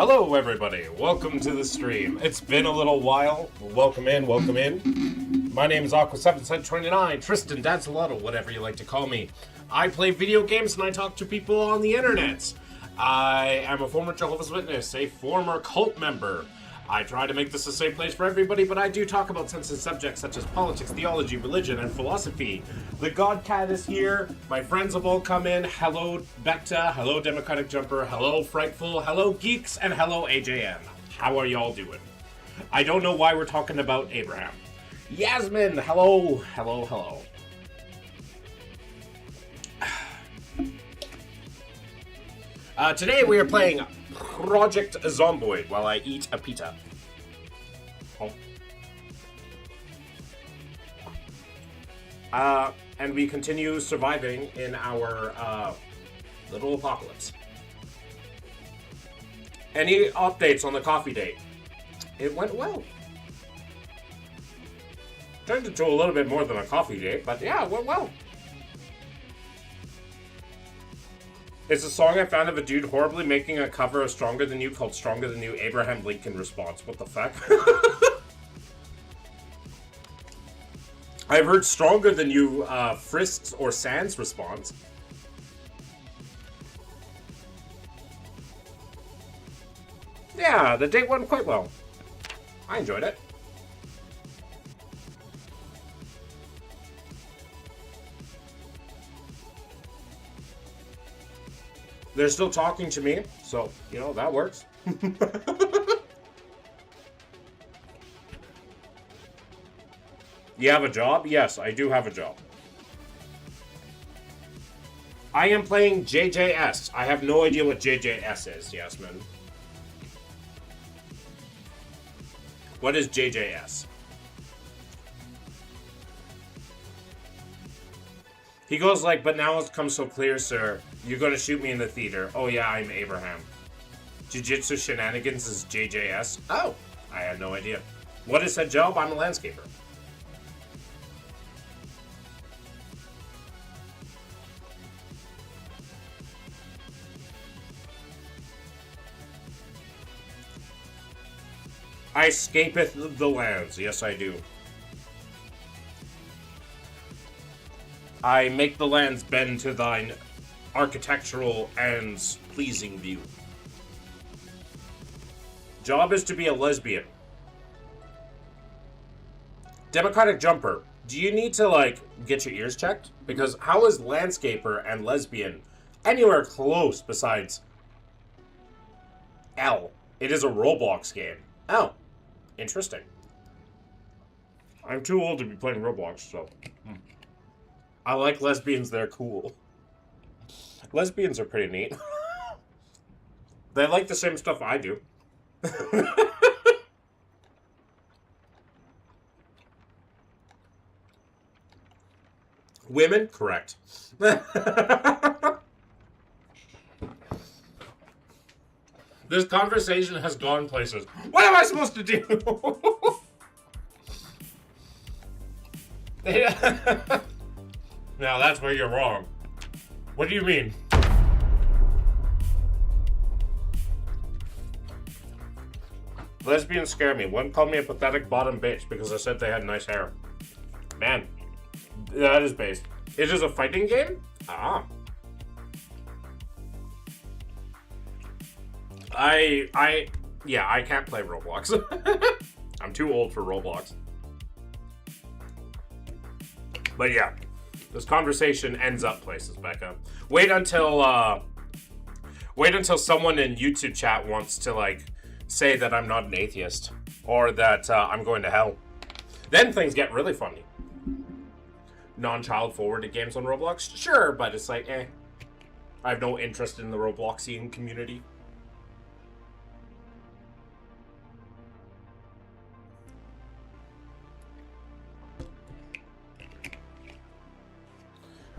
Hello, everybody. Welcome to the stream. It's been a little while. Welcome in, welcome in. My name is Aqua729, Tristan Danzalotto, whatever you like to call me. I play video games and I talk to people on the internet. I am a former Jehovah's Witness, a former cult member. I try to make this a safe place for everybody, but I do talk about sensitive subjects such as politics, theology, religion, and philosophy. The God Cat is here. My friends have all come in. Hello, Becta. Hello, Democratic Jumper. Hello, Frightful. Hello, Geeks. And hello, AJN. How are y'all doing? I don't know why we're talking about Abraham. Yasmin. Hello. Hello, hello. Today we are playing Project Zomboid while I eat a pita. And we continue surviving in our little apocalypse. Any updates on the coffee date? It went well. Turned into a little bit more than a coffee date, but yeah, it went well. It's a song I found of a dude horribly making a cover of Stronger Than You called Stronger Than You Abraham Lincoln Response. What the fuck? I've heard Stronger Than You Frisk's or Sans Response. Yeah, the date went quite well. I enjoyed it. They're still talking to me, so, you know, that works. You have a job? Yes, I do have a job. I am playing JJS. I have no idea what JJS is, Yasmin. What is JJS? He goes like, but now it's come so clear, sir. You're gonna shoot me in the theater. Oh yeah, I'm Abraham. Jiu-Jitsu Shenanigans is JJS? Oh, I had no idea. What is that job? I'm a landscaper. I scapeth the lands. Yes, I do. I make the lands bend to thine architectural and pleasing view. Job is to be a lesbian. Democratic Jumper, do you need to, like, get your ears checked? Because how is landscaper and lesbian anywhere close besides L? It is a Roblox game. Oh, interesting. I'm too old to be playing Roblox, so... I like lesbians, they're cool. Lesbians are pretty neat. They like the same stuff I do. Women? Correct. This conversation has gone places. What am I supposed to do? Now that's where you're wrong. What do you mean? Lesbians scare me. One called me a pathetic bottom bitch because I said they had nice hair. Man, that is based. It is a fighting game? Ah. Yeah, I can't play Roblox. I'm too old for Roblox. But yeah. This conversation ends up places, Becca. Wait until someone in YouTube chat wants to, like, say that I'm not an atheist. Or that I'm going to hell. Then things get really funny. Non-child forwarded games on Roblox? Sure, but it's like, eh. I have no interest in the Robloxian community.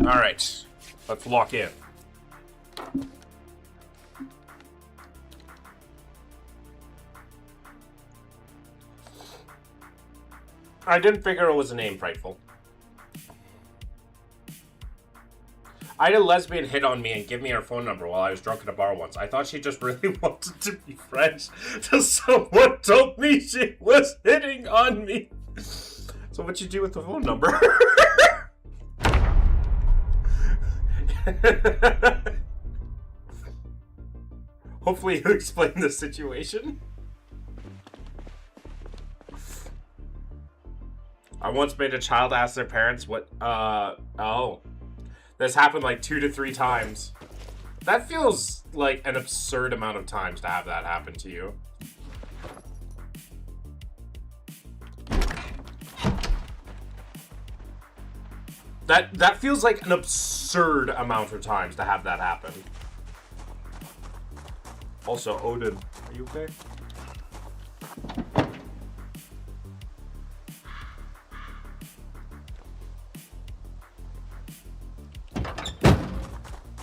Alright, let's lock in. I didn't figure it was a name, Frightful. I had a lesbian hit on me and give me her phone number while I was drunk at a bar once. I thought she just really wanted to be friends till someone told me she was hitting on me. So what'd you do with the phone number? Hopefully you explain the situation. I once made a child ask their parents what, oh. This happened like 2 to 3 times. That feels like an absurd amount of times to have that happen to you. That feels like an absurd amount of times to have that happen. Also, Odin, are you okay?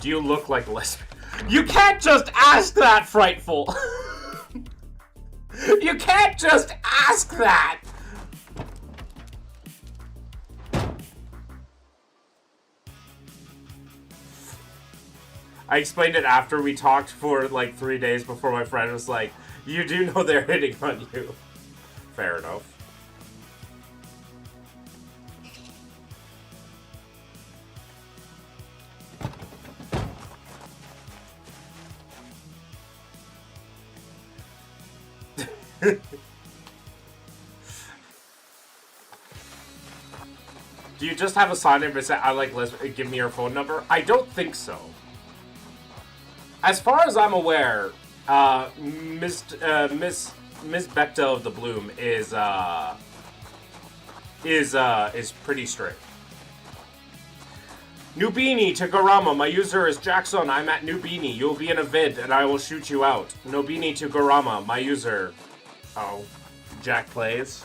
Do you look like a lesbian? You can't just ask that, Frightful! You can't just ask that! I explained it after we talked for like 3 days before my friend was like, you do know they're hitting on you. Fair enough. Do you just have a sign in and say, I like Liz, give me your phone number? I don't think so. As far as I'm aware, Miss Bechdel of the Bloom is pretty strict. Nubini to Garama, my user is Jackson, I'm at Nubini, you'll be in a vid and I will shoot you out. Nubini to Garama, my user, oh, Jack plays.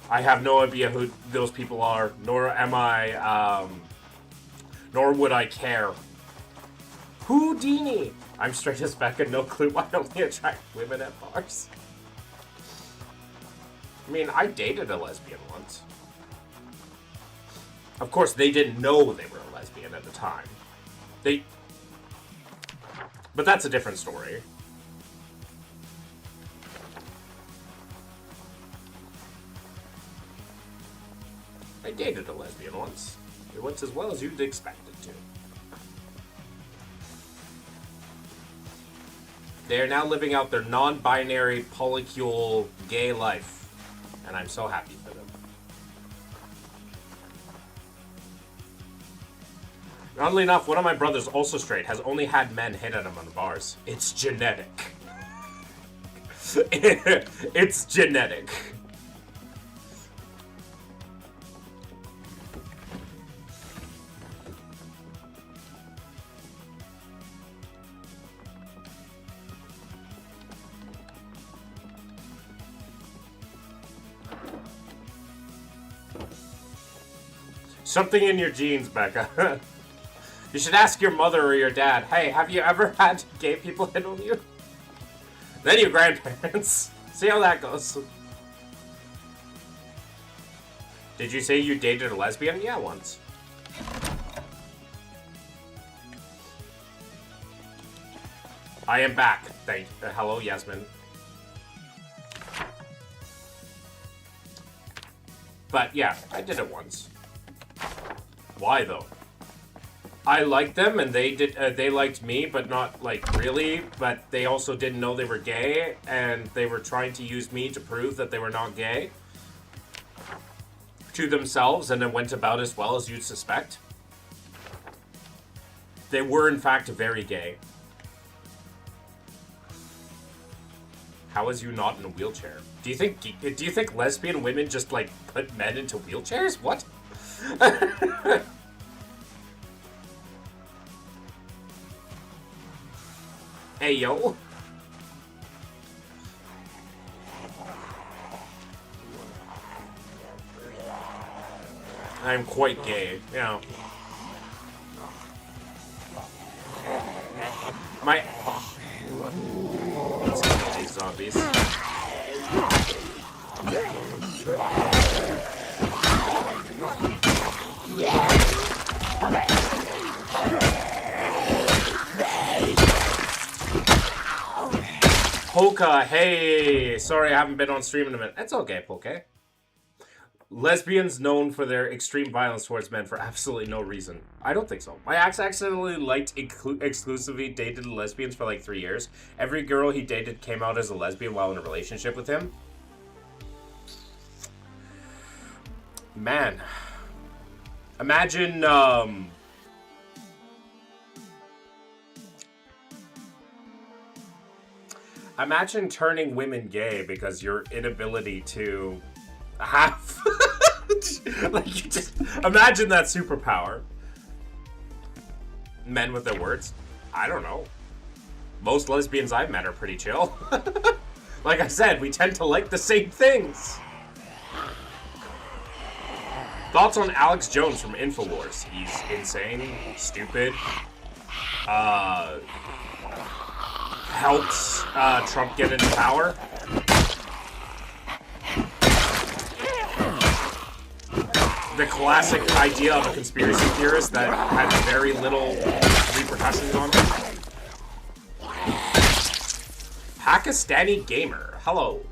I have no idea who those people are, nor am I, nor would I care. Houdini! I'm straight as Becca, no clue why I only attract women at bars. I mean, I dated a lesbian once. Of course, they didn't know they were a lesbian at the time. But that's a different story. I dated a lesbian once. It went as well as you'd expect it to. They are now living out their non-binary, polycule, gay life. And I'm so happy for them. Oddly enough, one of my brothers, also straight, has only had men hit at him on bars. It's genetic. It's genetic. Something in your genes, Becca. You should ask your mother or your dad, hey, have you ever had gay people hit on you? Then your grandparents. See how that goes. Did you say you dated a lesbian? Yeah, once. I am back. Hello, Yasmin. But yeah, I did it once. Why though? I liked them and they liked me, but not like really, but they also didn't know they were gay and they were trying to use me to prove that they were not gay to themselves, and it went about as well as you'd suspect. They were in fact very gay. How is you not in a wheelchair? Do you think lesbian women just like put men into wheelchairs? What? Hey, yo. I'm quite gay, yeah. Let's kill these zombies. Polka, hey! Sorry, I haven't been on stream in a minute. It's okay, Polka. Lesbians known for their extreme violence towards men for absolutely no reason. I don't think so. My ex accidentally liked exclusively dated lesbians for like 3 years. Every girl he dated came out as a lesbian while in a relationship with him. Man. Imagine, imagine turning women gay because your inability to have... like, you just... Imagine that superpower. Men with their words. I don't know. Most lesbians I've met are pretty chill. Like I said, we tend to like the same things. Thoughts on Alex Jones from InfoWars? He's insane, stupid, helps Trump get into power. The classic idea of a conspiracy theorist that had very little repercussions on him. Pakistani Gamer, hello.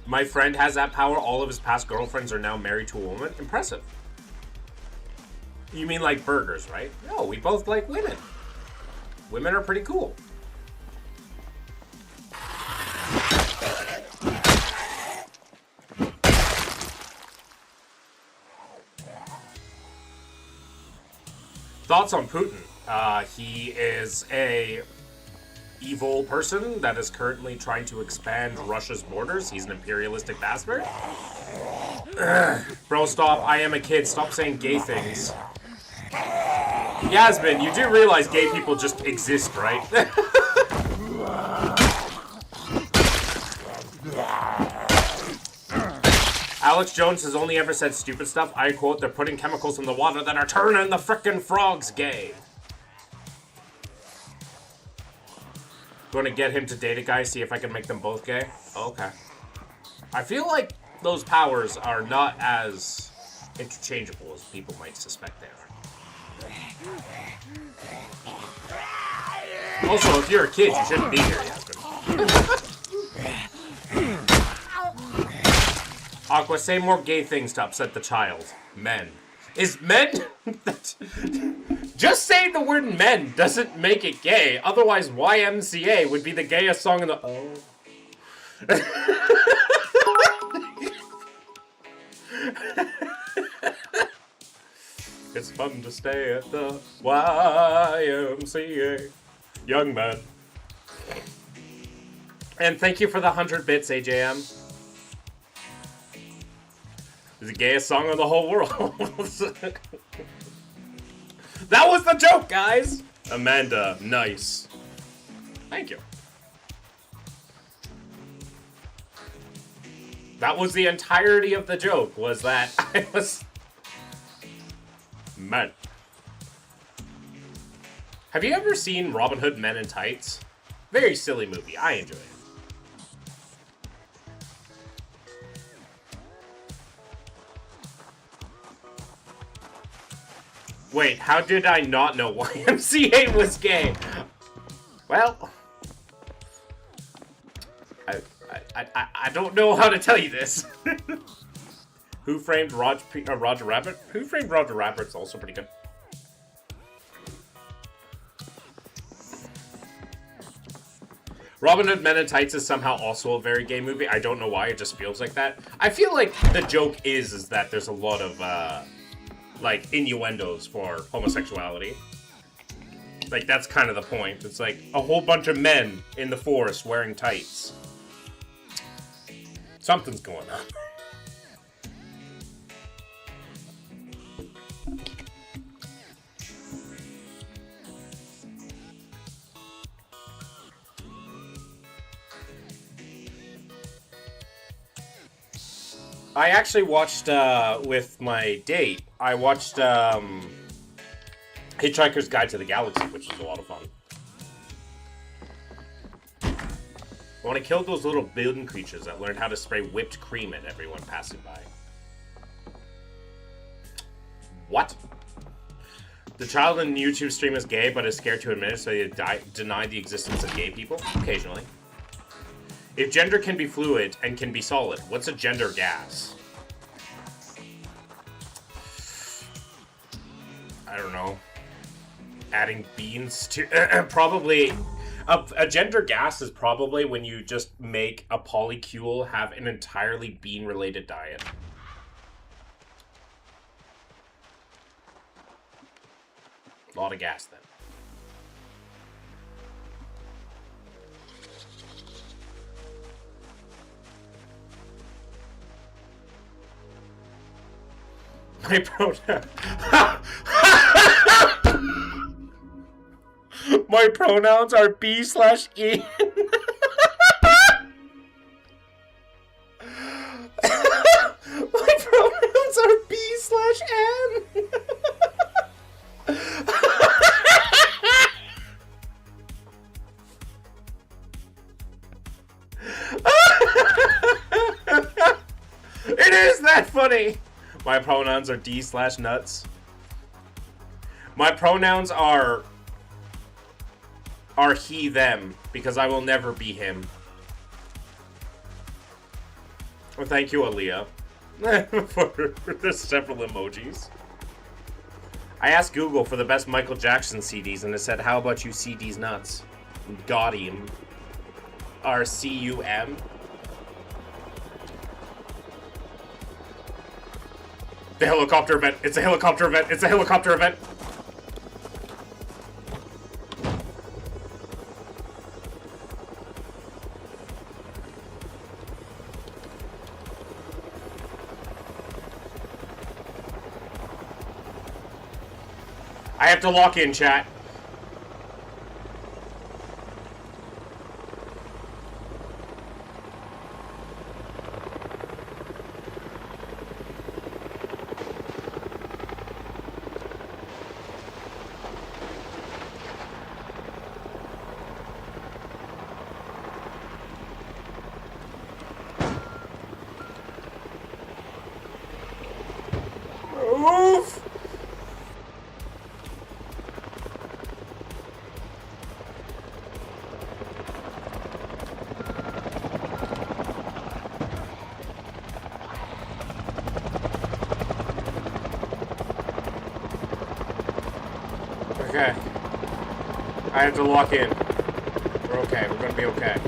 My friend has that power. All of his past girlfriends are now married to a woman. Impressive. You mean like burgers, right? No, we both like women. Women are pretty cool. Thoughts on Putin? He is a evil person that is currently trying to expand Russia's borders. He's an imperialistic bastard. Bro, stop. I am a kid. Stop saying gay things. Yasmin, you do realize gay people just exist, right? Alex Jones has only ever said stupid stuff. I quote, they're putting chemicals in the water that are turning the frickin' frogs gay. Gonna get him to date a guy, see if I can make them both gay? Okay. I feel like those powers are not as interchangeable as people might suspect they are. Also, if you're a kid, you shouldn't be here, Yasmin. Aqua, say more gay things to upset the child. Men. Is men... Just saying the word men doesn't make it gay. Otherwise, YMCA would be the gayest song in the... Oh. It's fun to stay at the YMCA. Young man. And thank you for the 100 bits, AJM. It's the gayest song in the whole world. That was the joke, guys! Amanda, nice. Thank you. That was the entirety of the joke, was that I was... Men. Have you ever seen Robin Hood Men in Tights? Very silly movie. I enjoy it. Wait, how did I not know YMCA was gay? Well, I don't know how to tell you this. Who Framed Roger Rabbit? Who Framed Roger Rabbit's also pretty good. Robin Hood Men in Tights is somehow also a very gay movie. I don't know why, it just feels like that. I feel like the joke is that there's a lot of, like, innuendos for homosexuality. Like, that's kind of the point. It's like a whole bunch of men in the forest wearing tights. Something's going on. I actually watched, with my date, I watched, Hitchhiker's Guide to the Galaxy, which was a lot of fun. When I killed those little building creatures that learned how to spray whipped cream at everyone passing by. What? The child in YouTube stream is gay, but is scared to admit it, so they deny the existence of gay people? Occasionally. If gender can be fluid and can be solid, what's a gender gas? I don't know. Adding beans to... probably... A gender gas is probably when you just make a polycule have an entirely bean-related diet. A lot of gas, then. My pronoun... My pronouns are B/E. My pronouns are B/N. It is that funny. My pronouns are D/nuts. My pronouns are he, them, because I will never be him. Well, thank you, Aaliyah. There's several emojis. I asked Google for the best Michael Jackson CDs, and it said, how about you CDs nuts? Got him. RCUM. The helicopter event. It's a helicopter event. It's a helicopter event. I have to lock in, chat. Oof. Okay. I have to lock in. We're okay. We're gonna be okay.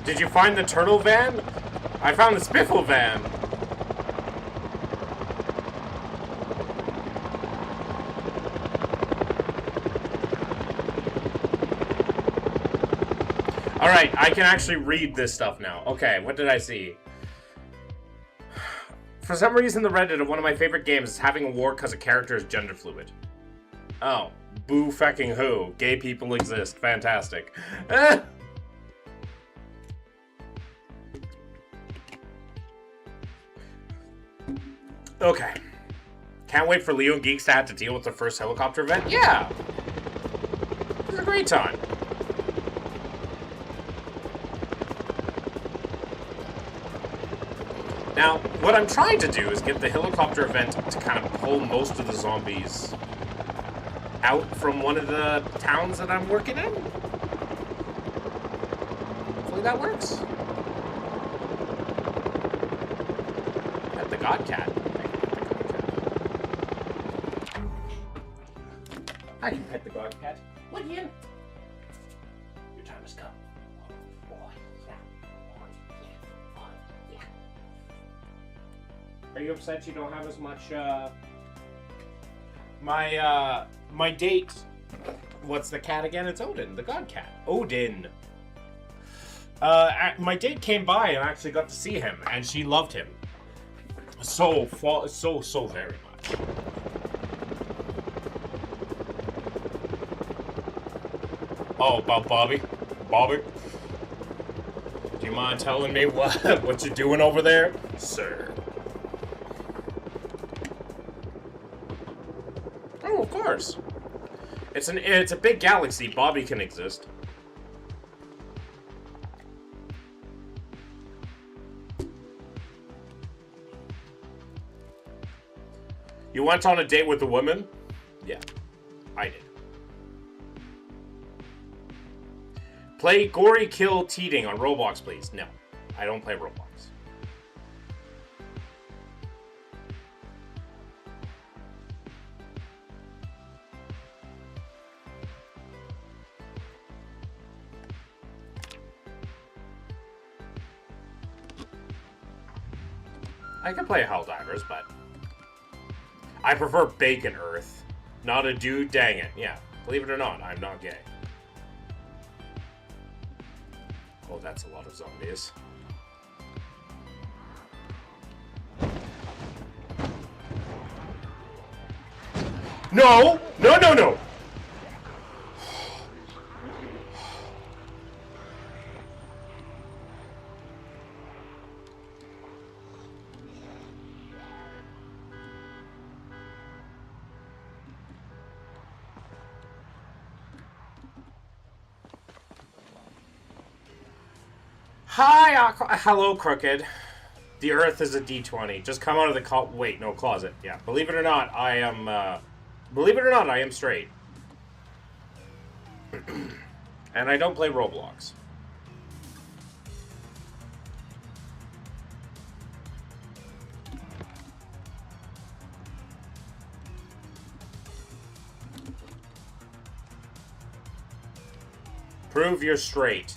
Did you find the turtle van? I found the spiffle van. Alright, I can actually read this stuff now. Okay, what did I see? For some reason, the Reddit of one of my favorite games is having a war because a character is gender fluid. Oh, boo fucking who? Gay people exist. Fantastic. Okay. Can't wait for Leo and Geeks to have to deal with the first helicopter event? Yeah! It's a great time. Now, what I'm trying to do is get the helicopter event to kind of pull most of the zombies out from one of the towns that I'm working in. Hopefully that works. god cat. I can pet the god cat. Look in. Your time has come. Are you upset you don't have as much, my date, what's the cat again? It's Odin, the god cat. Odin. My date came by and I actually got to see him, and she loved him. So very much. Oh, about Bobby? Bobby? Do you mind telling me what you're doing over there, sir? Oh, of course. It's a big galaxy. Bobby can exist. You went on a date with a woman? Yeah, I did. Play Gory Kill Teating on Roblox, please. No, I don't play Roblox. I can play Helldivers, but I prefer Bacon Earth. Not a dude, dang it. Yeah, believe it or not, I'm not gay. Oh, that's a lot of zombies. No! No, no, no! Hi, hello, Crooked. The Earth is a D20. Just come out of the closet. Yeah, believe it or not, I am straight. And I don't play Roblox. Prove you're straight.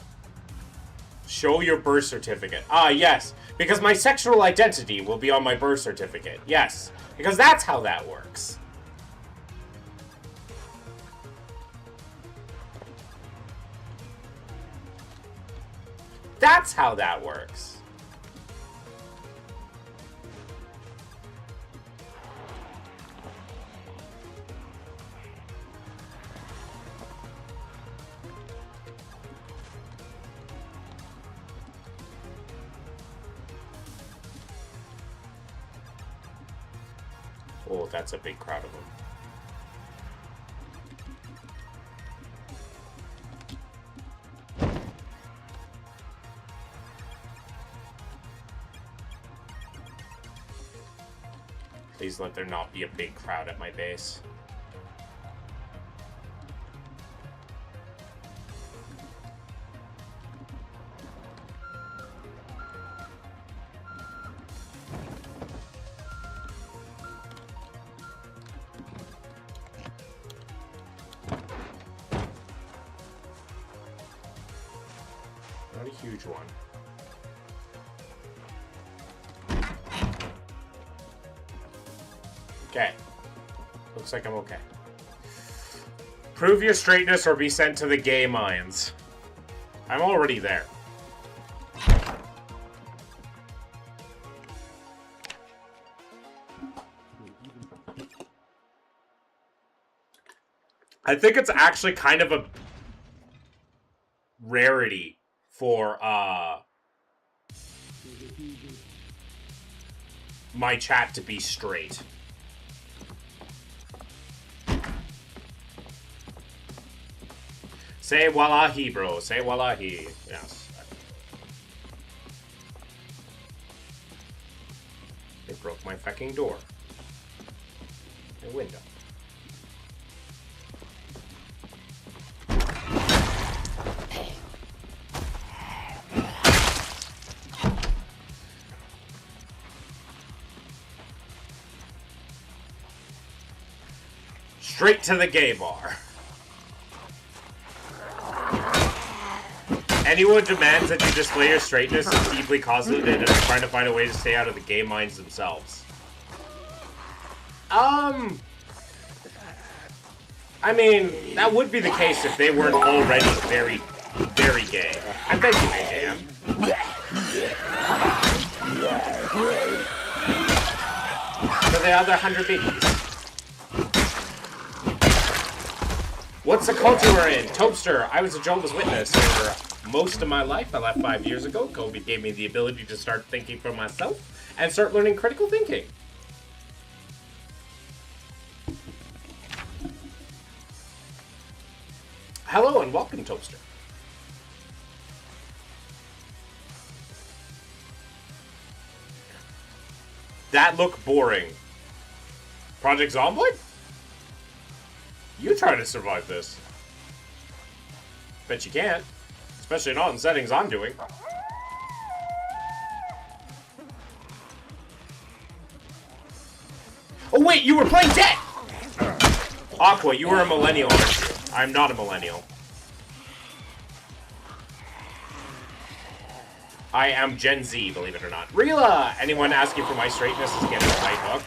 Show your birth certificate. Ah, yes. Because my sexual identity will be on my birth certificate. Yes. Because that's how that works. That's how that works. Oh, that's a big crowd of them. Please let there not be a big crowd at my base. Not a huge one. Okay. Looks like I'm okay. Prove your straightness or be sent to the gay mines. I'm already there. I think it's actually kind of a rarity for my chat to be straight. Say wallahi, bro. Say wallahi. Yes. They broke my fucking door. My window. Straight to the gay bar. Anyone demands that you display your straightness is deeply closeted and is trying to find a way to stay out of the gay minds themselves. I mean, that would be the case if they weren't already very, very gay. I bet you they am. For the other 100 babies. What's the culture we're in? Topster, I was a Jehovah's Witness for most of my life. I left 5 years ago. COVID gave me the ability to start thinking for myself and start learning critical thinking. Hello and welcome, Toaster. That looked boring. Project Zomboid? You try to survive this. Bet you can't. Especially not in settings I'm doing. Oh wait, you were playing dead! Aqua, you were a millennial, aren't you? I'm not a millennial. I am Gen Z, believe it or not. Rila! Anyone asking for my straightness is getting a right hook.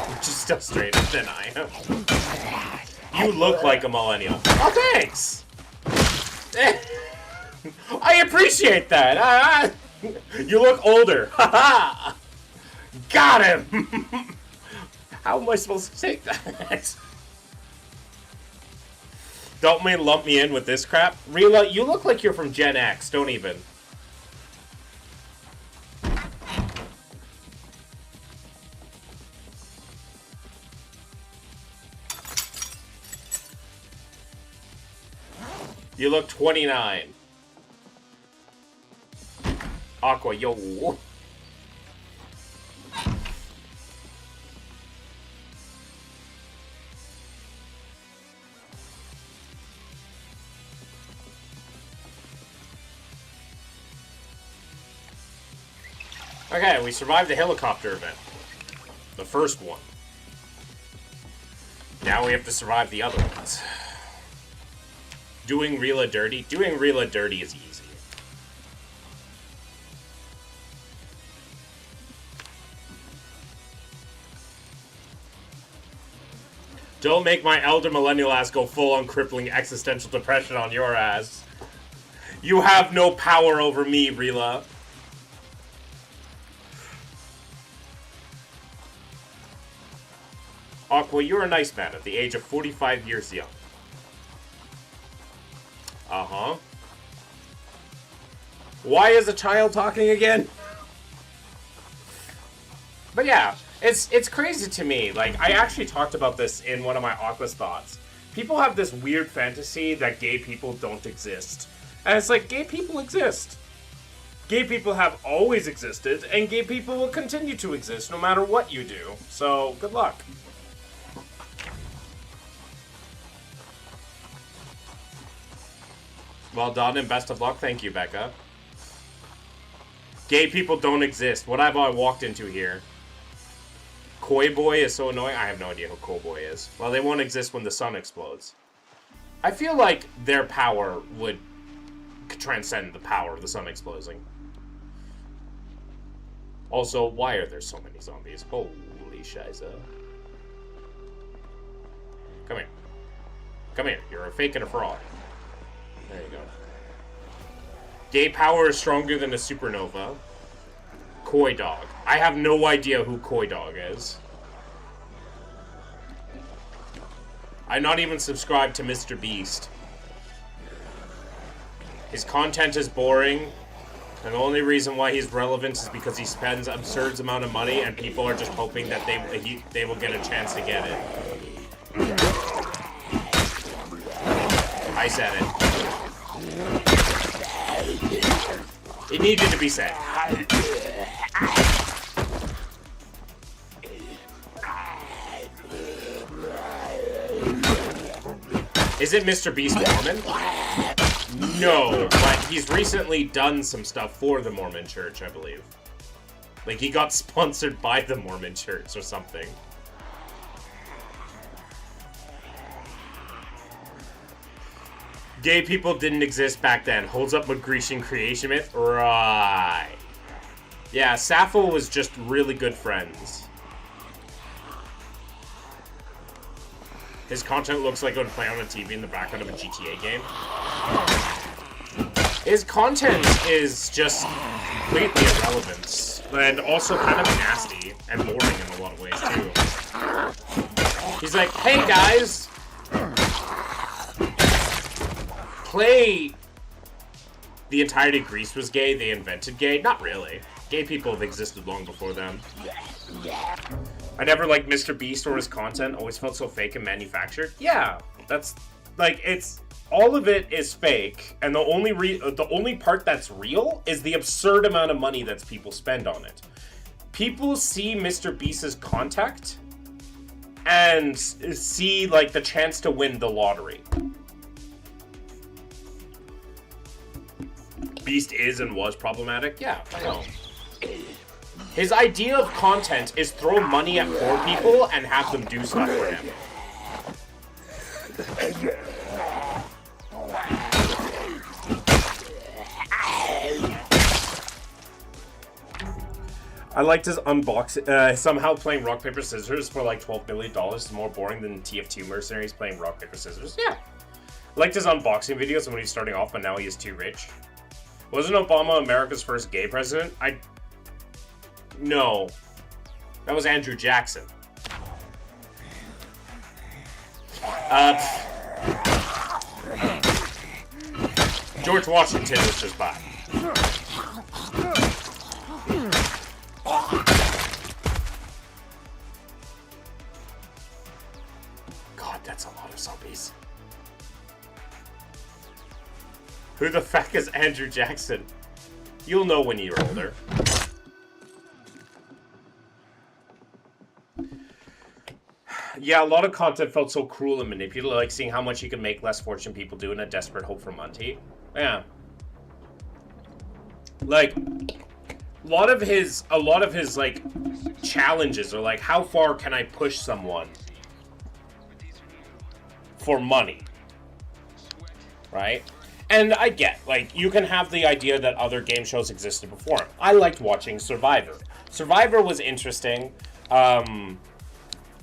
Which is still straighter than I am. You look like a millennial. Oh, thanks! I appreciate that! You look older. Haha! Got him! How am I supposed to take that? Don't lump me in with this crap. Rila, you look like you're from Gen X. Don't even. You look 29. Aqua, yo. Okay, we survived the helicopter event. The first one. Now we have to survive the other ones. Doing Rila dirty? Doing Rila dirty is easy. Don't make my elder millennial ass go full on crippling existential depression on your ass. You have no power over me, Rila. Aqua, you're a nice man at the age of 45 years young. Uh-huh. Why is a child talking again? But yeah, it's crazy to me. Like, I actually talked about this in one of my Aqua's thoughts. People have this weird fantasy that gay people don't exist. And it's like, gay people exist. Gay people have always existed, and gay people will continue to exist no matter what you do. So, good luck. Well done and best of luck. Thank you, Becca. Gay people don't exist. What have I walked into here? Koi Boy is so annoying. I have no idea who Koi Boy is. Well, they won't exist when the sun explodes. I feel like their power would transcend the power of the sun exploding. Also, why are there so many zombies? Holy shiza. Come here. Come here. You're a fake and a fraud. There you go. Gay power is stronger than a supernova. Koi Dog. I have no idea who Koi Dog is. I'm not even subscribed to Mr. Beast. His content is boring, and the only reason why he's relevant is because he spends absurd amount of money, and people are just hoping that they will get a chance to get it. I said it. It needed to be said. Is it Mr. Beast Mormon? No, but he's recently done some stuff for the Mormon Church, I believe. Like, he got sponsored by the Mormon Church or something. Gay people didn't exist back then. Holds up with Grecian creation myth? Right. Yeah, Sappho was just really good friends. His content looks like it would play on the TV in the background of a GTA game. His content is just completely irrelevant. And also kind of nasty and boring in a lot of ways, too. He's like, hey guys! Play the entirety of Greece was gay, they invented gay. Not really. Gay people have existed long before them. I never liked Mr. Beast or his content, always felt so fake and manufactured. Yeah, that's, like, it's, all of it is fake, and the only part that's real is the absurd amount of money that people spend on it. People see Mr. Beast's content and see, like, the chance to win the lottery. Beast is and was problematic? Yeah, I know. His idea of content is throw money at poor people and have them do stuff for him. I liked his unboxing. Somehow playing rock, paper, scissors for like $12 billion is more boring than TF2 mercenaries playing rock, paper, scissors. Yeah. I liked his unboxing videos when he was starting off, but now he is too rich. Wasn't Obama America's first gay president? No. That was Andrew Jackson. George Washington was just by. God, that's a lot of zombies. Who the fuck is Andrew Jackson? You'll know when you're older. Yeah, a lot of content felt so cruel and manipulative, like seeing how much you can make less fortunate people do in a desperate hope for money. Yeah. Like, a lot of his like challenges are like, how far can I push someone for money? Right? And I get, like, you can have the idea that other game shows existed before him. I liked watching Survivor. Survivor was interesting,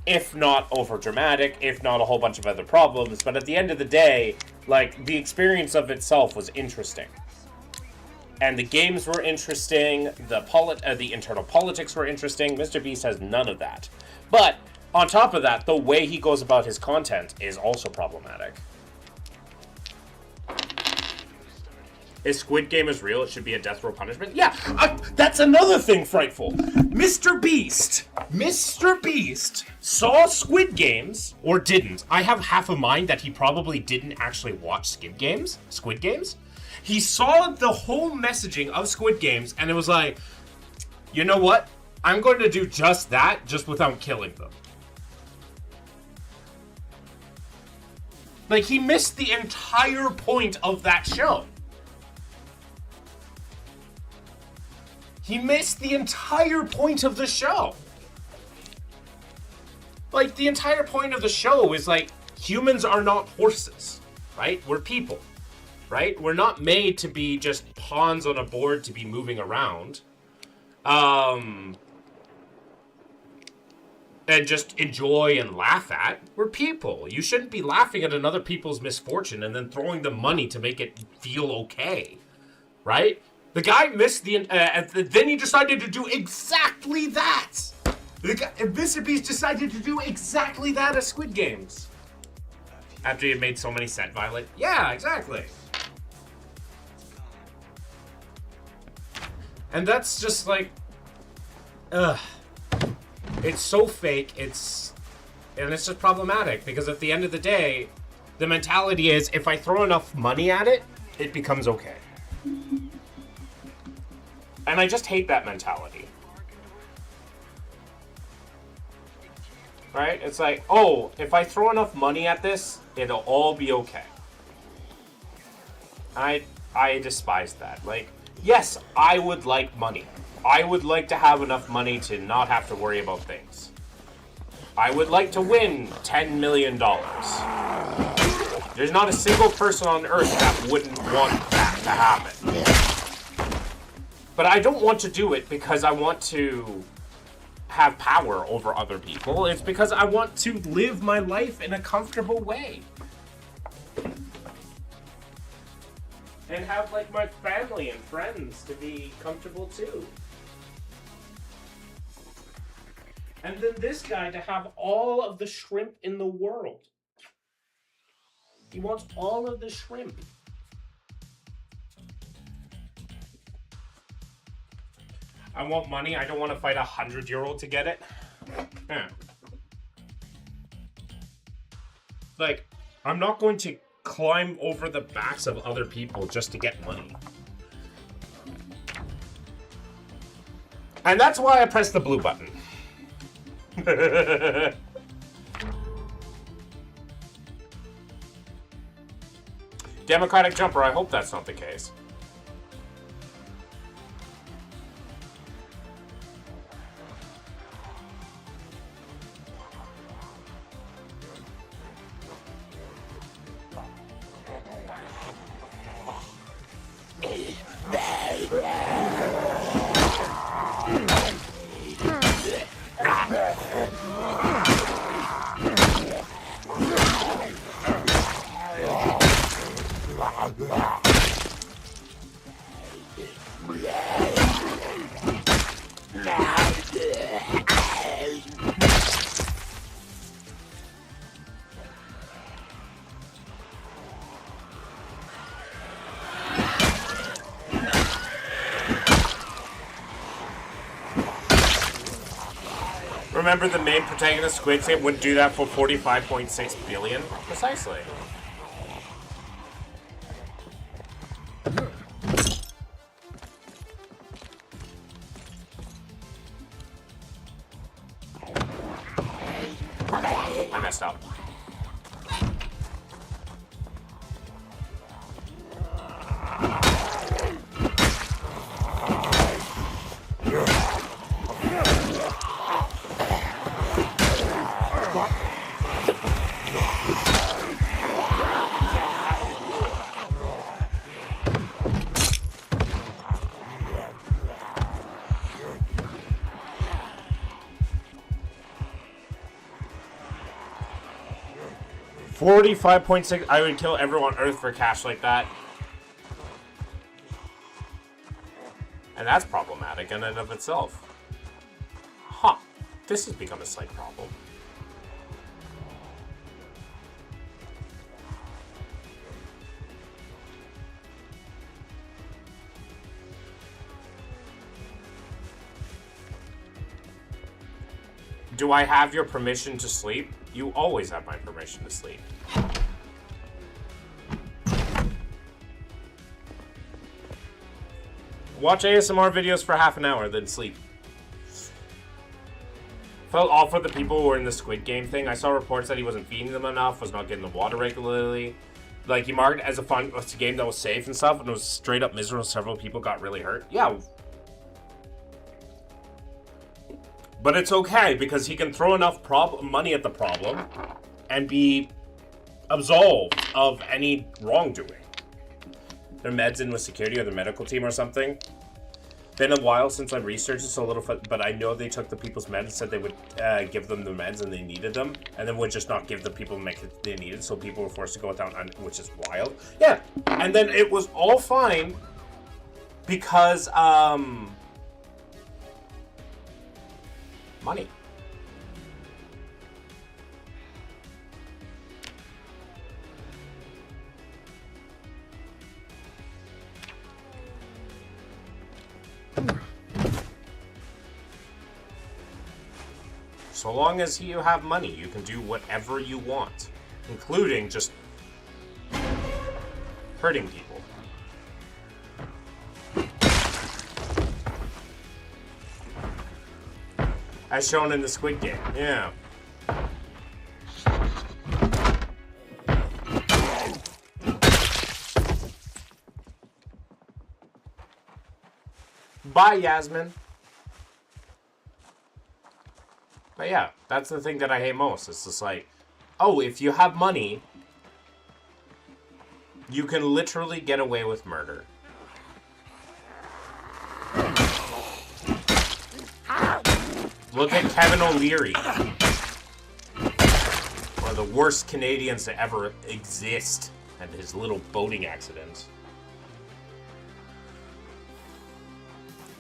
if not over-dramatic, if not a whole bunch of other problems, but at the end of the day, like, the experience of itself was interesting. And the games were interesting, the internal politics were interesting. Mr. Beast has none of that. But, on top of that, the way he goes about his content is also problematic. If Squid Game is real, it should be a death row punishment? Yeah, that's another thing frightful. Mr. Beast saw Squid Games, or didn't. I have half a mind that he probably didn't actually watch Squid Games. He saw the whole messaging of Squid Games, and it was like, you know what? I'm going to do just that, just without killing them. Like, he missed the entire point of that show. He missed the entire point of the show. Like, the entire point of the show is, like, humans are not horses, right? We're people, right? We're not made to be just pawns on a board to be moving around. And just enjoy and laugh at. We're people. You shouldn't be laughing at another people's misfortune and then throwing them money to make it feel okay, right? The guy missed then he decided to do exactly that. Mr. Beast decided to do exactly that at Squid Games. After he had made so many set violent. Yeah, exactly. And that's just like, it's so fake, and it's just problematic, because at the end of the day, the mentality is, if I throw enough money at it, it becomes okay. And I just hate that mentality. Right? It's like, oh, if I throw enough money at this, it'll all be okay. I despise that. Like, yes, I would like money. I would like to have enough money to not have to worry about things. I would like to win $10 million. There's not a single person on Earth that wouldn't want that to happen. But I don't want to do it because I want to have power over other people. It's because I want to live my life in a comfortable way. And have, like, my family and friends to be comfortable too. And then this guy to have all of the shrimp in the world. He wants all of the shrimp. I want money. I don't want to fight a 100-year-old to get it. Yeah. Like, I'm not going to climb over the backs of other people just to get money. And that's why I pressed the blue button. Democratic jumper, I hope that's not the case. Remember the main protagonist, Squid Game, wouldn't do that for 45.6 billion? Precisely. I messed up. $45.6. I would kill everyone on Earth for cash like that. And that's problematic in and of itself. Huh. This has become a slight problem. Do I have your permission to sleep? You always have my permission to sleep. Watch ASMR videos for half an hour, then sleep. Felt awful for the people who were in the Squid Game thing. I saw reports that he wasn't feeding them enough, was not getting the water regularly. Like, he marked it as a game that was safe and stuff, and it was straight up miserable. Several people got really hurt. Yeah. But it's okay, because he can throw enough money at the problem and be absolved of any wrongdoing. Their meds in with security or the medical team or something. Been a while since I researched this a little bit, but I know they took the people's meds and said they would give them the meds and they needed them, and then would just not give the people the meds they needed, so people were forced to go without, which is wild. Yeah, and then it was all fine because, money. So long as you have money, you can do whatever you want, including just hurting people. As shown in the Squid Game, yeah. Bye, Yasmin. But yeah, that's the thing that I hate most. It's just like, oh, if you have money, you can literally get away with murder. Look at Kevin O'Leary. One of the worst Canadians to ever exist. And his little boating accident.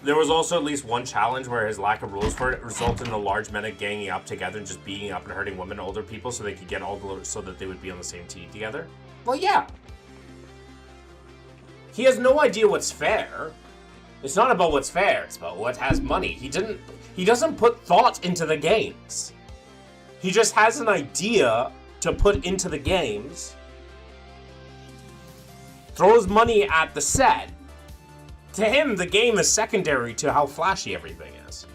There was also at least one challenge where his lack of rules for it resulted in a large men ganging up together and just beating up and hurting women and older people so they could get all the so that they would be on the same team together. Well, yeah. He has no idea what's fair. It's not about what's fair, it's about what has money. He doesn't put thought into the games. He just has an idea to put into the games. Throws money at the set. To him, the game is secondary to how flashy everything is.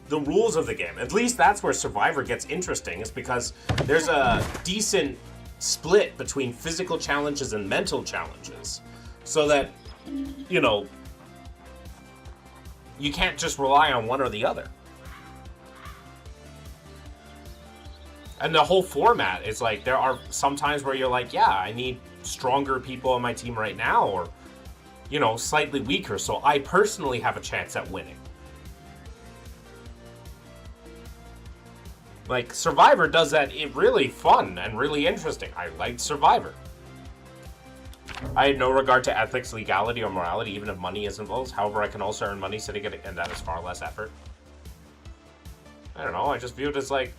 The rules of the game, at least that's where Survivor gets interesting, is because there's a decent split between physical challenges and mental challenges. So that, you know, you can't just rely on one or the other. And the whole format is like, there are some times where you're like, yeah, I need stronger people on my team right now, or, you know, slightly weaker, so I personally have a chance at winning. Like, Survivor does that really fun and really interesting. I liked Survivor. I had no regard to ethics, legality, or morality, even if money is involved. However, I can also earn money sitting at it, and that is far less effort. I don't know, I just view it as like,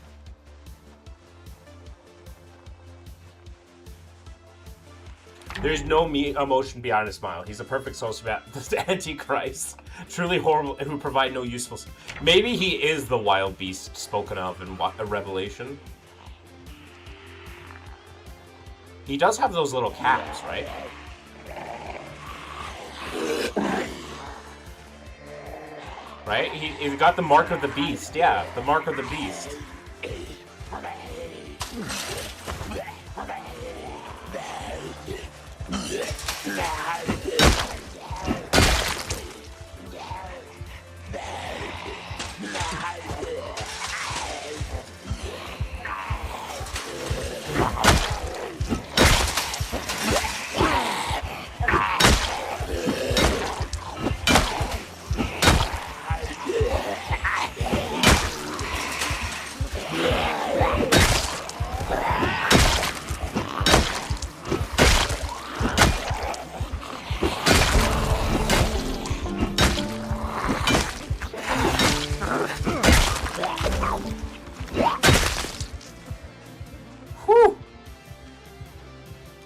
there's no emotion beyond a smile. He's a perfect sociopath, the Antichrist. Truly horrible, who provide no useful... Maybe he is the wild beast spoken of in Revelation. He does have those little caps, right? Right? He's got the mark of the beast. Yeah, the mark of the beast.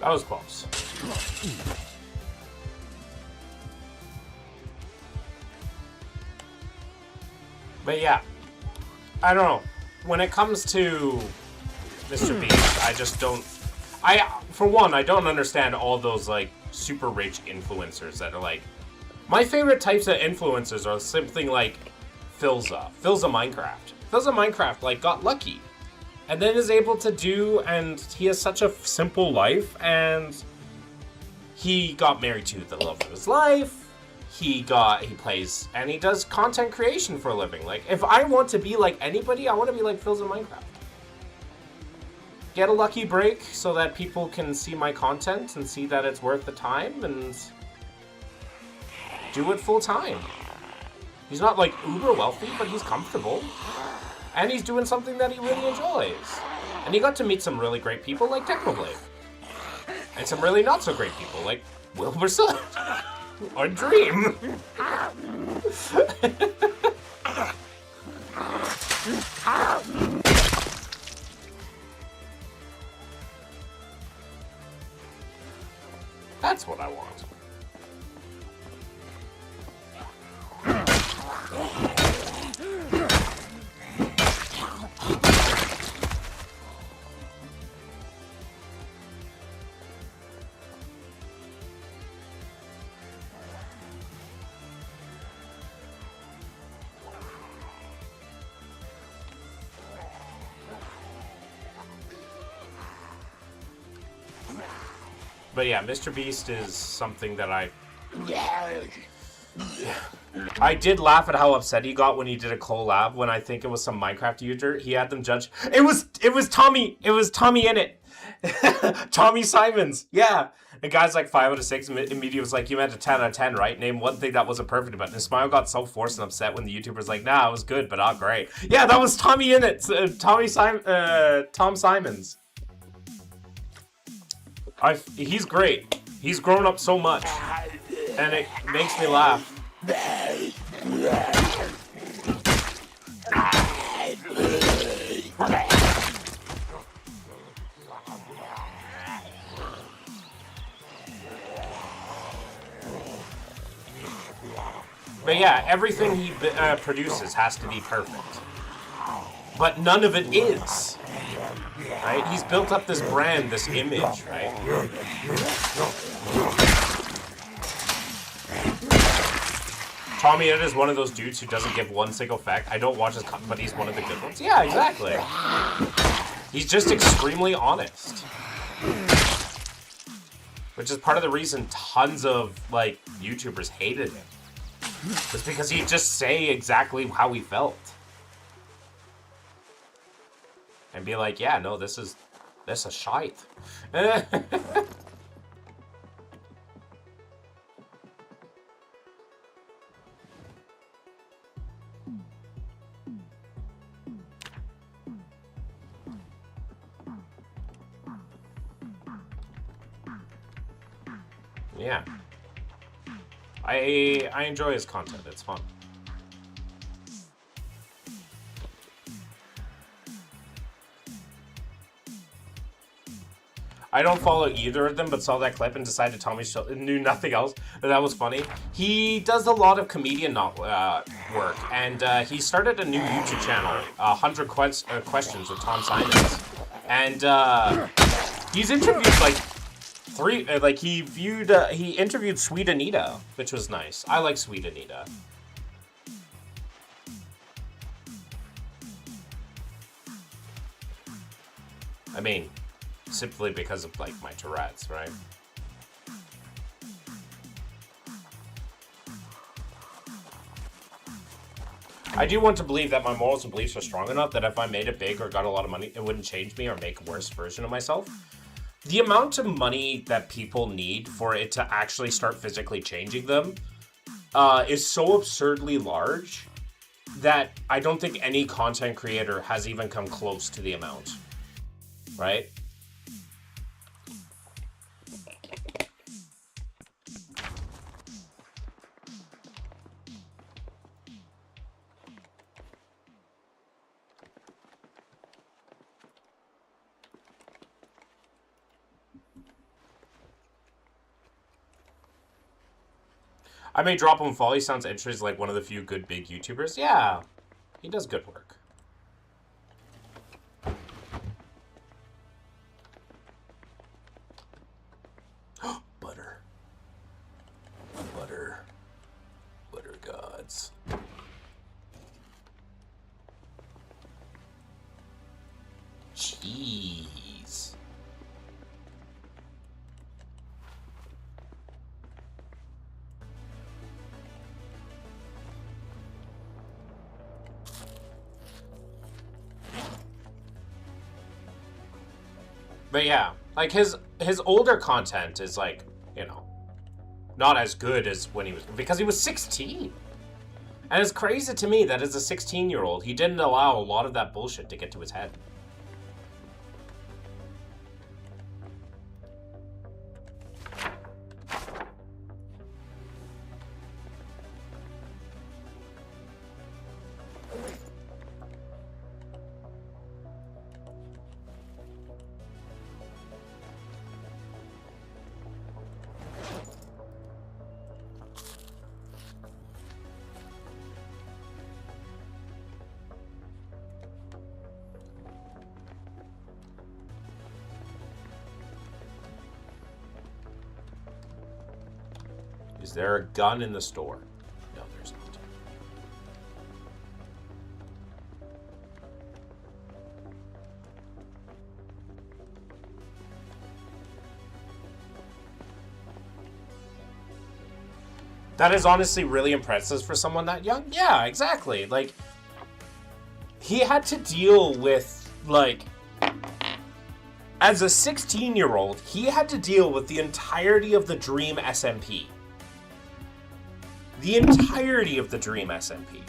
That was close. But yeah, I don't know. When it comes to Mr. Beast, I just don't... for one, I don't understand all those, like, super rich influencers that are like... My favorite types of influencers are something like Philza. Philza Minecraft. Philza Minecraft, like, got lucky. And then is able to do, and he has such a simple life, and he got married to the love of his life. He plays, and he does content creation for a living. Like, if I want to be like anybody, I want to be like Philza Minecraft. Get a lucky break so that people can see my content and see that it's worth the time, and do it full time. He's not like uber wealthy, but he's comfortable. And he's doing something that he really enjoys. And he got to meet some really great people like Technoblade. And some really not so great people like Wilbur Soot. Or Dream. That's what I want. But yeah, Mr. Beast is something that I did laugh at how upset he got when he did a collab when I think it was some Minecraft user. He had them judge. It was Tommy. It was Tommy in it. Tommy Simons. Yeah. The guy's like 5 out of 6. Immediately was like, you meant a 10 out of 10, right? Name one thing that wasn't perfect about it. And Smile got so forced and upset when the YouTuber's like, nah, it was good, but not great. Yeah, that was Tommy in it. Tom Simons. He's great. He's grown up so much. And it makes me laugh. But yeah, everything he produces has to be perfect. But none of it is. Right? He's built up this brand, this image, right? Tommy Ed is one of those dudes who doesn't give one single fact. I don't watch his content, but he's one of the good ones. Yeah, exactly. He's just extremely honest. Which is part of the reason tons of, like, YouTubers hated him. It's because he'd just say exactly how he felt. And be like, yeah, no, this is shite. Yeah. I enjoy his content. It's fun. I don't follow either of them, but saw that clip and decided Tommy knew nothing else. That was funny. He does a lot of comedian work, and he started a new YouTube channel, 100 Questions with Tom Simons. And he's interviewed like he interviewed Sweet Anita, which was nice. I like Sweet Anita. I mean, simply because of, like, my Tourette's, right? I do want to believe that my morals and beliefs are strong enough that if I made it big or got a lot of money, it wouldn't change me or make a worse version of myself. The amount of money that people need for it to actually start physically changing them is so absurdly large that I don't think any content creator has even come close to the amount, right? I may drop him fall. He sounds interesting, like one of the few good big YouTubers. Yeah, he does good work. Butter. Butter. Butter gods. Cheese. But yeah, like his older content is like, you know, not as good as when he was, because he was 16. And it's crazy to me that as a 16-year-old, he didn't allow a lot of that bullshit to get to his head. Is there a gun in the store? No, there's not. That is honestly really impressive for someone that young. Yeah, exactly. Like, he had to deal with, like, as a 16-year-old, he had to deal with the entirety of the Dream SMP. The entirety of the Dream SMP.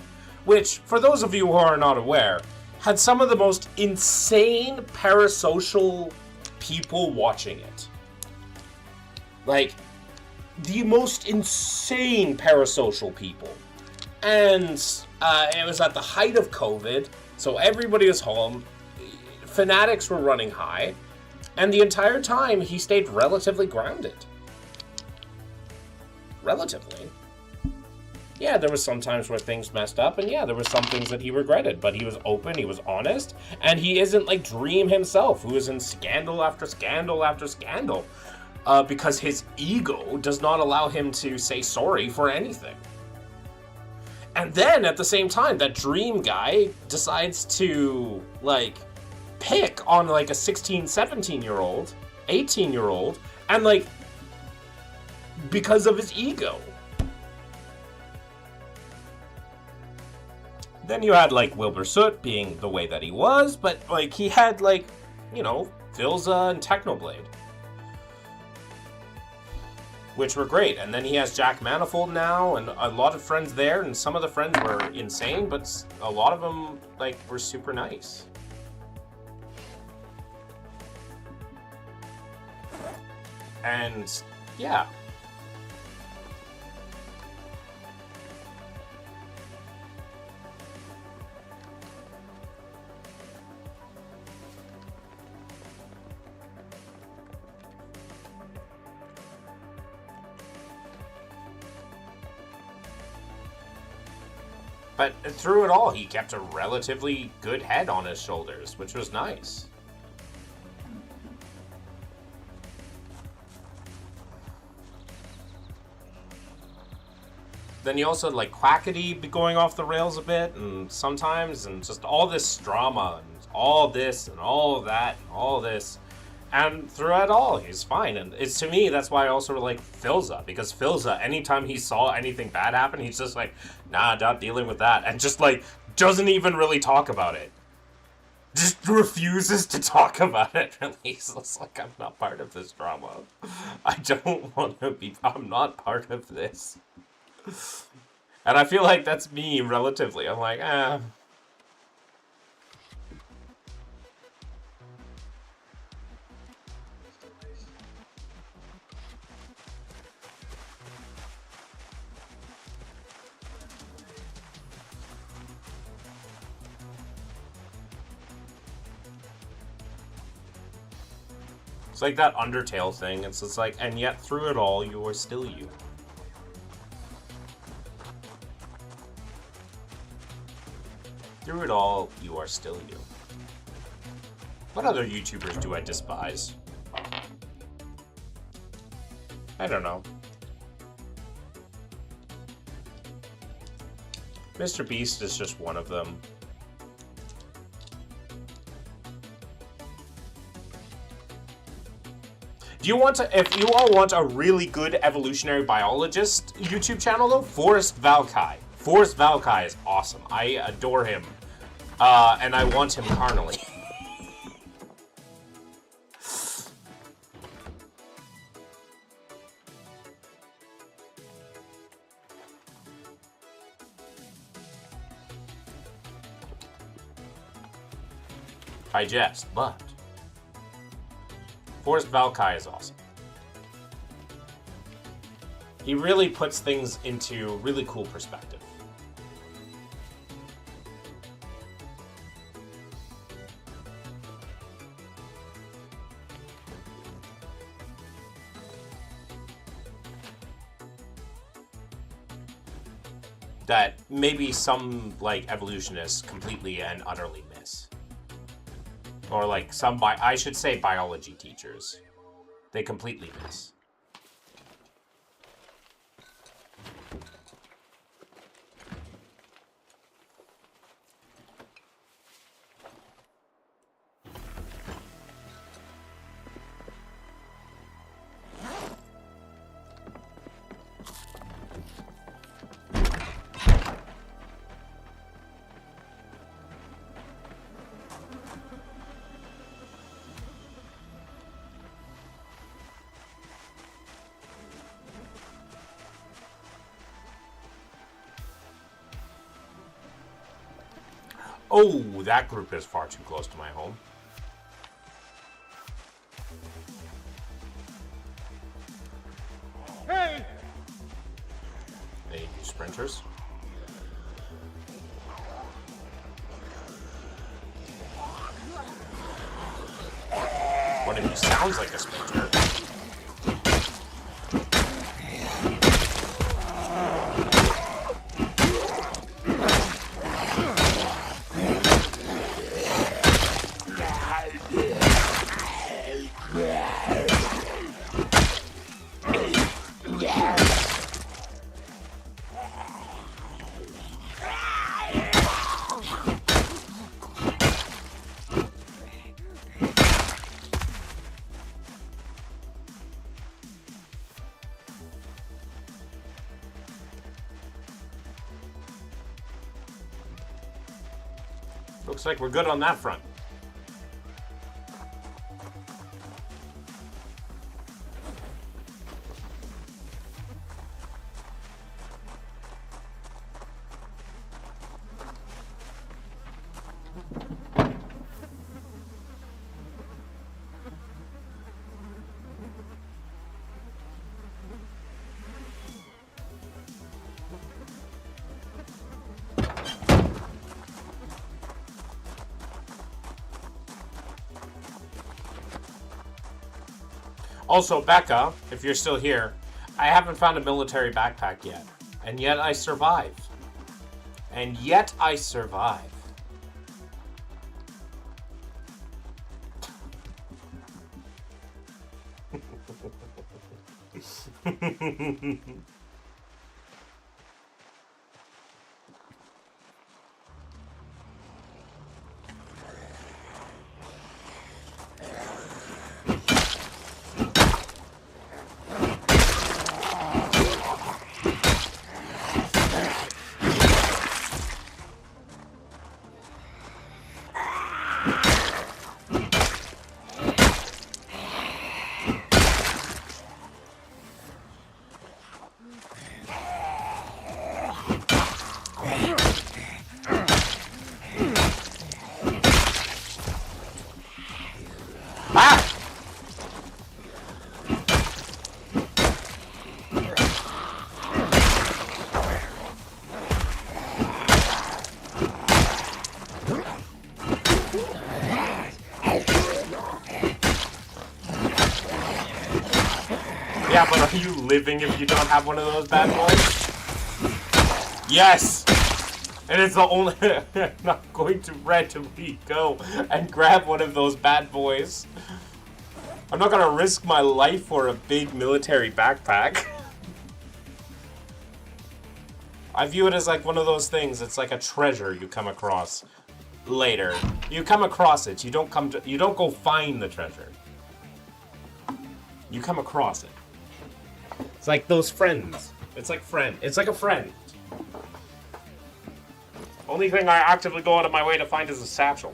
Which, for those of you who are not aware, had some of the most insane parasocial people watching it. Like, the most insane parasocial people. And it was at the height of COVID, so everybody was home. Fanatics were running high. And the entire time, he stayed relatively grounded. Relatively. Yeah, there was some times where things messed up, and yeah, there were some things that he regretted, but he was open, he was honest, and he isn't like Dream himself, who is in scandal after scandal after scandal, because his ego does not allow him to say sorry for anything. And then, at the same time, that Dream guy decides to, like, pick on, like, a 16, 17-year-old, 18-year-old, and, like, because of his ego. Then you had, like, Wilbur Soot being the way that he was, but, like, he had, like, you know, Philza and Technoblade. Which were great. And then he has Jack Manifold now, and a lot of friends there, and some of the friends were insane, but a lot of them, like, were super nice. And, yeah. But through it all, he kept a relatively good head on his shoulders, which was nice. Then you also had, like, Quackity going off the rails a bit, and sometimes, and just all this drama, and all this, and all that, and all this. And through it all, he's fine. And it's, to me, that's why I also like Philza. Because Philza, anytime he saw anything bad happen, he's just like, nah, not dealing with that. And just, like, doesn't even really talk about it. Just refuses to talk about it, really. He's just like, I'm not part of this drama. I don't want to be, I'm not part of this. And I feel like that's me, relatively. I'm like, It's like that Undertale thing. It's just like, and yet through it all, you are still you. Through it all, you are still you. What other YouTubers do I despise? I don't know. Mr. Beast is just one of them. Do you want to, if you all want a really good evolutionary biologist YouTube channel though, Forrest Valkai. Forrest Valkai is awesome. I adore him. And I want him carnally. I jest, but Forrest Valkai is awesome. He really puts things into really cool perspective. That maybe some, like, evolutionists completely and utterly miss. Or, like, some, I should say biology teachers. They completely miss. Oh, that group is far too close to my home. Hey! They use sprinters. One of you sounds like a sprinter. Looks like we're good on that front. Also, Becca, if you're still here, I haven't found a military backpack yet. And yet I survive. And yet I survive. Yeah, but are you living if you don't have one of those bad boys? Yes! And it's the only... I'm not going to randomly go and grab one of those bad boys. I'm not gonna risk my life for a big military backpack. I view it as like one of those things, it's like a treasure you come across later. You come across it, you don't go find the treasure. You come across it. It's like those friends. It's like a friend. Only thing I actively go out of my way to find is a satchel.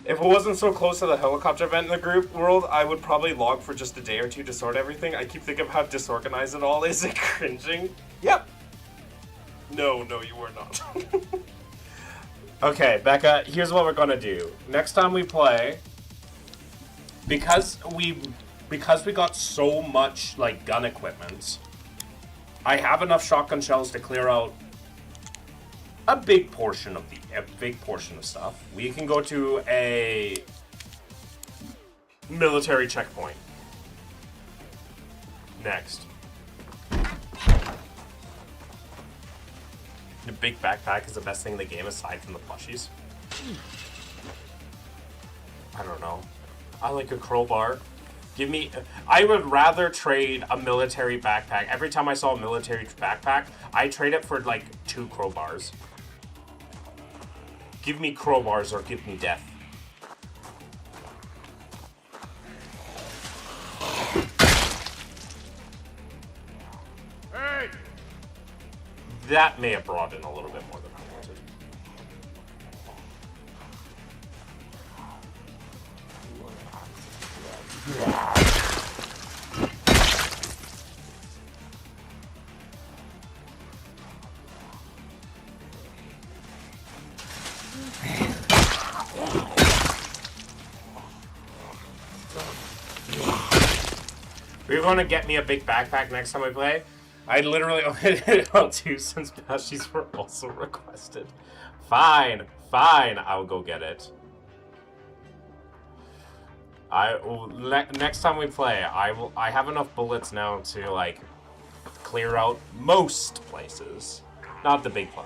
If it wasn't so close to the helicopter event in the group world, I would probably log for just a day or two to sort everything. I keep thinking of how disorganized it all is and cringing. Yep. No, you are not. Okay, Becca, here's what we're gonna do. Next time we play, because we got so much like gun equipment, I have enough shotgun shells to clear out a big portion of stuff. We can go to a military checkpoint next. The big backpack is the best thing in the game aside from the plushies. I don't know. I like a crowbar. I would rather trade a military backpack. Every time I saw a military backpack, I trade it for like 2 crowbars. Give me crowbars or give me death. Hey! That may have brought in a little bit more than I wanted. You're going to get me a big backpack next time we play? I literally only did it on 2 since plushies were also requested. Fine, fine, I'll go get it. Next time we play, I have enough bullets now to like clear out most places, not the big one.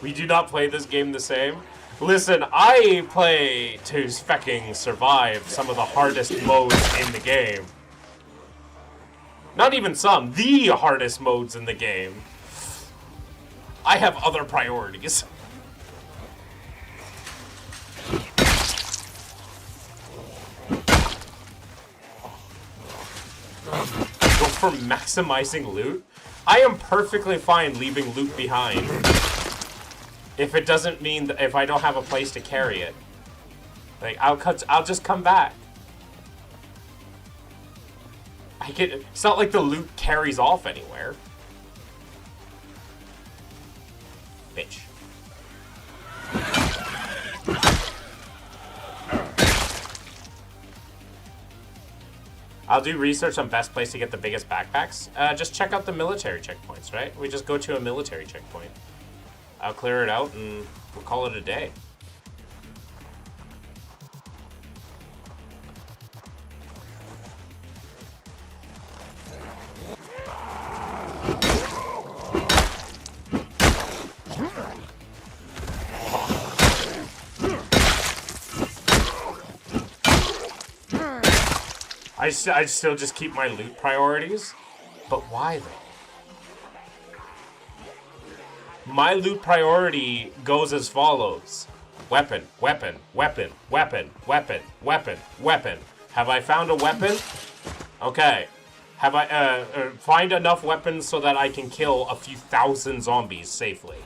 We do not play this game the same. Listen, I play to fucking survive some of the hardest modes in the game. Not even some, the hardest modes in the game. I have other priorities. Go for maximizing loot? I am perfectly fine leaving loot behind. If it doesn't mean that if I don't have a place to carry it. Like, I'll just come back. It's not like the loot carries off anywhere. Bitch. I'll do research on best place to get the biggest backpacks. Just check out the military checkpoints, right? We just go to a military checkpoint. I'll clear it out and we'll call it a day. I still just keep my loot priorities, but why though? My loot priority goes as follows. Weapon, weapon, weapon, weapon, weapon, weapon, weapon. Have I found a weapon? Okay. Have I, find enough weapons so that I can kill a few thousand zombies safely.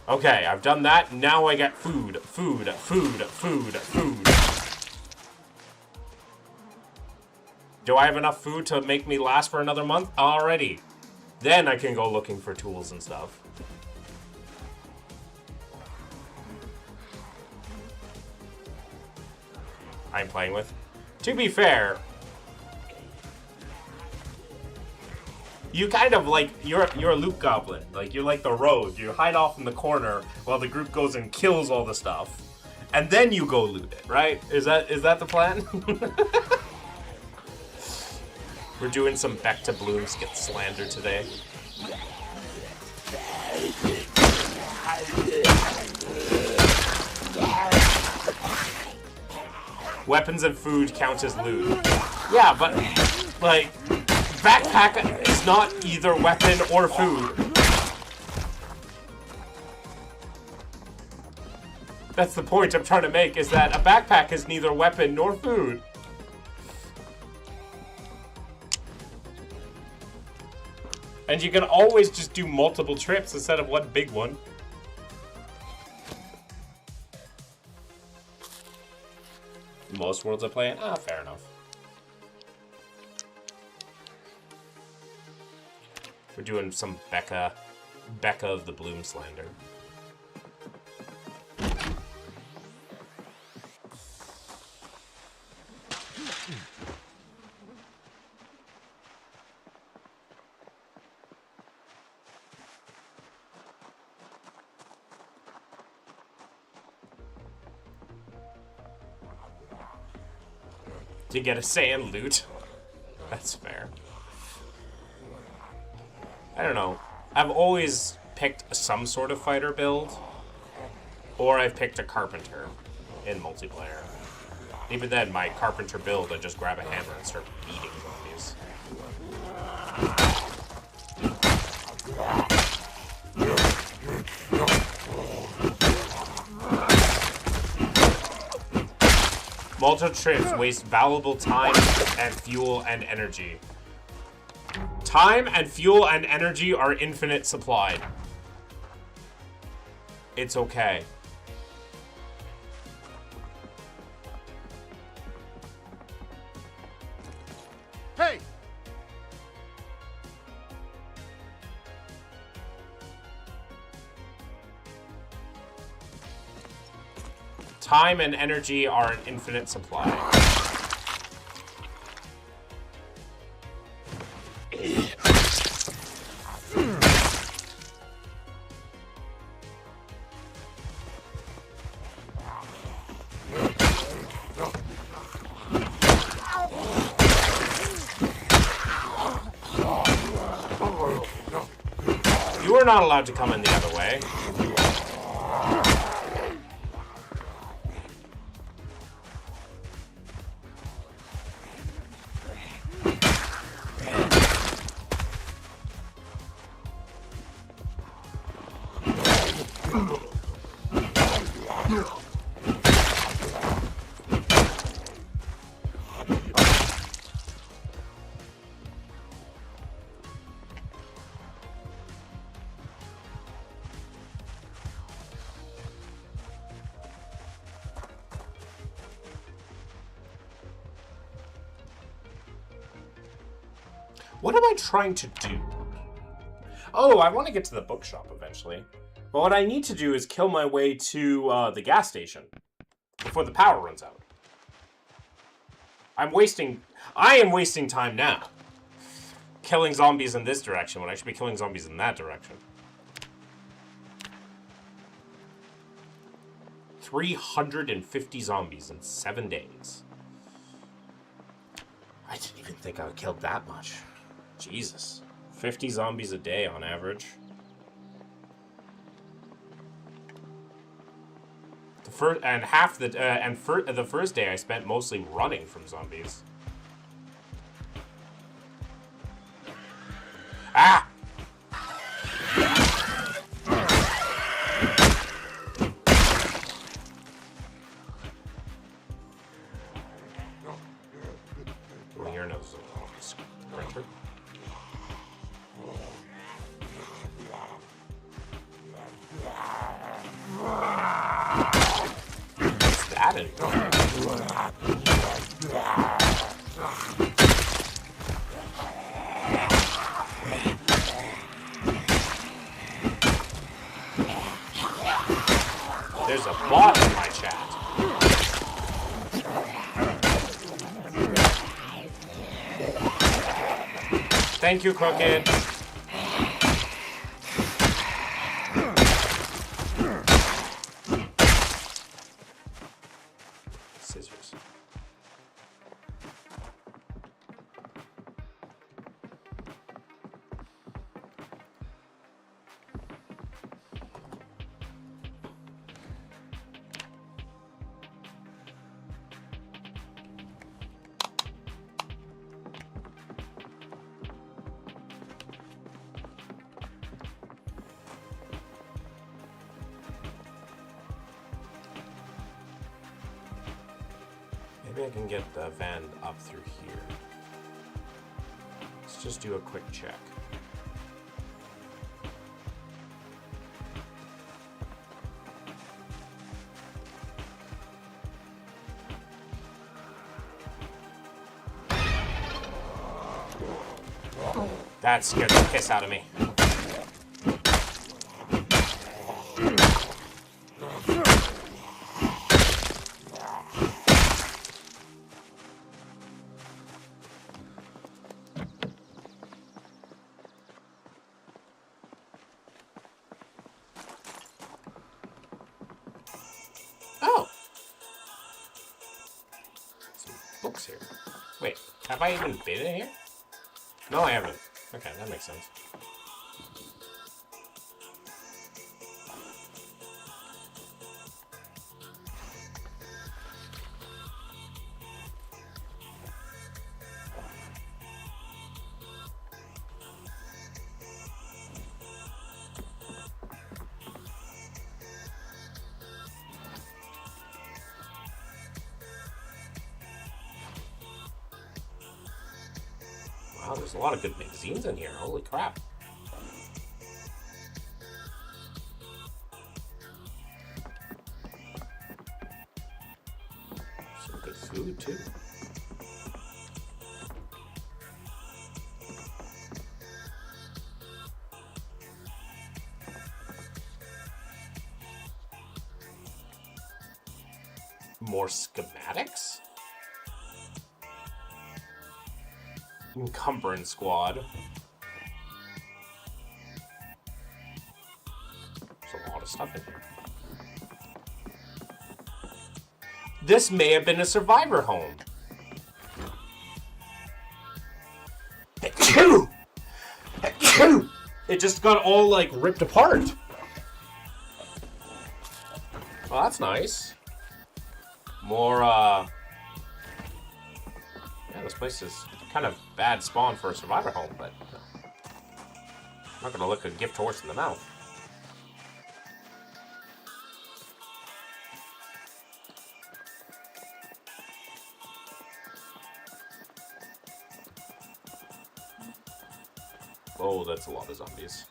Okay, I've done that. Now I get food, food, food, food, food. Do I have enough food to make me last for another month? Alrighty. Then I can go looking for tools and stuff. I'm playing with. To be fair, you kind of like, you're a loot goblin. Like, you're like the rogue. You hide off in the corner while the group goes and kills all the stuff. And then you go loot it, right? Is that the plan? We're doing some Back to Blooms get slander today. Weapons and food count as loot. Yeah, but, like, backpack is not either weapon or food. That's the point I'm trying to make, is that a backpack is neither weapon nor food. And you can always just do multiple trips instead of one big one. Most worlds I play in? Ah, fair enough. We're doing some Becca of the Bloom slander. To get a sand loot. That's fair. I don't know. I've always picked some sort of fighter build, or I've picked a carpenter in multiplayer. Even then, my carpenter build, I just grab a hammer and start beating zombies. Multiple trips waste valuable time and fuel and energy. Time and fuel and energy are infinite supplied. It's okay. Hey! Time and energy are an infinite supply. You are not allowed to come in the other way. What am I trying to do? Oh, I want to get to the bookshop eventually. But what I need to do is kill my way to the gas station before the power runs out. I am wasting time now. Killing zombies in this direction when I should be killing zombies in that direction. 350 zombies in 7 days. I didn't even think I killed that much. Jesus. 50 zombies a day on average. The first day I spent mostly running from zombies. Ah! Well, here knows a sprinter. What's that in? There's a bot in my chat. Thank you, Crooked. Scissors. Maybe I can get the van up through here. Let's just do a quick check. That scared the piss out of me. Oh! Some books here. Wait, have I even been in here? No, I haven't. Okay, that makes sense. Wow, there's a lot of good magazines in here. Holy crap. Some good food, too. More schematics? Encumbrance squad. There's a lot of stuff in here. This may have been a survivor home. Achoo! Achoo! It just got all, like, ripped apart. Well, that's nice. More, yeah, this place is kind of bad spawn for a survivor home, but I'm not gonna look a gift horse in the mouth. Oh, that's a lot of zombies.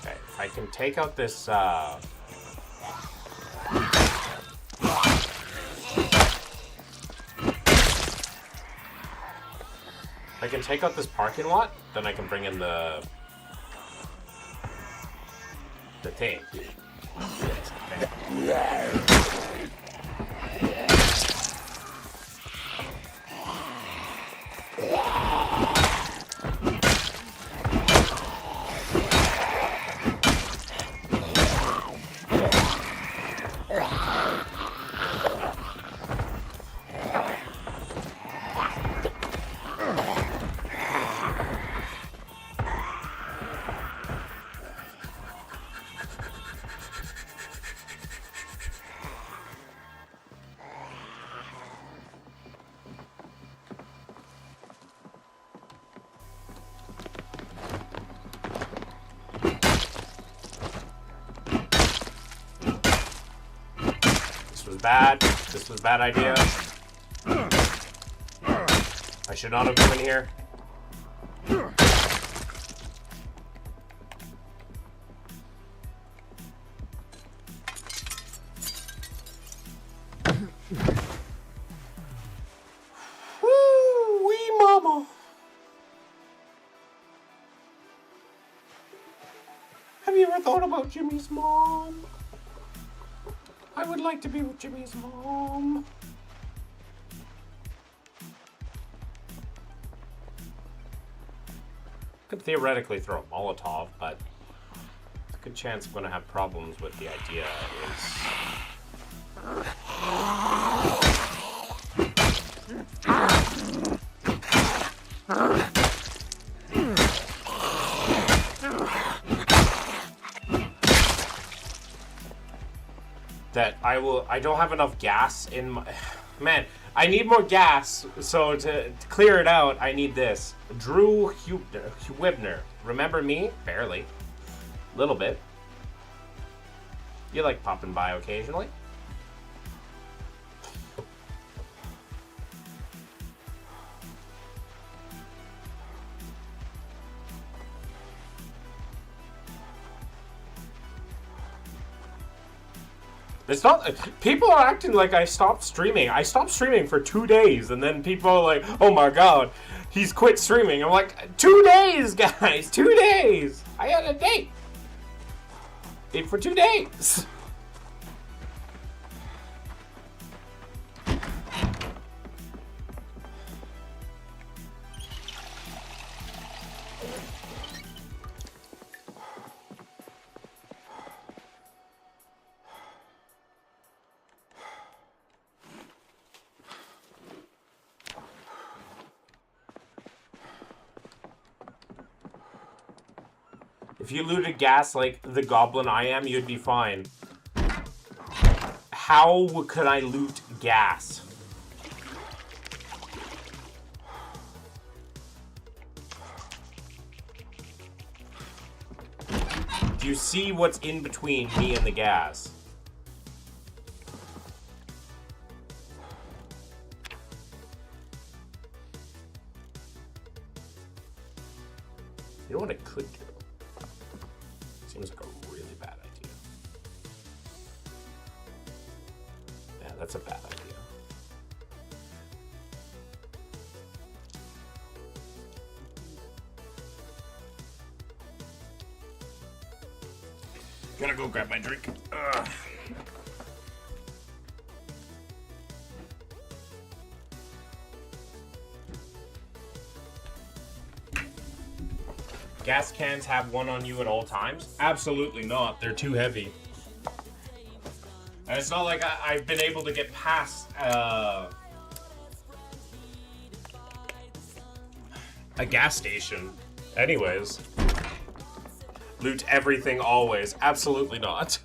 Okay, if I can take out this, if I can take out this parking lot, then I can bring in the tank. Bad. This was a bad idea. I should not have come in here. Woo-wee mama. Have you ever thought about Jimmy's mom? I would like to be with Jimmy's mom. Could theoretically throw a Molotov, but there's a good chance I'm going to have problems with the idea that I don't have enough gas in my... Man, I need more gas, so to clear it out, I need this. Drew Huebner. Remember me? Barely. Little bit. You like popping by occasionally. It's not... People are acting like I stopped streaming. I stopped streaming for 2 days, and then people are like, oh my god, he's quit streaming. I'm like, 2 days, guys! 2 days! I had a date! For 2 days! If you looted gas like the goblin I am, you'd be fine. How could I loot gas? Do you see what's in between me and the gas? You know what I could do? Seems like a really bad idea. Yeah, that's a bad idea. Gotta go grab my drink. Ugh. Gas cans have one on you at all times? Absolutely not. They're too heavy. And it's not like I've been able to get past a gas station. Anyways. Loot everything always. Absolutely not.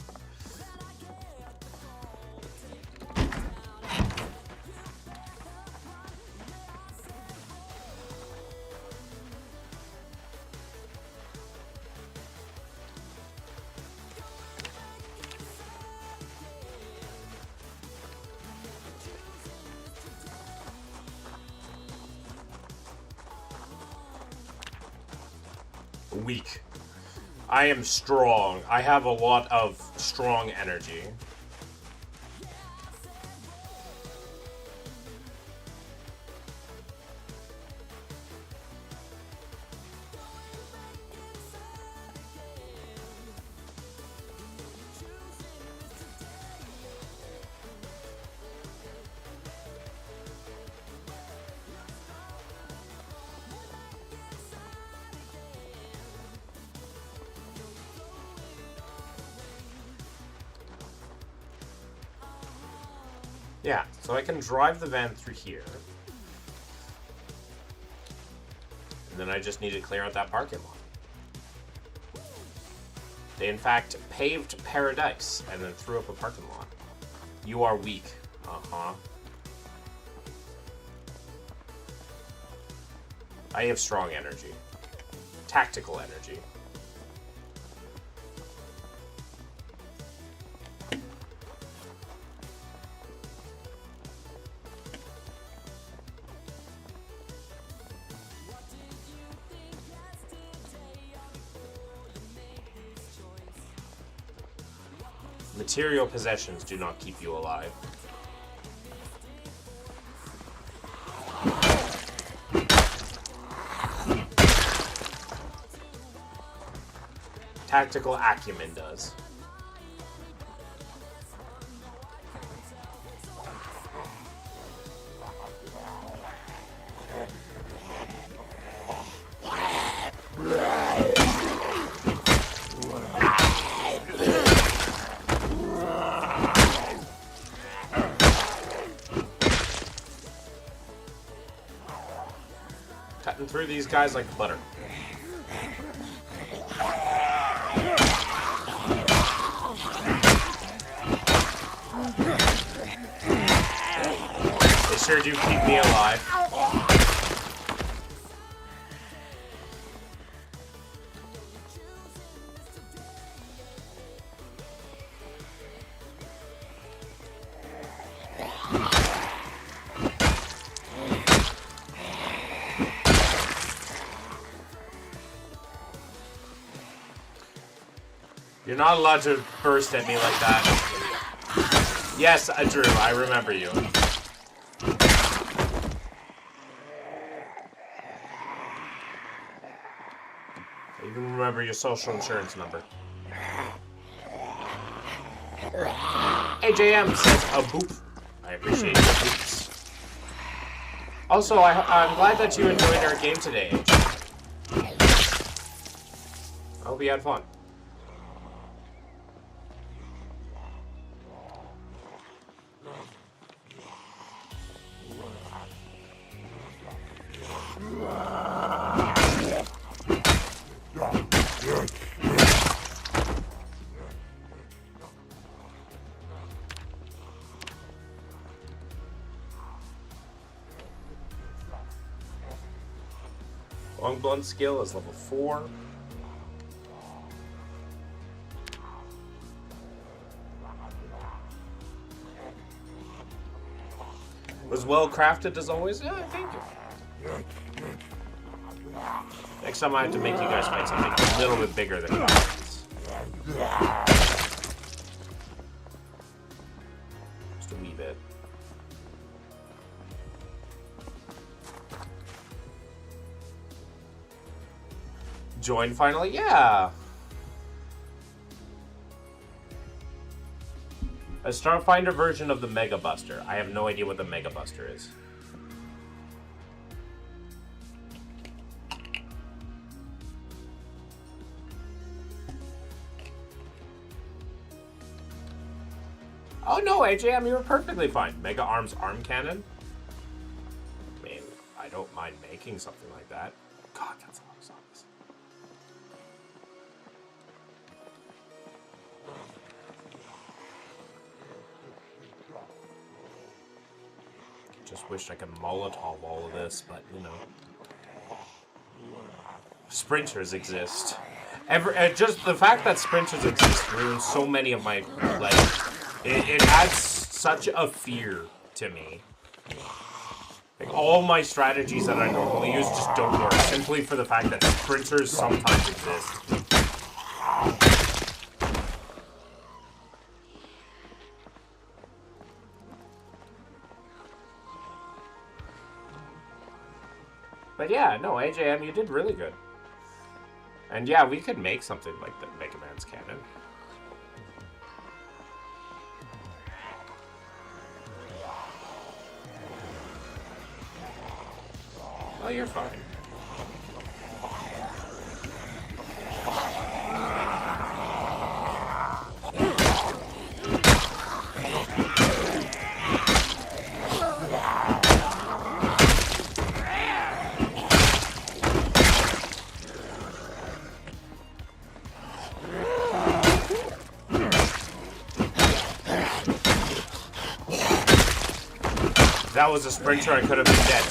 Weak. I am strong. I have a lot of strong energy. Yeah, so I can drive the van through here. And then I just need to clear out that parking lot. They, in fact, paved paradise and then threw up a parking lot. You are weak. Uh-huh. I have strong energy. Tactical energy. Material possessions do not keep you alive. Tactical acumen does. Cutting through these guys like butter. They sure do keep me alive. You're not allowed to burst at me like that. Yes, Drew, I remember you. I even remember your social insurance number. AJM says a boop. I appreciate your boops. Also, I'm glad that you enjoyed our game today, AJ. I hope you had fun. Long blunt skill is level 4. Was well crafted as always? Yeah, thank you. Next time I have to make you guys fight something a little bit bigger than goblins. Just a wee bit. Join finally? Yeah. A Starfinder version of the Mega Buster. I have no idea what the Mega Buster is. Oh no, AJM, you were perfectly fine. Mega Arms arm cannon? I mean, I don't mind making something like that. God, that's a lot of zombies. Just wished I could Molotov all of this, but you know. Sprinters exist. Just the fact that sprinters exist ruins so many of my, like, it adds such a fear to me. Like, all my strategies that I normally use just don't work, simply for the fact that sprinters sometimes exist. But yeah, no, AJM, you did really good. And yeah, we could make something like the Mega Man's cannon. Oh, you're fine. If that was a sprinter, I could have been dead.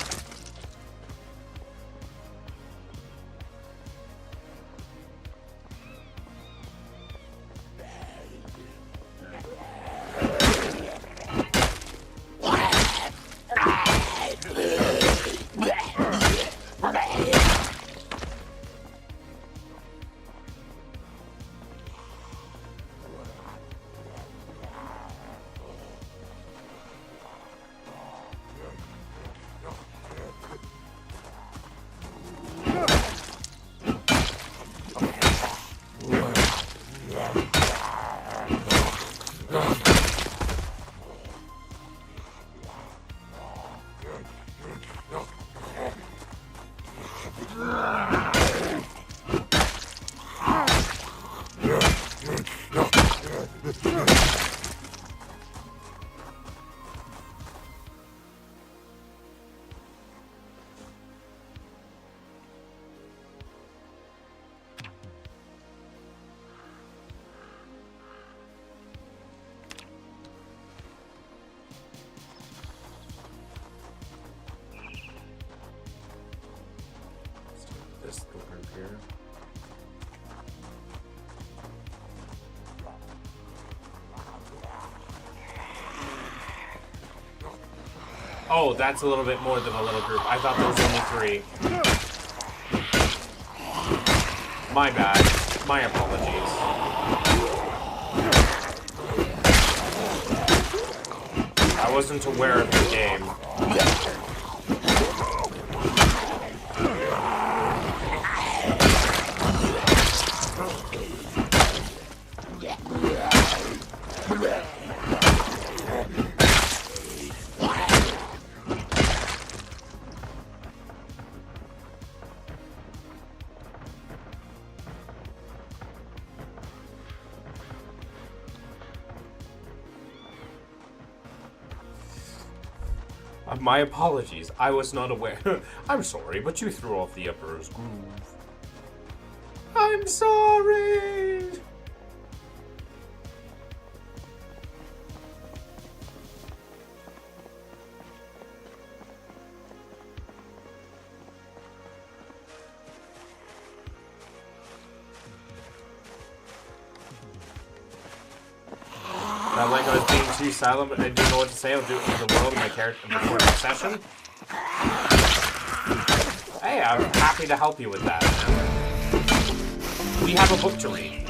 This over here. Oh, that's a little bit more than a little group. I thought there was only 3. My bad. My apologies. I wasn't aware of the game. My apologies. I was not aware. I'm sorry, but you threw off the Emperor's groove. I'm sorry! Not like I was being too silent, but I didn't know what to say. I'll do it for the world in my character before the session. Hey, I'm happy to help you with that. We have a book to read.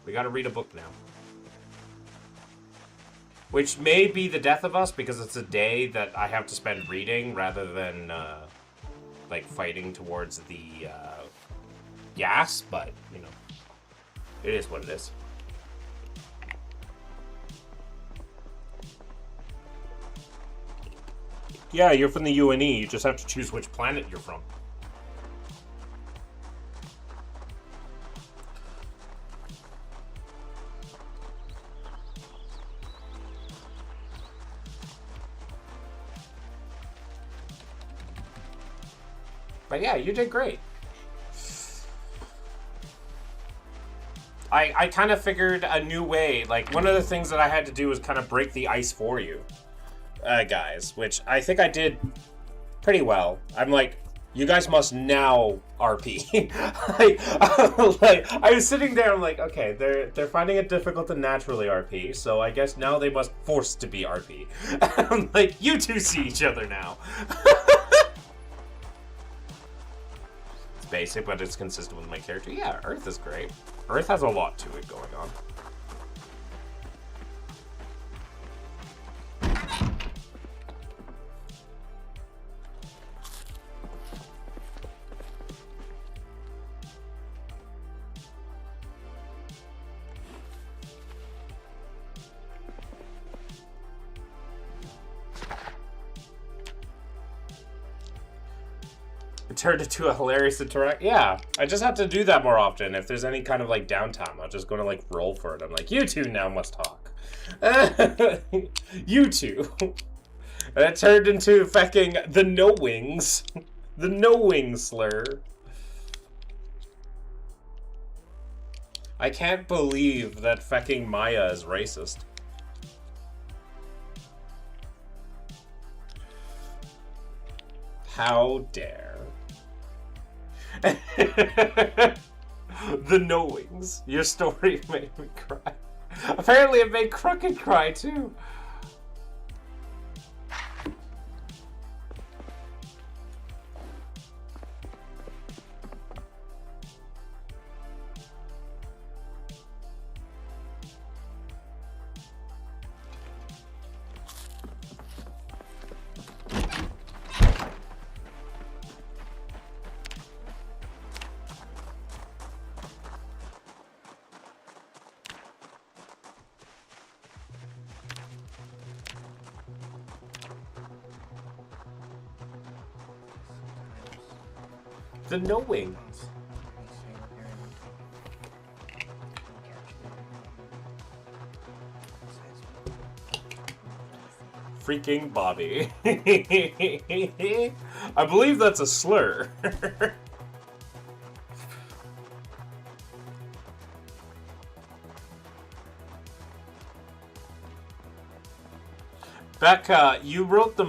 We gotta read a book now. Which may be the death of us, because it's a day that I have to spend reading rather than, like, fighting towards the, gas, but, you know, it is what it is. Yeah, you're from the UNE, you just have to choose which planet you're from. But yeah, you did great. I kind of figured a new way. Like, one of the things that I had to do was kind of break the ice for you, guys, which I think I did pretty well. I'm like, you guys must now RP. I was sitting there, I'm like, okay, they're finding it difficult to naturally RP, so I guess now they must force to be RP. I'm like, you two see each other now. It's basic, but it's consistent with my character. Yeah, Earth is great. Earth has a lot to it going on. It turned into a hilarious interact. Yeah, I just have to do that more often. If there's any kind of like downtime, I'll just go to like roll for it. I'm like, you two now must talk. You two. And it turned into fucking the no wings. The no wing slur. I can't believe that fucking Maya is racist. How dare. The knowings. Your story made me cry. Apparently it made Crooked cry too. The no wings. Freaking Bobby. I believe that's a slur. Becca, you wrote the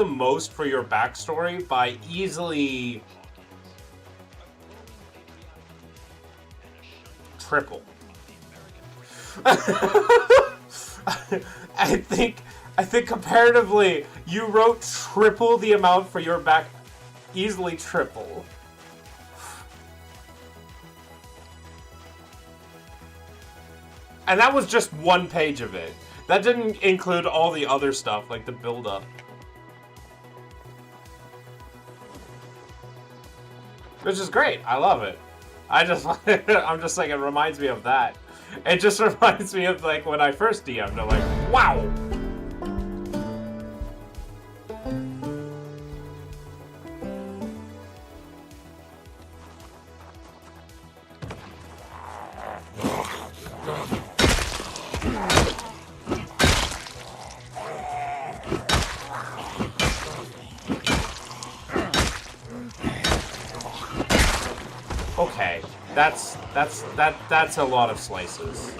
most for your backstory by easily triple. I think comparatively, you wrote triple the amount for your back, easily triple. And that was just one page of it. That didn't include all the other stuff, like the build-up. Which is great. I love it. I'm just like, it reminds me of that. It just reminds me of, like, when I first DM'd. I'm like, wow! Okay, that's a lot of slices.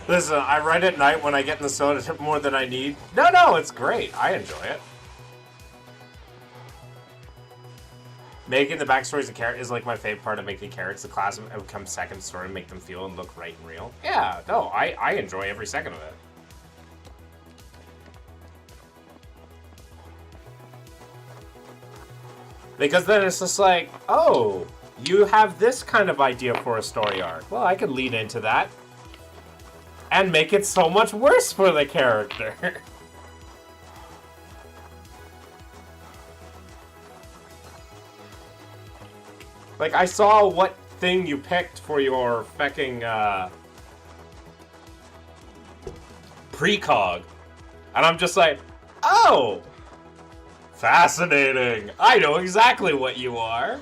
Listen, I write at night when I get in the soda tip more than I need. No, it's great. I enjoy it. Making the backstories of characters is like my favorite part of making characters. The class becomes second story, make them feel and look right and real. Yeah, no, I enjoy every second of it. Because then it's just like, oh, you have this kind of idea for a story arc. Well, I could lead into that. And make it so much worse for the character. Like, I saw what thing you picked for your fecking, precog. And I'm just like, oh! Fascinating! I know exactly what you are!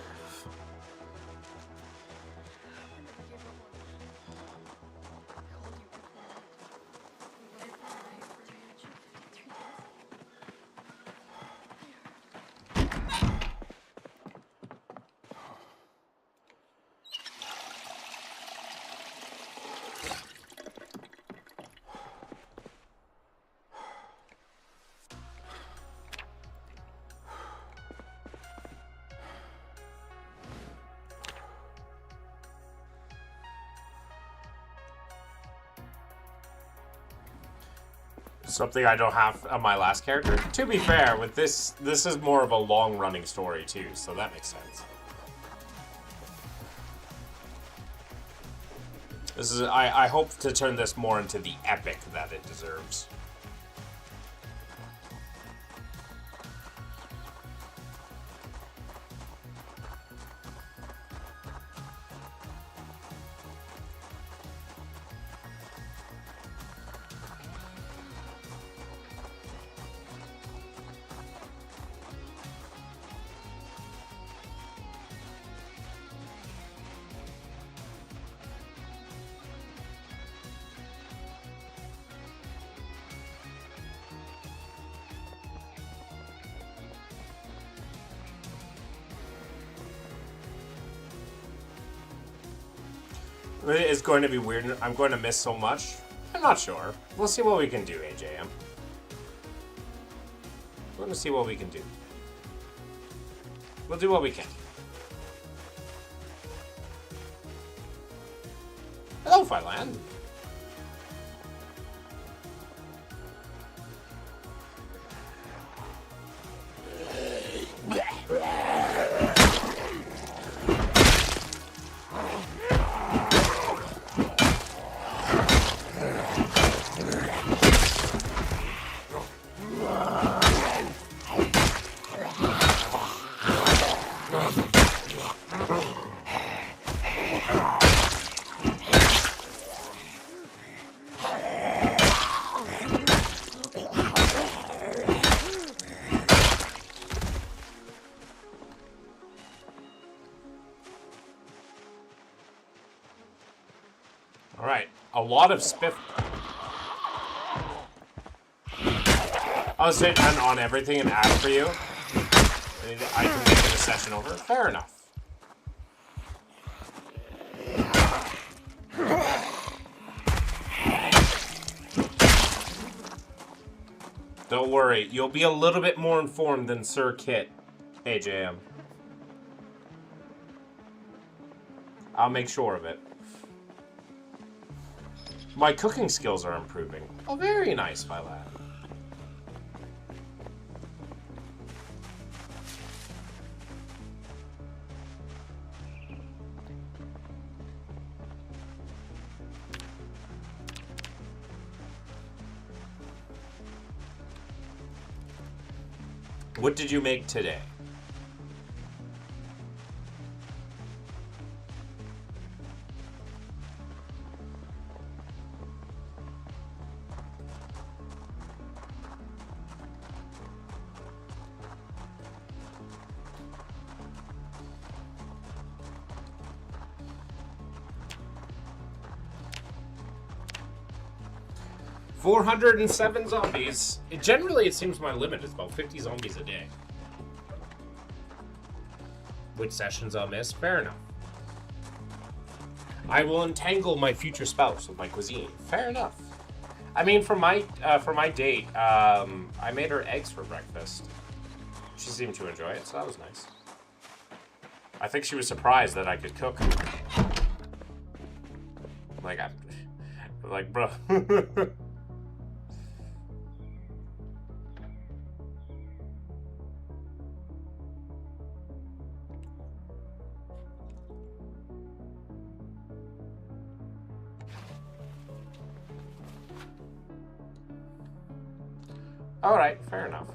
Something I don't have on my last character. To be fair, with this is more of a long-running story too, so that makes sense. This is I hope to turn this more into the epic that it deserves. It's going to be weird. I'm going to miss so much. I'm not sure. We'll see what we can do, AJM. We're going to see what we can do. We'll do what we can. Hello, Philan. Alright, a lot of spiff. I'll sit on everything and ask for you. I can make it a session over. Fair enough. Don't worry, you'll be a little bit more informed than Sir Kit, AJM. I'll make sure of it. My cooking skills are improving. Oh, very nice, my lad. What did you make today? $407 zombies. Generally, it seems my limit is about 50 zombies a day. Which sessions I'll miss? Fair enough. I will entangle my future spouse with my cuisine. Fair enough. I mean, for my date, I made her eggs for breakfast. She seemed to enjoy it, so that was nice. I think she was surprised that I could cook. Like, bro. All right, fair enough.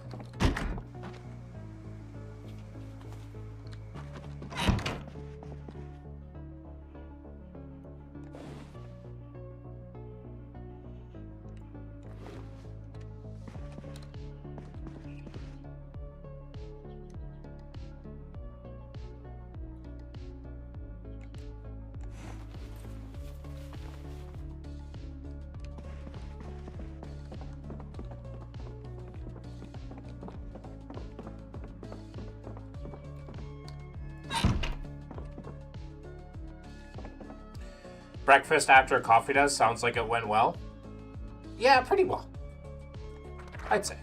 Breakfast after coffee does sounds like it went well. Yeah, pretty well. I'd say.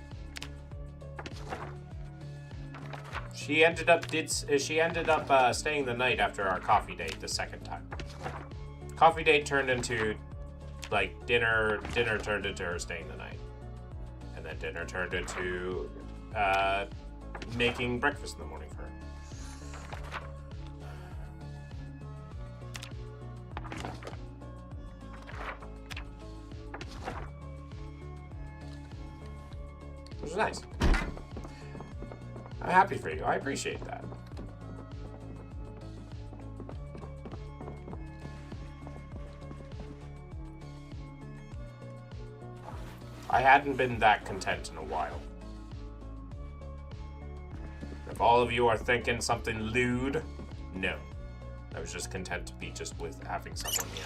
She ended up staying the night after our coffee date the second time. Coffee date turned into like dinner. Dinner turned into her staying the night, and then dinner turned into making breakfast in the morning for her. Which is nice. I'm happy for you. I appreciate that. I hadn't been that content in a while. If all of you are thinking something lewd, no. I was just content to be just with having someone here.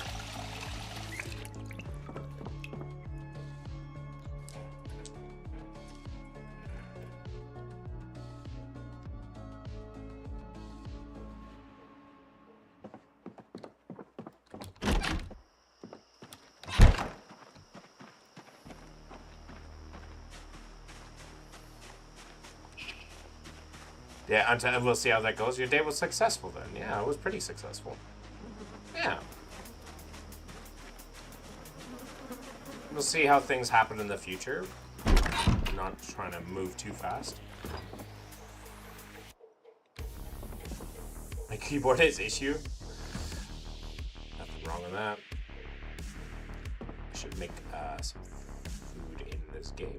Yeah, until we'll see how that goes. Your day was successful then. Yeah, it was pretty successful. Yeah. We'll see how things happen in the future. I'm not trying to move too fast. My keyboard has issue. Nothing wrong with that. I should make some food in this game.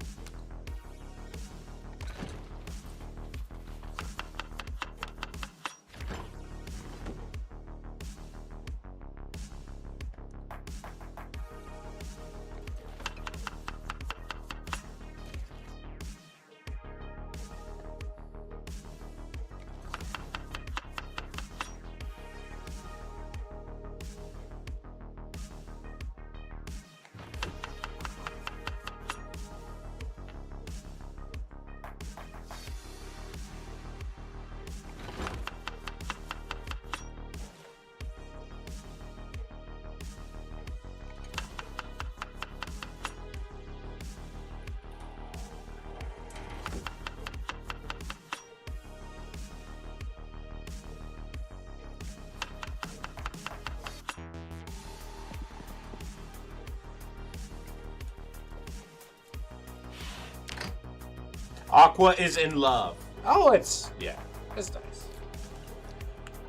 Aqua is in love. Oh, it's nice.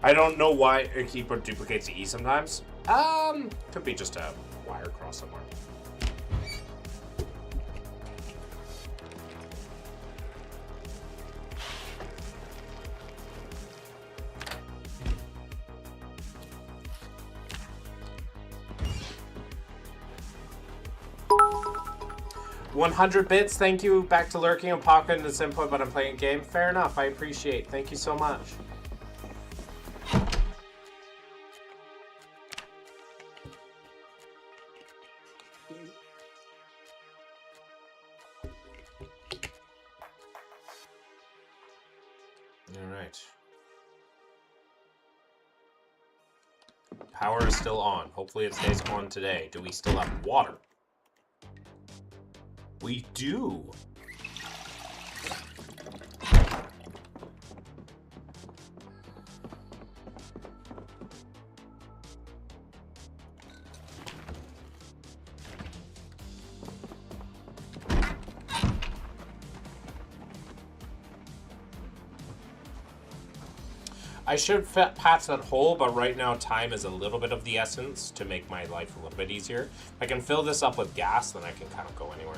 I don't know why a keyboard duplicates the E sometimes. Could be just a wire cross somewhere. $100 bits, thank you. Back to lurking and pocketing this input, but I'm playing a game. Fair enough, I appreciate. Thank you so much. Power is still on. Hopefully it stays on today. Do we still have water? We do. I should patch that hole, but right now time is a little bit of the essence to make my life a little bit easier. If I can fill this up with gas, then I can kind of go anywhere.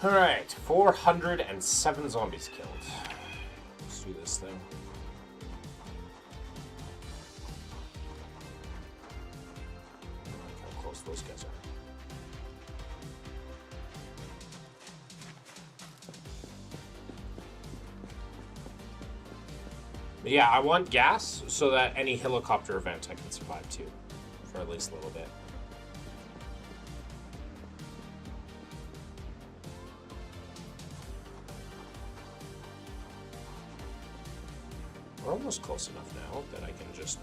Alright, 407 zombies killed. Let's do this thing. Look how close those guys are. But yeah, I want gas so that any helicopter event I can survive too. For at least a little bit. We're almost close enough now that I can just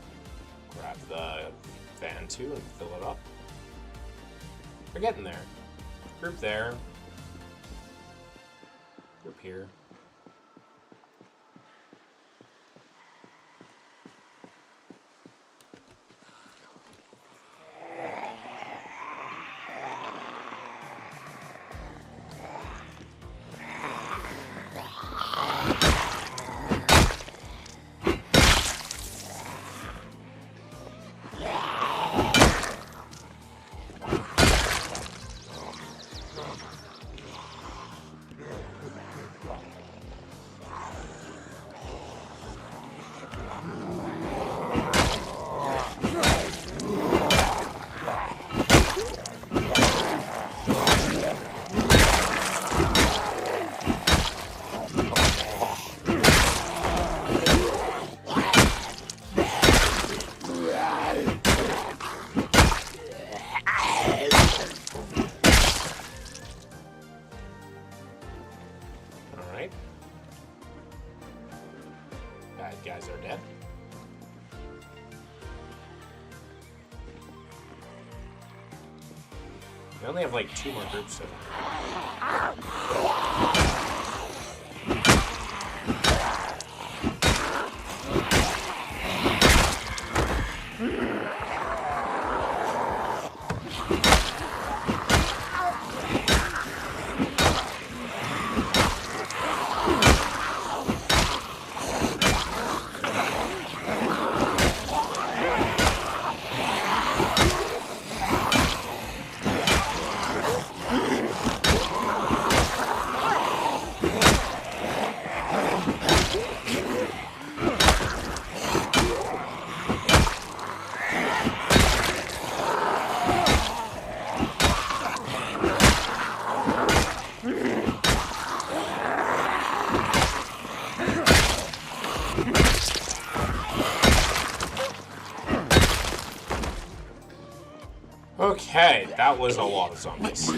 grab the van too and fill it up. We're getting there. Group there. Group here. Guys are dead. We only have like 2 more groups so. Okay, that was a lot of zombies.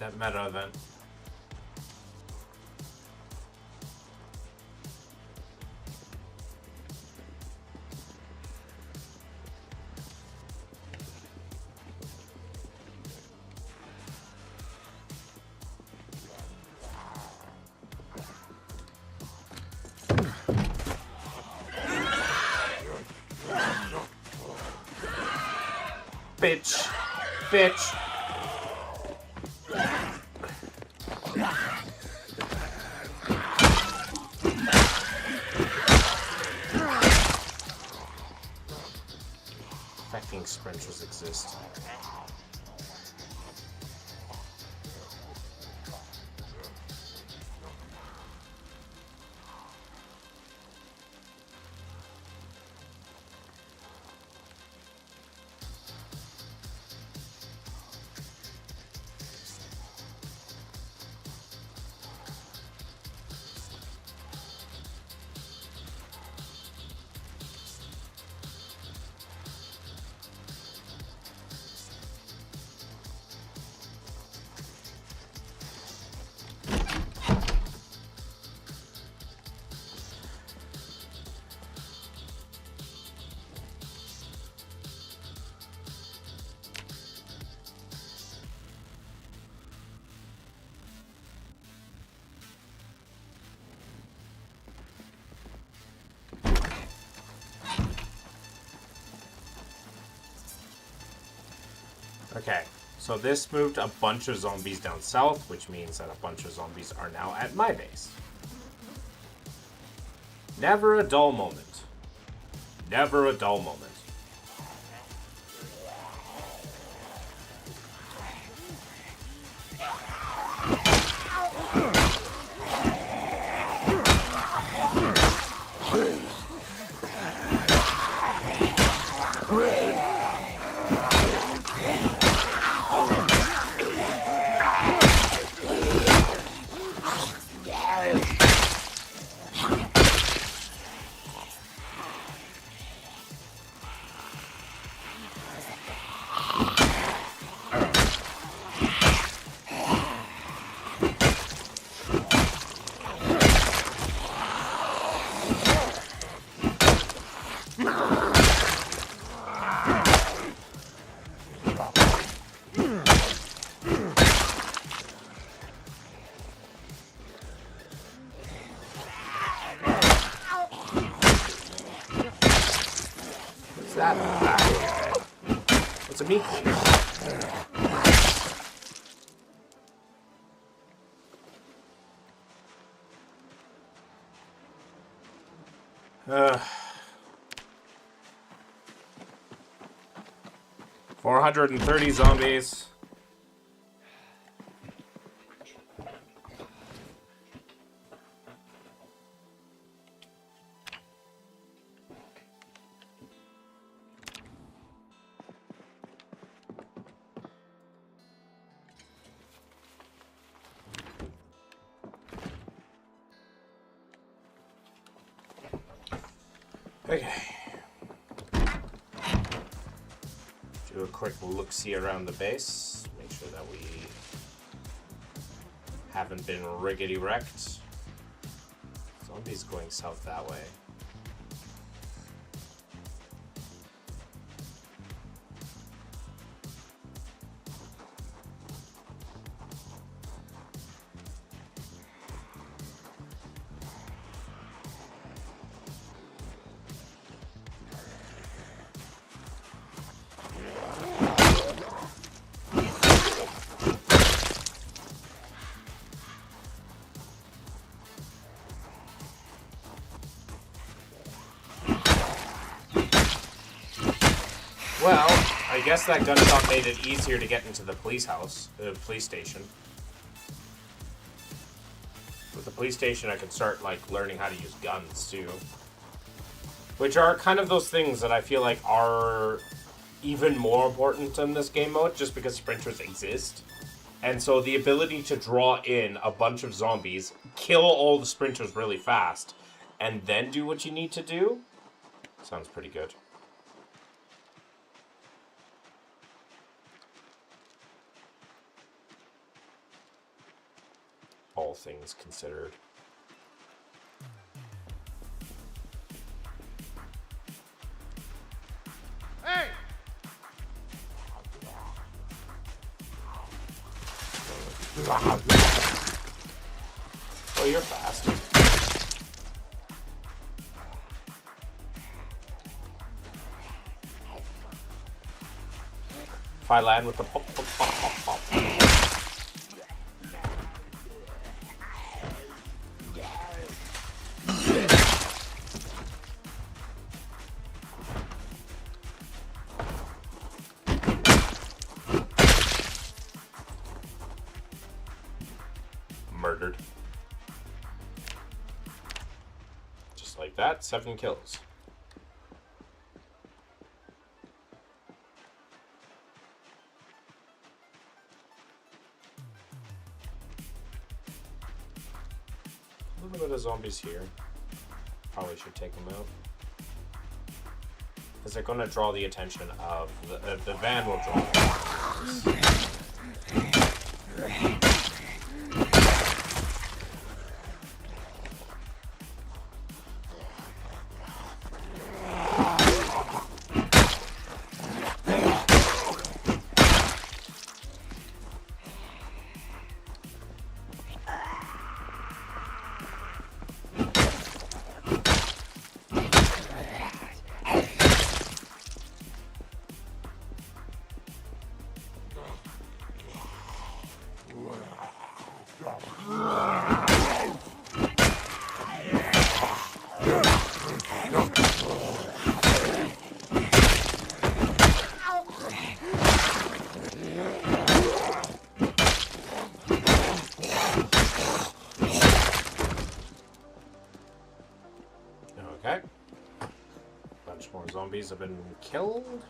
that meta then. Bitch. Bitch. Fucking sprinters exist. Okay, so this moved a bunch of zombies down south, which means that a bunch of zombies are now at my base. Never a dull moment. Never a dull moment. What's a meat cleaver? Uh, 430 zombies. Okay. Do a quick look-see around the base. Make sure that we haven't been riggedy wrecked. Zombies going south that way. Well, I guess that gunshot made it easier to get into the police station. With the police station, I could start, like, learning how to use guns, too. Which are kind of those things that I feel like are even more important in this game mode, just because sprinters exist. And so the ability to draw in a bunch of zombies, kill all the sprinters really fast, and then do what you need to do, sounds pretty good. all things considered. Hey! Oh, you're fast. If I land with the pop, pop, pop, pop, pop. Murdered. Just like that, 7 kills. A little bit of zombies here. Probably should take them out. Because they're going to draw the attention of the van will draw the attention. Okay. A bunch more zombies have been killed.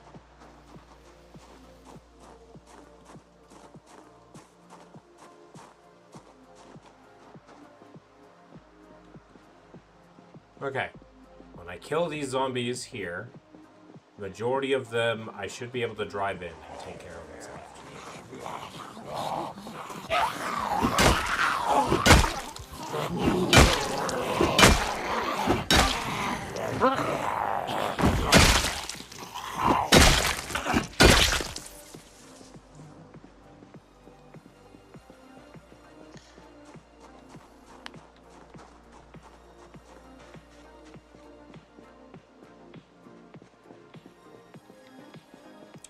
Okay. When I kill these zombies here, majority of them I should be able to drive in and take care of what's left.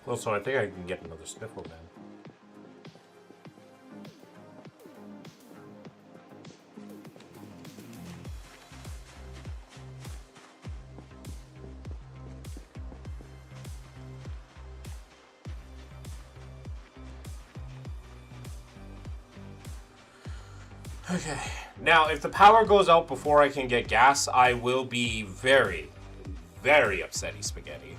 Also, I think I can get another sniffle then. Okay. Now, if the power goes out before I can get gas, I will be very, very upsetty spaghetti.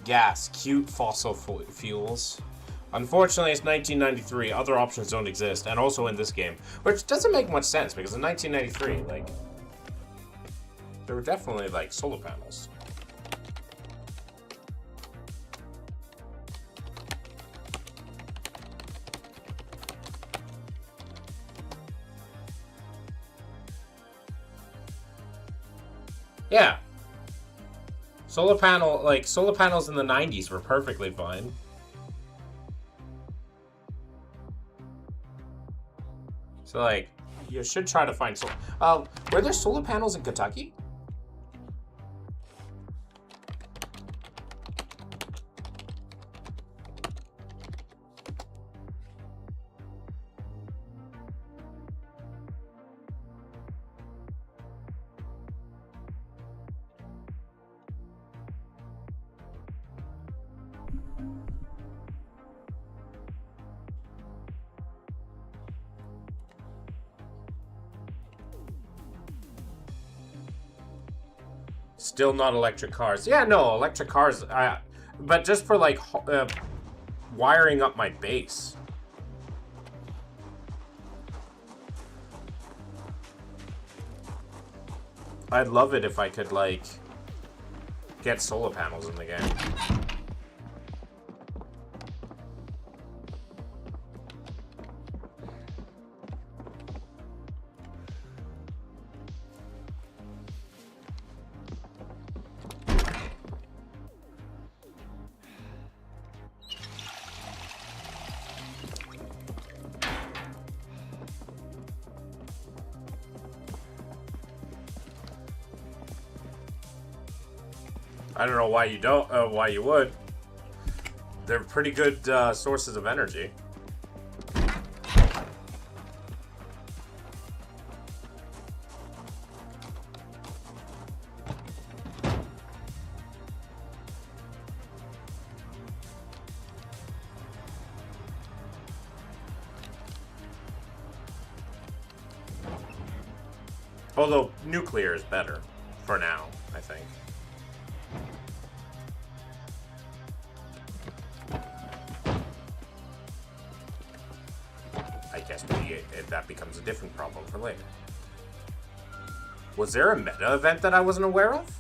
Gas, cute fossil fuels. Unfortunately, it's 1993. Other options don't exist, and also in this game, which doesn't make much sense because in 1993, like, there were definitely like solar panels. Yeah. Solar panels in the 90s were perfectly fine. So, like, you should try to find were there solar panels in Kentucky? Still not electric cars. Yeah, no, electric cars. But just for like wiring up my base. I'd love it if I could like get solar panels in the game. I don't know why you don't, why you would. They're pretty good sources of energy. Although nuclear is better for now, I think. I guess that becomes a different problem for later. Was there a meta event that I wasn't aware of?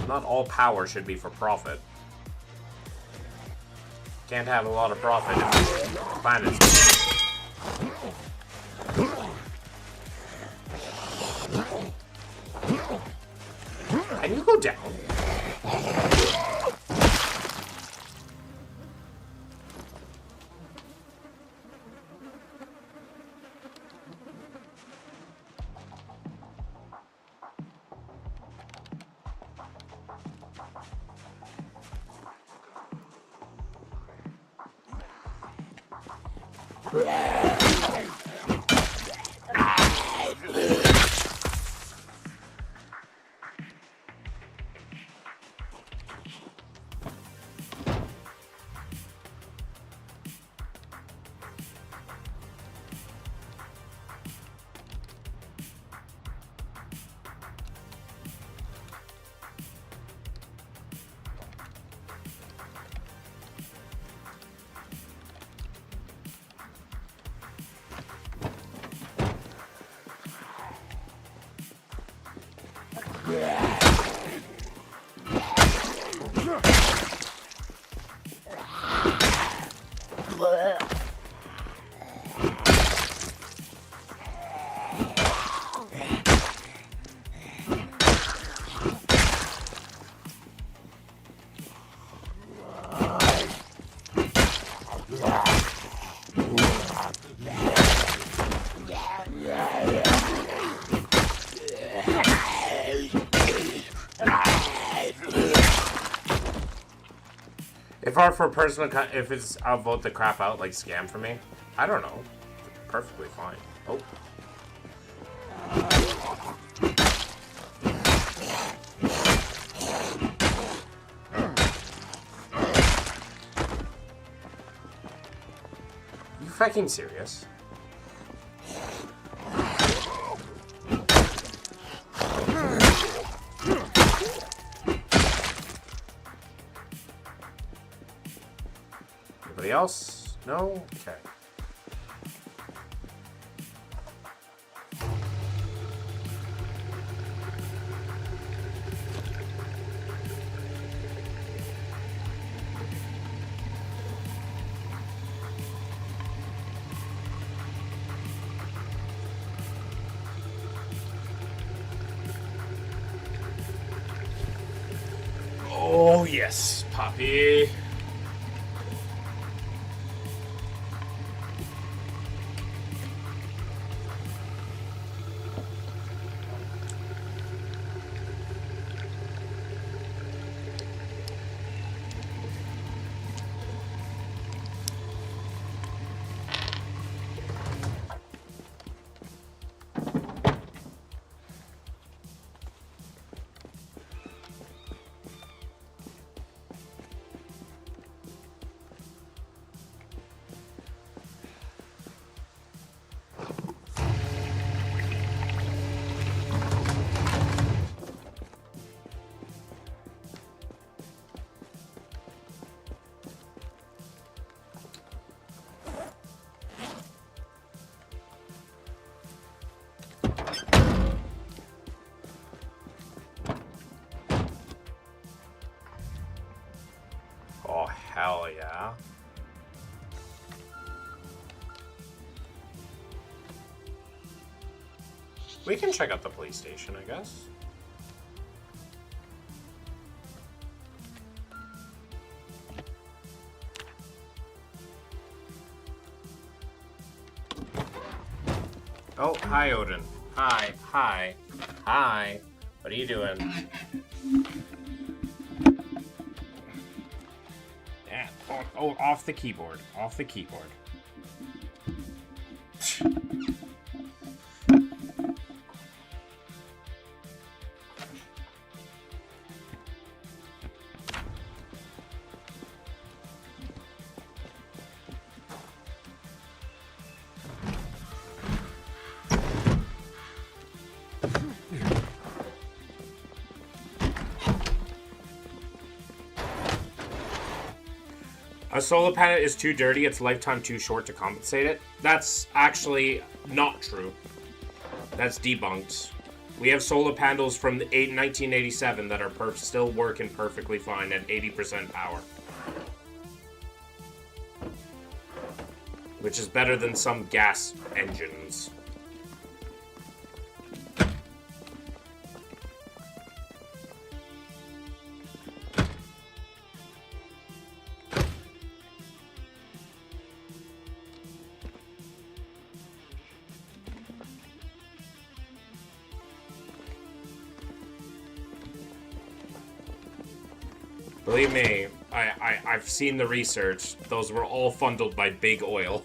Not all power should be for profit. Can't have a lot of profit if the planet's... Can you go down? For a personal, if it's, I'll vote the crap out, like scam for me. I don't know. Perfectly fine. Oh. You fucking serious? Anybody else? No? Okay. Oh yes, Poppy. We can check out the police station, I guess. Oh, hi, Odin. Hi, hi, hi. What are you doing? Yeah. Oh, off the keyboard. Off the keyboard. A solar panel is too dirty, its lifetime too short to compensate it. That's actually not true. That's debunked. We have solar panels from 1987 that are still working perfectly fine at 80% power. Which is better than some gas engines. Believe me, I've seen the research. Those were all funded by big oil.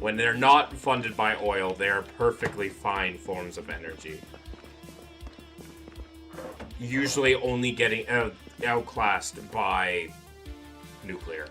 When they're not funded by oil, they are perfectly fine forms of energy. Usually only getting outclassed by nuclear.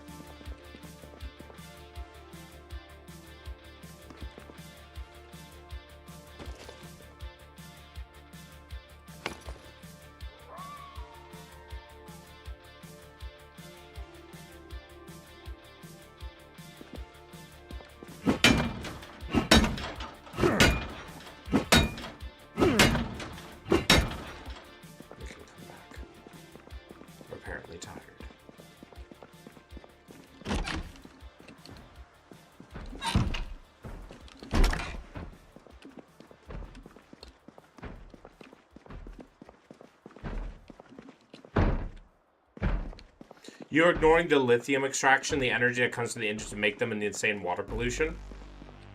You're ignoring the lithium extraction, the energy that comes from the engine to make them, and the insane water pollution.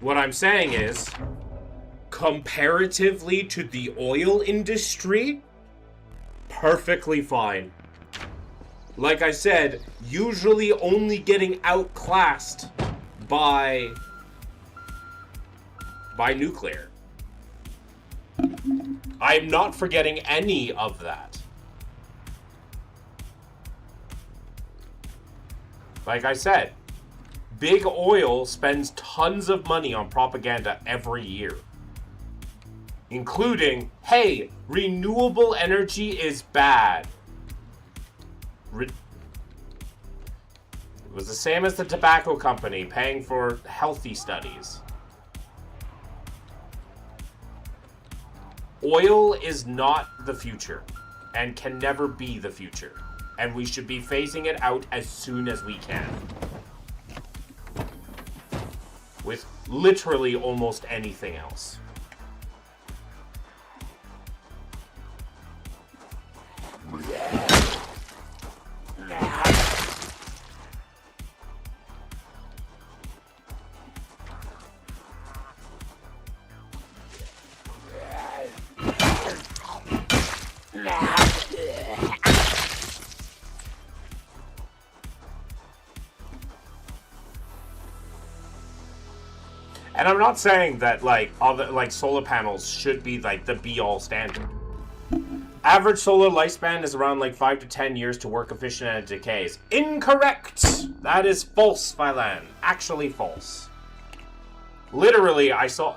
What I'm saying is, comparatively to the oil industry, perfectly fine. Like I said, usually only getting outclassed by nuclear. I'm not forgetting any of that. Like I said, big oil spends tons of money on propaganda every year. Including, hey, renewable energy is bad. It was the same as the tobacco company paying for healthy studies. Oil is not the future and can never be the future. And we should be phasing it out as soon as we can. With literally almost anything else. And I'm not saying that solar panels should be like the be-all standard. Average solar lifespan is around 5 to 10 years to work efficient and it decays. Incorrect! That is false, Phylan. Actually false. Literally, I saw...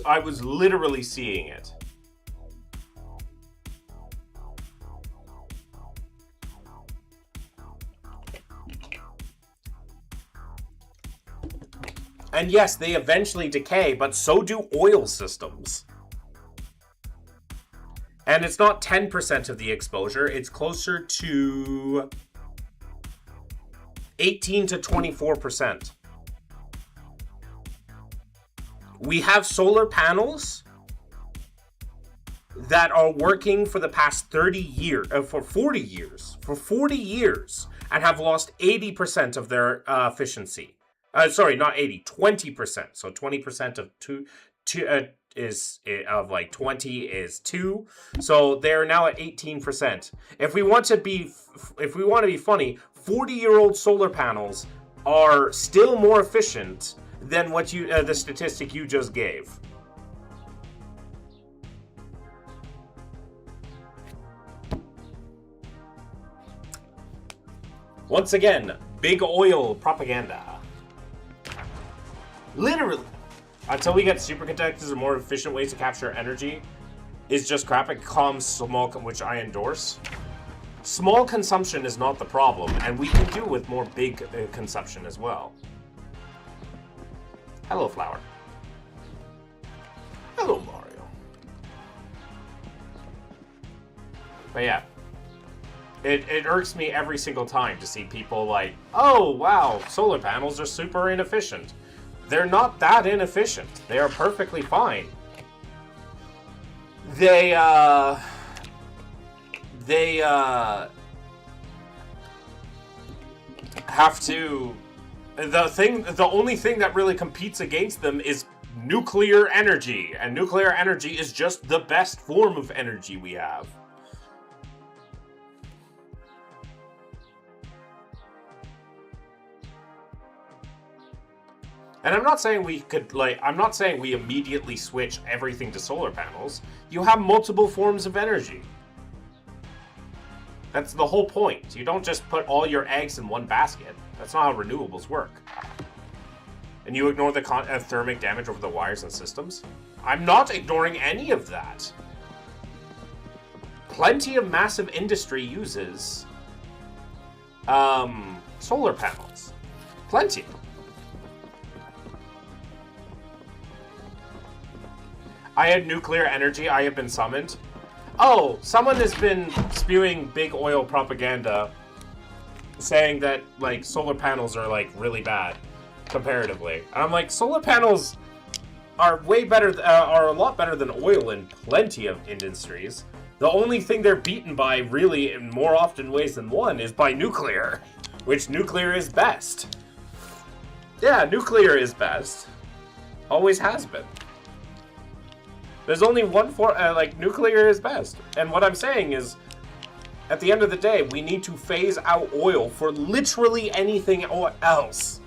I was literally seeing it. And yes, they eventually decay, but so do oil systems. And it's not 10% of the exposure, it's closer to 18 to 24%. We have solar panels that are working for the past 30 years, for 40 years, and have lost 80% of their efficiency. Sorry, not 80, 20%. So 20% of of like 20 is 2. So they're now at 18%. If we want to be funny, 40-year-old solar panels are still more efficient than what the statistic you just gave. Once again, big oil propaganda. Literally. Until we get superconductors and more efficient ways to capture energy, is just crap. It calms small, which I endorse. Small consumption is not the problem, and we can do with more big consumption as well. Hello, Flower. Hello, Mario. But yeah. It irks me every single time to see people like, oh, wow, solar panels are super inefficient. They're not that inefficient. They are perfectly fine. They have to... The only thing that really competes against them is nuclear energy. And nuclear energy is just the best form of energy we have. And I'm not saying I'm not saying we immediately switch everything to solar panels. You have multiple forms of energy. That's the whole point. You don't just put all your eggs in one basket. That's not how renewables work. And you ignore the thermic damage over the wires and systems? I'm not ignoring any of that. Plenty of massive industry uses solar panels. Plenty. I had nuclear energy. I have been summoned. Oh, someone has been spewing big oil propaganda saying that, like, solar panels are, like, really bad comparatively. And I'm like, solar panels are way better, are a lot better than oil in plenty of industries. The only thing they're beaten by, really, in more often ways than one, is by nuclear, which nuclear is best. Yeah, nuclear is best. Always has been. There's only one nuclear is best. And what I'm saying is, at the end of the day, we need to phase out oil for literally anything else.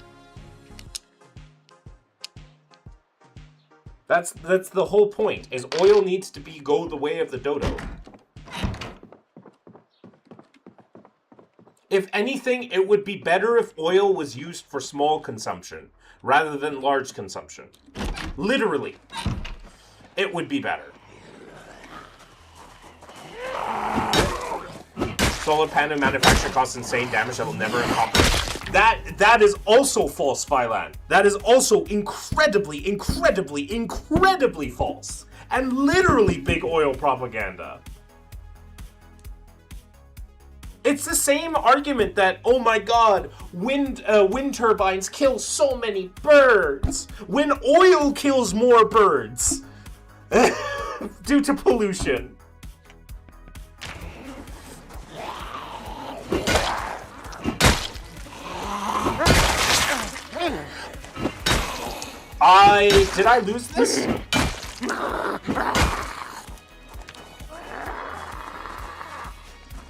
That's the whole point, is oil needs to go the way of the dodo. If anything, it would be better if oil was used for small consumption rather than large consumption. Literally. It would be better. Solar panel manufacture causes insane damage that will never accomplish. That is also false, Phylan. That is also incredibly false. And literally big oil propaganda. It's the same argument that, oh my god, wind turbines kill so many birds when oil kills more birds. Due to pollution. Did I lose this?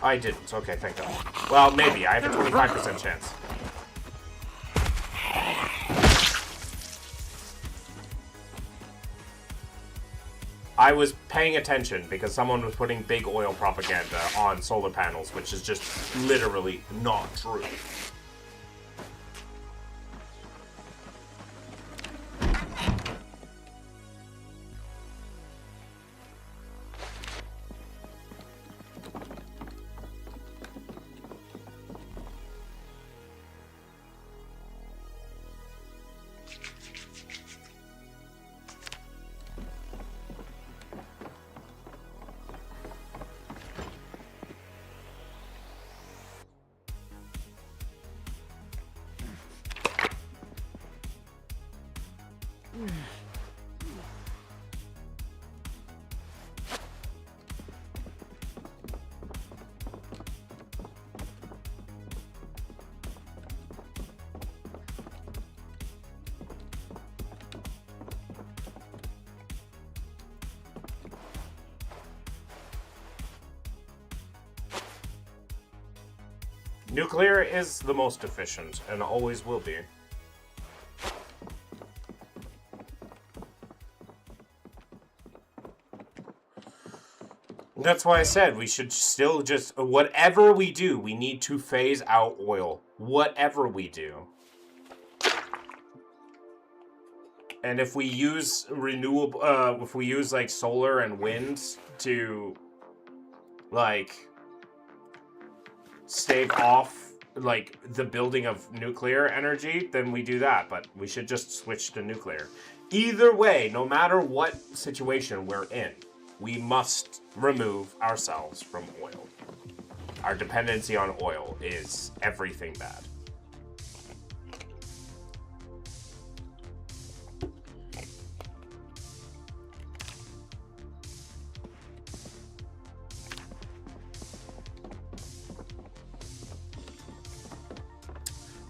I didn't. Okay, thank God. Well, maybe. I have a 25% chance. I was paying attention because someone was putting big oil propaganda on solar panels, which is just literally not true. Nuclear is the most efficient, and always will be. That's why I said we should still just, whatever we do, we need to phase out oil. Whatever we do. And if we use renewable, if we use like solar and wind to, like, stave off, like, the building of nuclear energy, then we do that. But we should just switch to nuclear. Either way, no matter what situation we're in, we must remove ourselves from oil. Our dependency on oil is everything bad.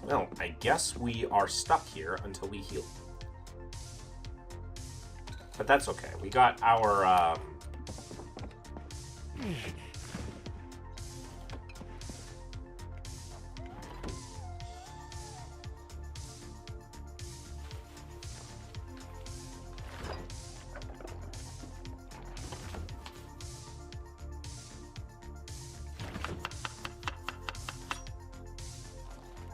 Well, I guess we are stuck here until we heal. But that's okay. We got our,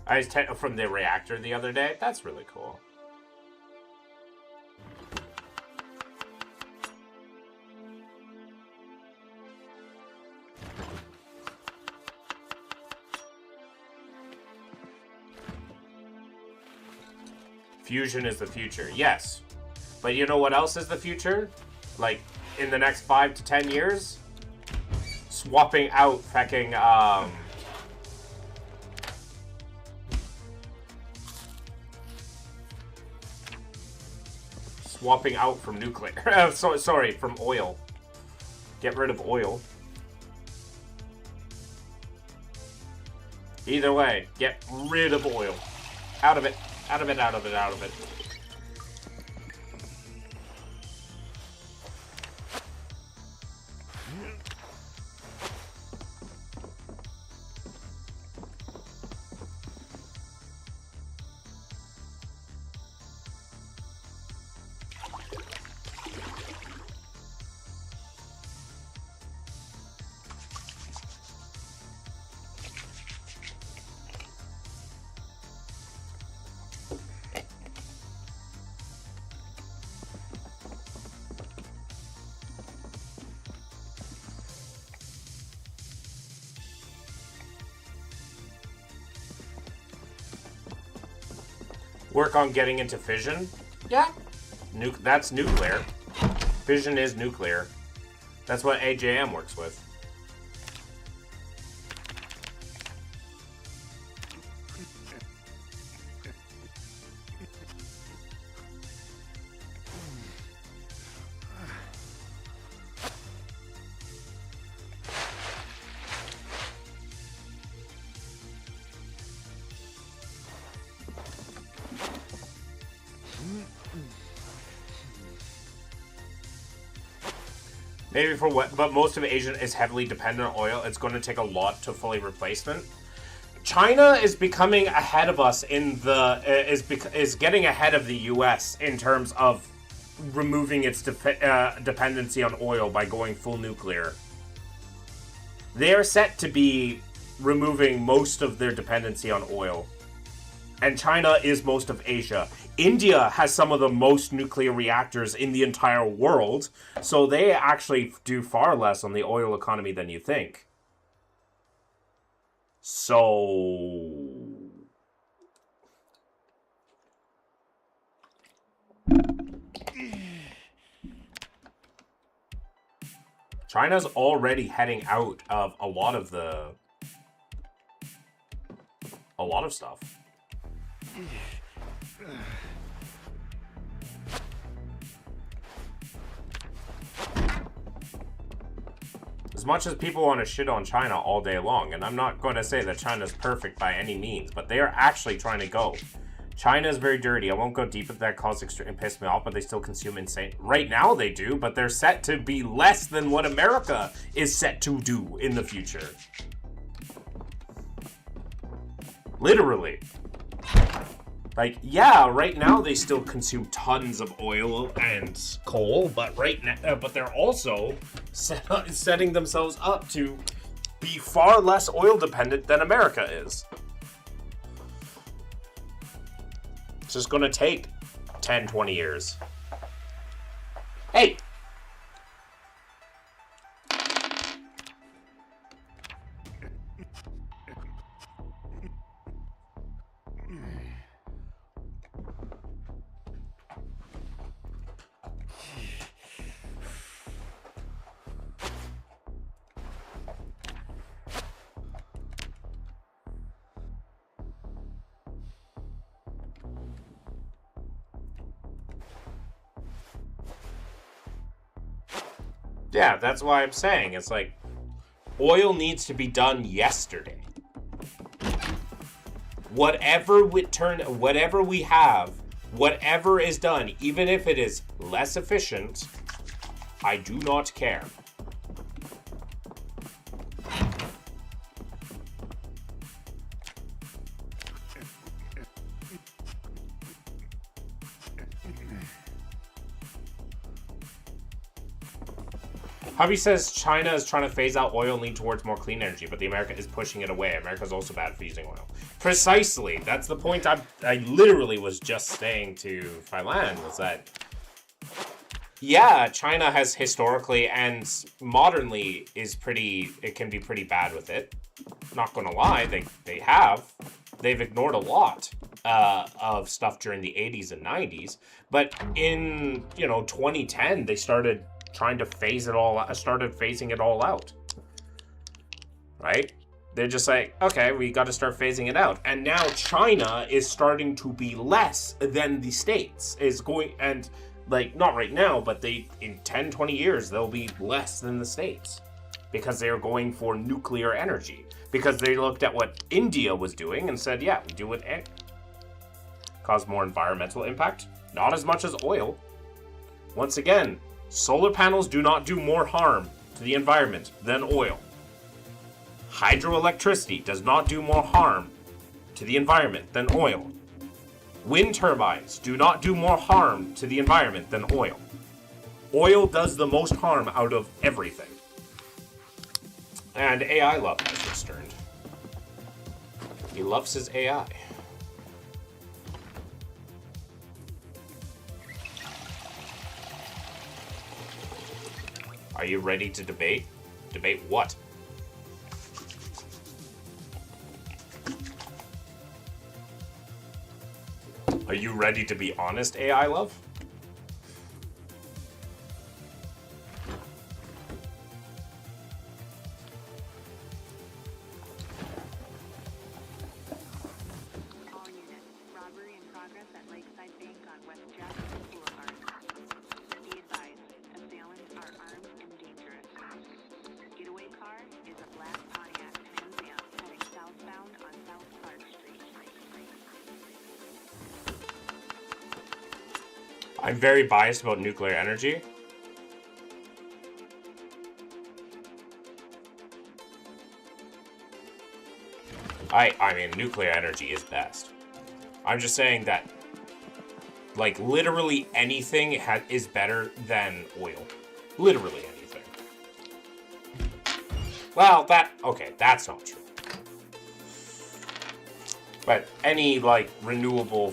I was from the reactor the other day. That's really cool. Fusion is the future, yes. But you know what else is the future? Like, in the next 5 to 10 years? Swapping out fucking, swapping out from nuclear. Sorry, from oil. Get rid of oil. Either way, get rid of oil. Out of it. Out of it, out of it, out of it. Work on getting into fission? Yeah. That's nuclear. Fission is nuclear. That's what AJM works with. Maybe for what, but most of Asia is heavily dependent on oil. It's going to take a lot to fully replacement. China is becoming ahead of us in the is getting ahead of the U.S. in terms of removing its dependency on oil by going full nuclear. They are set to be removing most of their dependency on oil, and China is most of Asia. India has some of the most nuclear reactors in the entire world, so they actually do far less on the oil economy than you think. So... China's already heading out of a lot of stuff. as much as people want to shit on China all day long, and I'm not going to say that China's perfect by any means, but they are actually trying to go. China is very dirty. I won't go deep into that cause extreme piss me off, but they still consume insane. Right now they do, but they're set to be less than what America is set to do in the future. Literally. Like, yeah, right now they still consume tons of oil and coal, but but they're also setting themselves up to be far less oil dependent than America is. It's just gonna take 10, 20 years. Hey! Yeah, that's why I'm saying. It's like, oil needs to be done yesterday. Whatever we have, whatever is done, even if it is less efficient, I do not care. Hubby says China is trying to phase out oil and lean towards more clean energy, but the America is pushing it away. America's also bad for using oil. Precisely. That's the point I literally was just saying to Thailand, was that, yeah, China has historically and modernly it can be pretty bad with it. Not gonna lie, they've ignored a lot of stuff during the 80s and 90s, but in, 2010, they started trying to phasing it all out. Right? They're just like, okay, we got to start phasing it out. And now China is starting to be less than the States and like, not right now, but in 10, 20 years, they'll be less than the States because they're going for nuclear energy, because they looked at what India was doing and said, yeah, we do it. Cause more environmental impact. Not as much as oil. Once again, solar panels do not do more harm to the environment than oil. Hydroelectricity does not do more harm to the environment than oil. Wind turbines do not do more harm to the environment than oil. Oil does the most harm out of everything. And AI Love has returned. He loves his AI. Are you ready to debate? Debate what? Are you ready to be honest, AI Love? All units, robbery in progress at Lakeside Bank on West Jackson Boulevard. Be advised, assailants are armed and dangerous. Getaway car is a black Pontiac Trans Am heading southbound on South Clark Street. I'm very biased about nuclear energy. I mean, nuclear energy is best. I'm just saying that, like, literally anything is better than oil. Literally anything. Well, that's not true. But any, like, renewable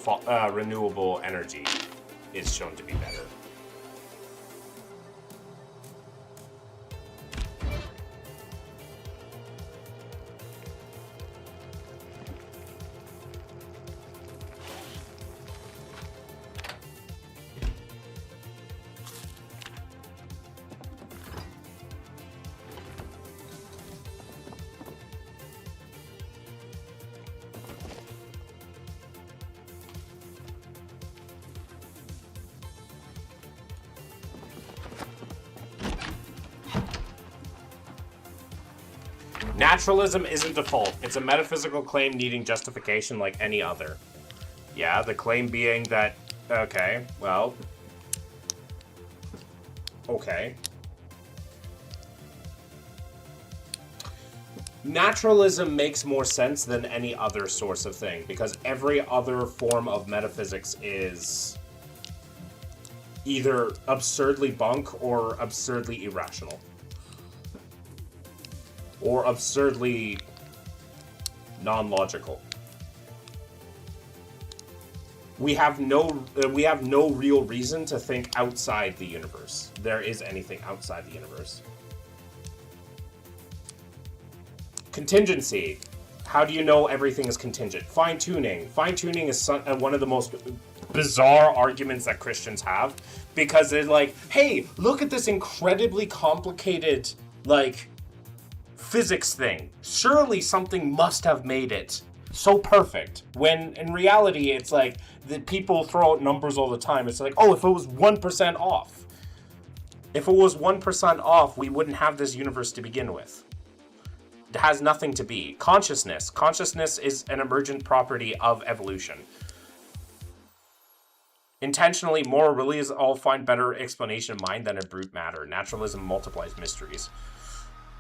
energy is shown to be better. Naturalism isn't default. It's a metaphysical claim needing justification like any other. Yeah, the claim being that... Okay, well... Okay. Naturalism makes more sense than any other source of thing, because every other form of metaphysics is either absurdly bunk or absurdly irrational. Or absurdly non-logical. We have no real reason to think outside the universe. There is anything outside the universe. Contingency. How do you know everything is contingent? Fine-tuning. Fine-tuning is one of the most bizarre arguments that Christians have, because they're like, hey, look at this incredibly complicated, like, physics thing. Surely something must have made it so perfect. When in reality, it's like, that people throw out numbers all the time. It's like, oh, if it was 1% off. If it was 1% off, we wouldn't have this universe to begin with. It has nothing to be. Consciousness. Consciousness is an emergent property of evolution. Intentionally, moral realities all find better explanation in mind than in brute matter. Naturalism multiplies mysteries.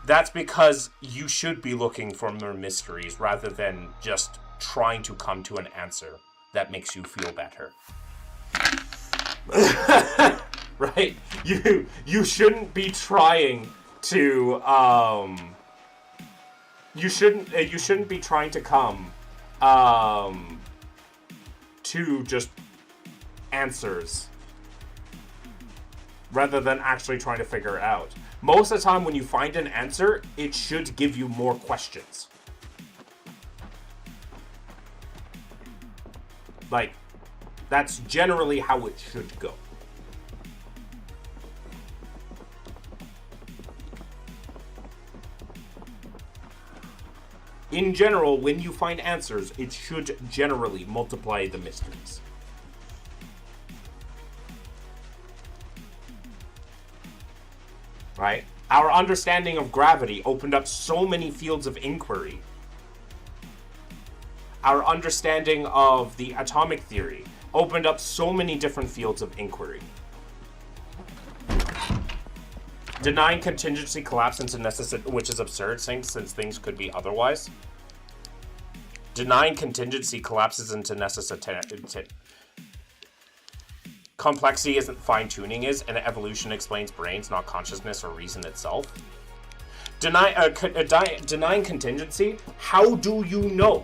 That's because you should be looking for more mysteries rather than just trying to come to an answer that makes you feel better. Right? You shouldn't be trying to you shouldn't be trying to come to just answers rather than actually trying to figure it out. Most of the time when you find an answer, it should give you more questions. Like, that's generally how it should go. In general, when you find answers, it should generally multiply the mysteries. Right? Our understanding of gravity opened up so many fields of inquiry. Our understanding of the atomic theory opened up so many different fields of inquiry. Denying contingency collapse into necessity, which is absurd, since things could be otherwise. Denying contingency collapses into necessity. Complexity isn't fine-tuning is, and evolution explains brains, not consciousness or reason itself. Denying contingency, how do you know?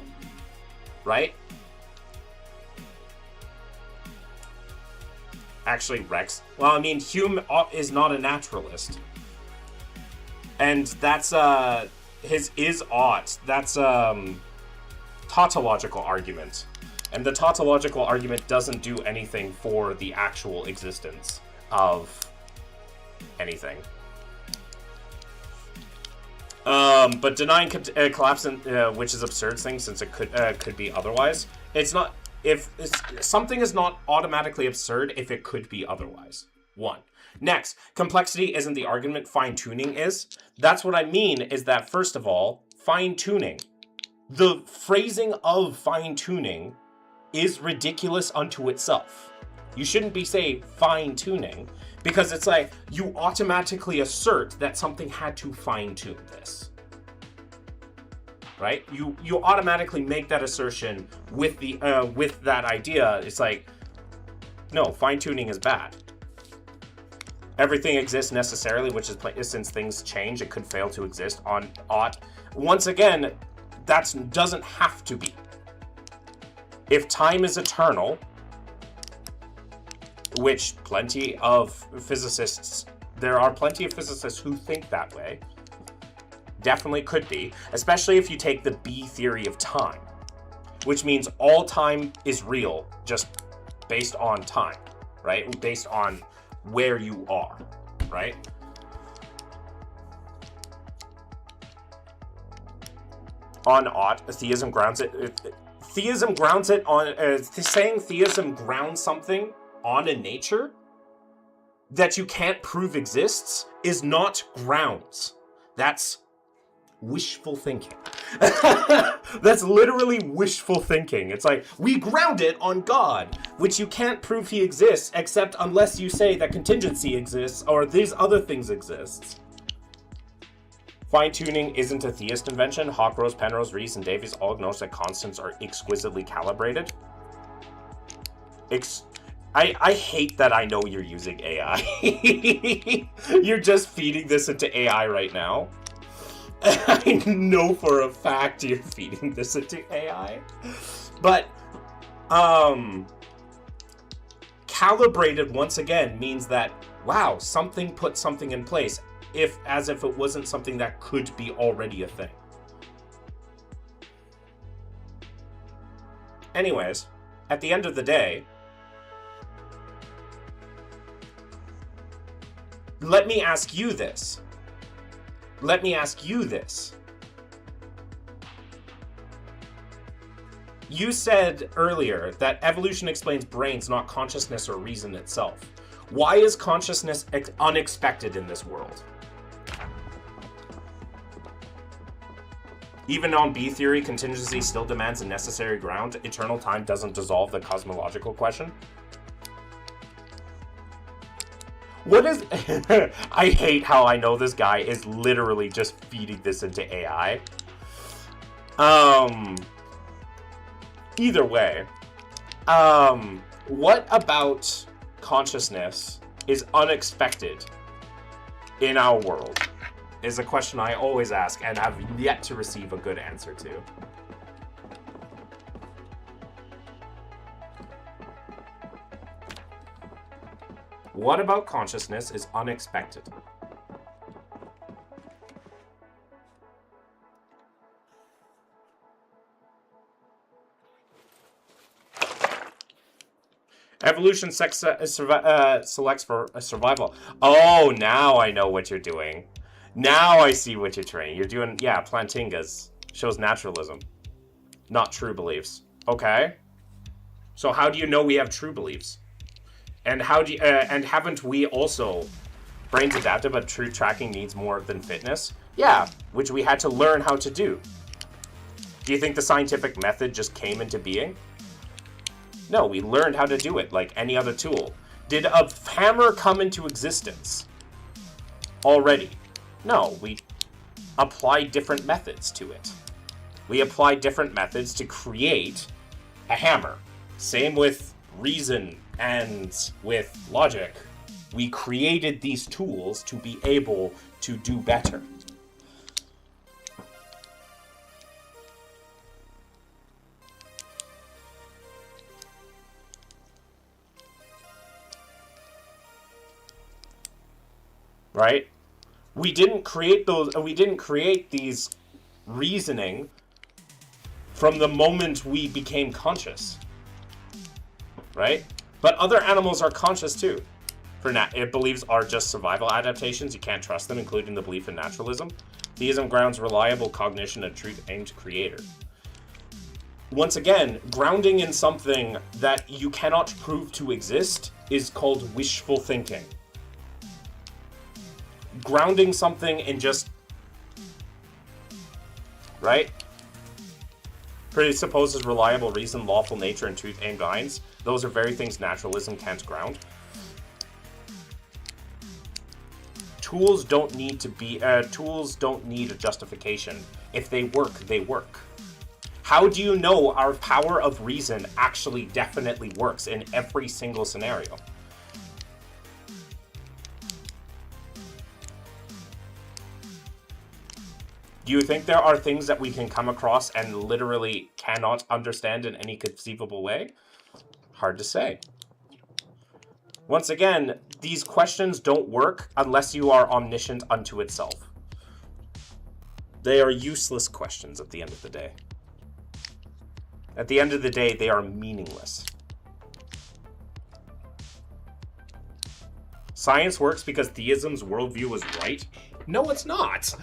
Right? Actually, Rex. Well, I mean, Hume is not a naturalist. And that's, his is-ought. That's, tautological argument. And the tautological argument doesn't do anything for the actual existence of anything. But denying collapse, which is absurd thing, since it could be otherwise. It's not. If something is not automatically absurd if it could be otherwise. One. Next, complexity isn't the argument. Fine-tuning is. That's what I mean. Is that first of all, fine-tuning. The phrasing of fine-tuning is ridiculous unto itself. You shouldn't be saying fine-tuning, because it's like you automatically assert that something had to fine-tune this. Right? You automatically make that assertion with the with that idea. It's like, no, fine-tuning is bad. Everything exists necessarily, which is since things change, it could fail to exist on ought. Once again, that doesn't have to be. If time is eternal, which plenty of physicists, there are plenty of physicists who think that way, definitely could be, especially if you take the B theory of time, which means all time is real, just based on time, right? Based on where you are, right? On ought, theism grounds it. Theism grounds it on saying theism grounds something on a nature that you can't prove exists is not grounds. That's wishful thinking. That's literally wishful thinking. It's like, we ground it on God, which you can't prove he exists except unless you say that contingency exists or these other things exist. Fine-tuning isn't a theist invention. Hawkrose, Penrose, Reese, and Davies all acknowledge that constants are exquisitely calibrated. I hate that I know you're using AI. You're just feeding this into AI right now. I know for a fact you're feeding this into AI. But, calibrated, once again, means that, wow, something put something in place, as if it wasn't something that could be already a thing. Anyways, at the end of the day, let me ask you this. You said earlier that evolution explains brains, not consciousness or reason itself. Why is consciousness unexpected in this world? Even on B theory, contingency still demands a necessary ground. Eternal time doesn't dissolve the cosmological question. What is... I hate how I know this guy is literally just feeding this into AI. Either way. What about consciousness is unexpected in our world? Is a question I always ask and have yet to receive a good answer to. What about consciousness is unexpected? Evolution selects for survival. Oh, now I know what you're doing. Now I see what you're trying. You're doing, yeah, Plantinga's. Shows naturalism. Not true beliefs. Okay. So how do you know we have true beliefs? And how do you, and haven't we also, brains adaptive, but truth tracking needs more than fitness? Yeah, which we had to learn how to do. Do you think the scientific method just came into being? No, we learned how to do it like any other tool. Did a hammer come into existence already? No, we applied different methods to it. We applied different methods to create a hammer. Same with reason and with logic. We created these tools to be able to do better. Right? We didn't create these reasoning from the moment we became conscious. Right? But other animals are conscious too. It believes are just survival adaptations. You can't trust them, including the belief in naturalism. Theism grounds reliable cognition and truth aimed creator. Once again, grounding in something that you cannot prove to exist is called wishful thinking. Grounding something in just... Right? Presupposes reliable reason, lawful nature, and truth aimed guidance. Those are very things naturalism can't ground. Tools don't need a justification. If they work, they work. How do you know our power of reason actually definitely works in every single scenario? Do you think there are things that we can come across and literally cannot understand in any conceivable way? Hard to say. Once again, these questions don't work unless you are omniscient unto itself. They are useless questions at the end of the day. At the end of the day, they are meaningless. Science works because theism's worldview was right? No, it's not.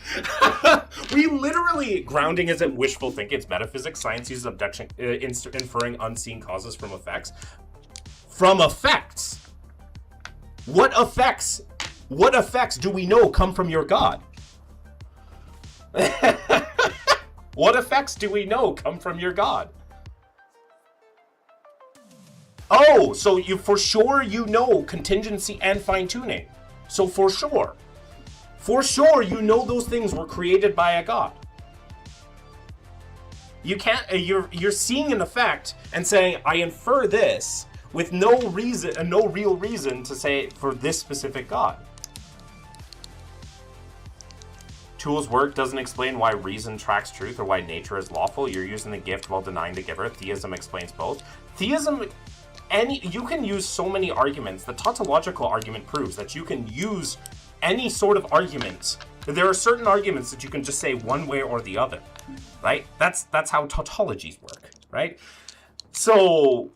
We literally, grounding isn't wishful thinking, it's metaphysics. Science uses abduction, inferring unseen causes from effects. From effects? What effects do we know come from your God? What effects do we know come from your god? Oh, so you for sure you know contingency and fine-tuning. So for sure you know those things were created by a god. You can't, you're seeing an effect and saying, I infer this with no reason, no real reason to say for this specific god. Tools work doesn't explain why reason tracks truth or why nature is lawful. You're using the gift while denying the giver. Theism explains both. Theism, you can use so many arguments. The tautological argument proves that you can use any sort of argument. There are certain arguments that you can just say one way or the other, right? That's how tautologies work, right? So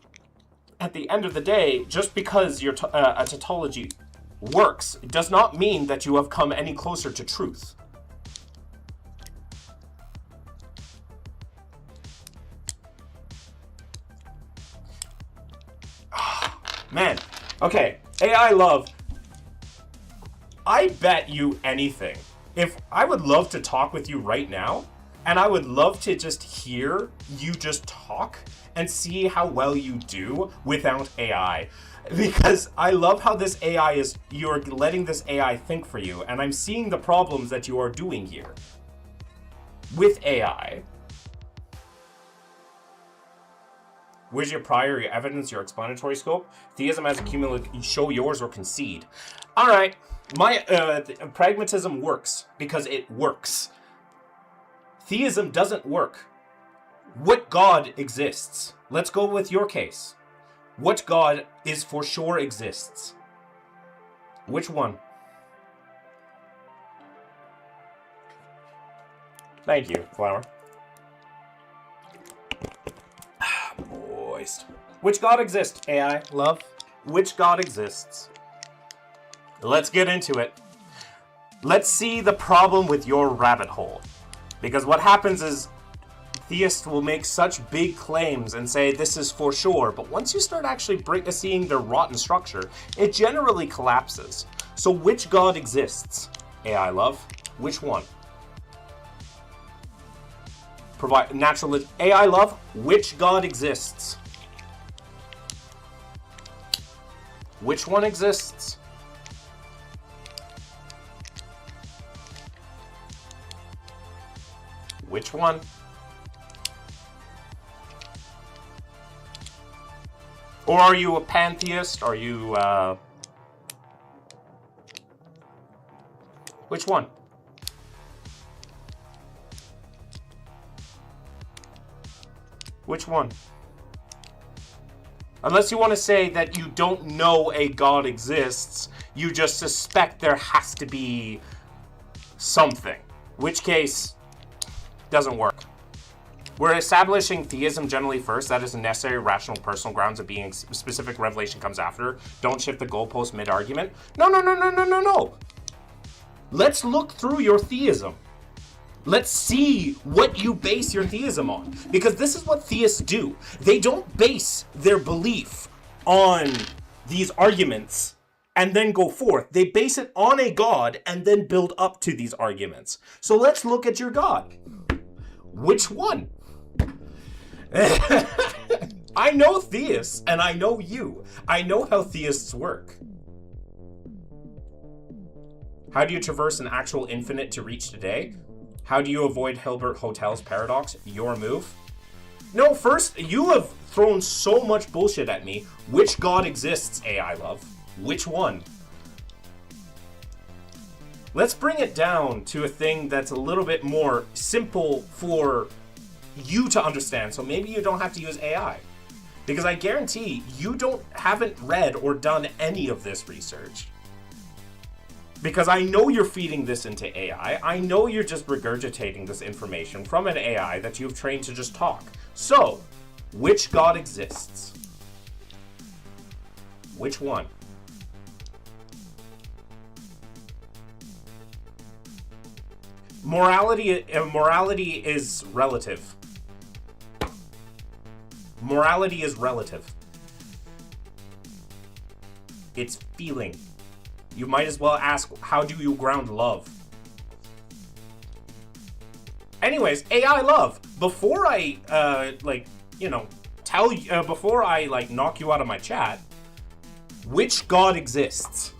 at the end of the day, just because your a tautology works does not mean that you have come any closer to truth. Man, okay, AI love. I bet you anything. If I would love to talk with you right now, and I would love to just hear you just talk and see how well you do without AI. Because I love how this AI is, you're letting this AI think for you, and I'm seeing the problems that you are doing here with AI. Where's your prior, your evidence, your explanatory scope? Theism as a cumulative, show yours or concede. All right, my pragmatism works because it works. Theism doesn't work. What God exists? Let's go with your case. What God is for sure exists? Which one? Thank you, Flower. Moist. Which God exists? AI, love. Which God exists? Let's get into it. Let's see the problem with your rabbit hole. Because what happens is theists will make such big claims and say this is for sure, but once you start actually seeing their rotten structure, it generally collapses. So which God exists? AI, love. Which one? Provide natural AI, love. Which God exists? Which one exists? Which one? Or are you a pantheist? Are you, which one? Which one? Unless you want to say that you don't know a God exists, you just suspect there has to be something. Which case, doesn't work. We're establishing theism generally first. That is a necessary, rational, personal grounds of being. Specific revelation comes after. Don't shift the goalpost mid-argument. No. Let's look through your theism. Let's see what you base your theism on. Because this is what theists do. They don't base their belief on these arguments and then go forth. They base it on a God and then build up to these arguments. So let's look at your God. Which one? I know theists, and I know you. I know how theists work. How do you traverse an actual infinite to reach today? How do you avoid Hilbert Hotel's paradox? Your move? No, first, you have thrown so much bullshit at me. Which God exists, AI love? Which one? Let's bring it down to a thing that's a little bit more simple for you to understand, so maybe you don't have to use AI. Because I guarantee you haven't read or done any of this research. Because I know you're feeding this into AI. I know you're just regurgitating this information from an AI that you've trained to just talk. So, which God exists? Which one? Morality is relative. Morality is relative. It's feeling. You might as well ask, how do you ground love? Anyways, AI love. Before I before I knock you out of my chat, which god exists?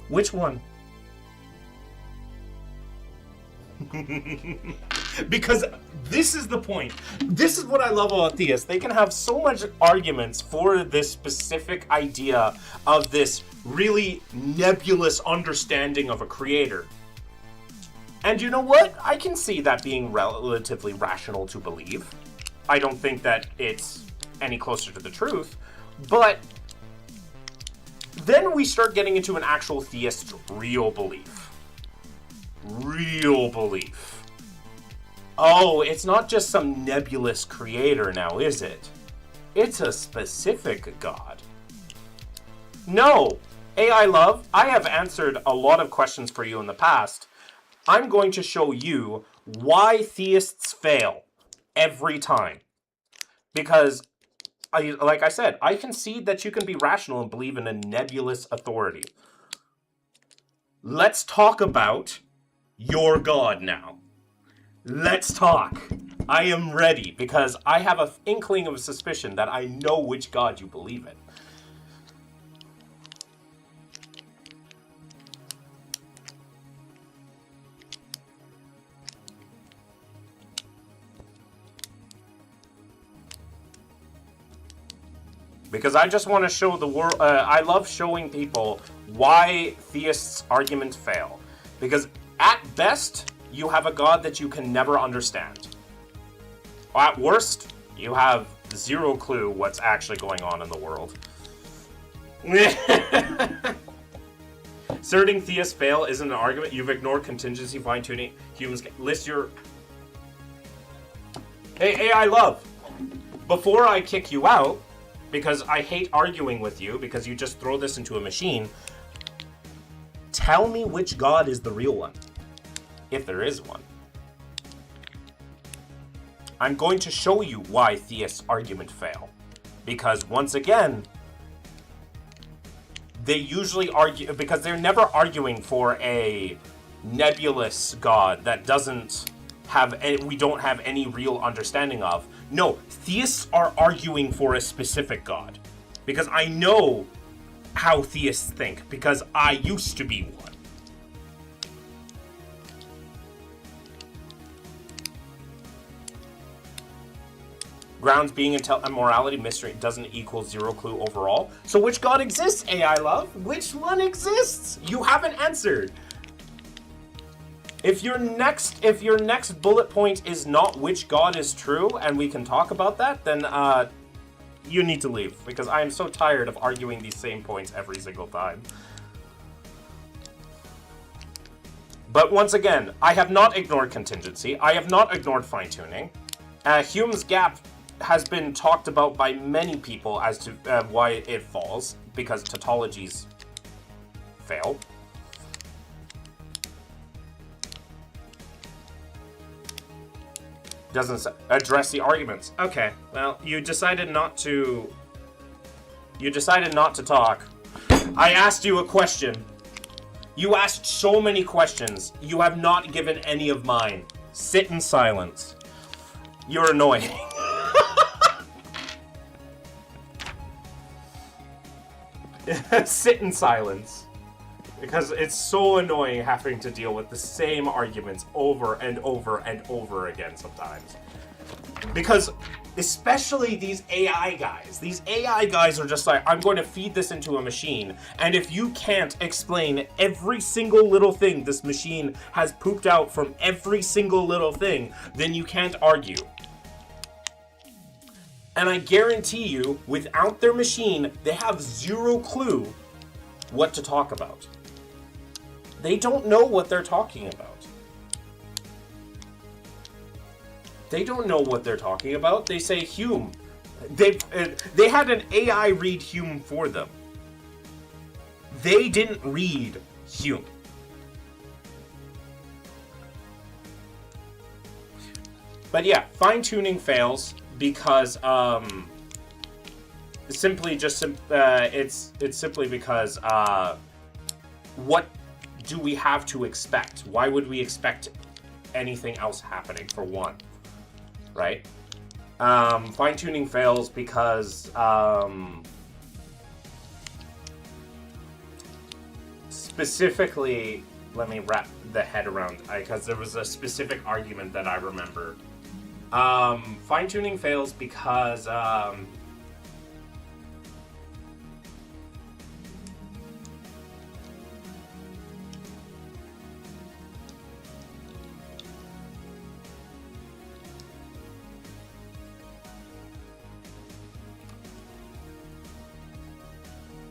Which one? Because this is the point. This is what I love about theists. They can have so much arguments for this specific idea of this really nebulous understanding of a creator. And you know what? I can see that being relatively rational to believe. I don't think that it's any closer to the truth. But then we start getting into an actual theist's real belief. Real belief. Oh, it's not just some nebulous creator now, is it? It's a specific god. No, AI love, I have answered a lot of questions for you in the past. I'm going to show you why theists fail every time. Because, like I said, I concede that you can be rational and believe in a nebulous authority. Let's talk about your god now. Let's talk. I am ready because I have an inkling of a suspicion that I know which god you believe in. Because I just want to show the world, I love showing people why theists' arguments fail. Because at best, you have a god that you can never understand. At worst, you have zero clue what's actually going on in the world. Asserting theists fail isn't an argument. You've ignored contingency, fine-tuning. Humans list your... Hey, AI love. Before I kick you out, because I hate arguing with you, because you just throw this into a machine, tell me which god is the real one. If there is one. I'm going to show you why theists' argument fail. Because once again, they usually argue, because they're never arguing for a nebulous god that doesn't have, we don't have any real understanding of. No, theists are arguing for a specific god. Because I know how theists think, because I used to be one. Grounds being a morality mystery doesn't equal zero clue overall. So which god exists, AI love? Which one exists? You haven't answered. If your next bullet point is not which god is true, and we can talk about that, then you need to leave, because I am so tired of arguing these same points every single time. But once again, I have not ignored contingency. I have not ignored fine-tuning. Hume's gap has been talked about by many people as to why it falls, because tautologies fail. Doesn't address the arguments. Okay, well, you decided not to talk. I asked you a question. You asked so many questions. You have not given any of mine. Sit in silence. You're annoying. Sit in silence. Because it's so annoying having to deal with the same arguments over and over and over again sometimes. Because especially these AI guys are just like, I'm going to feed this into a machine, and if you can't explain every single little thing this machine has pooped out from every single little thing, then you can't argue. And I guarantee you, without their machine, they have zero clue what to talk about. They don't know what they're talking about. They don't know what they're talking about. They say Hume. They had an AI read Hume for them. They didn't read Hume. But yeah, fine-tuning fails because it's simply because what do we have to expect? Why would we expect anything else happening, for one? Right? Fine-tuning fails because specifically, let me wrap the head around, because there was a specific argument that I remember. Fine-tuning fails because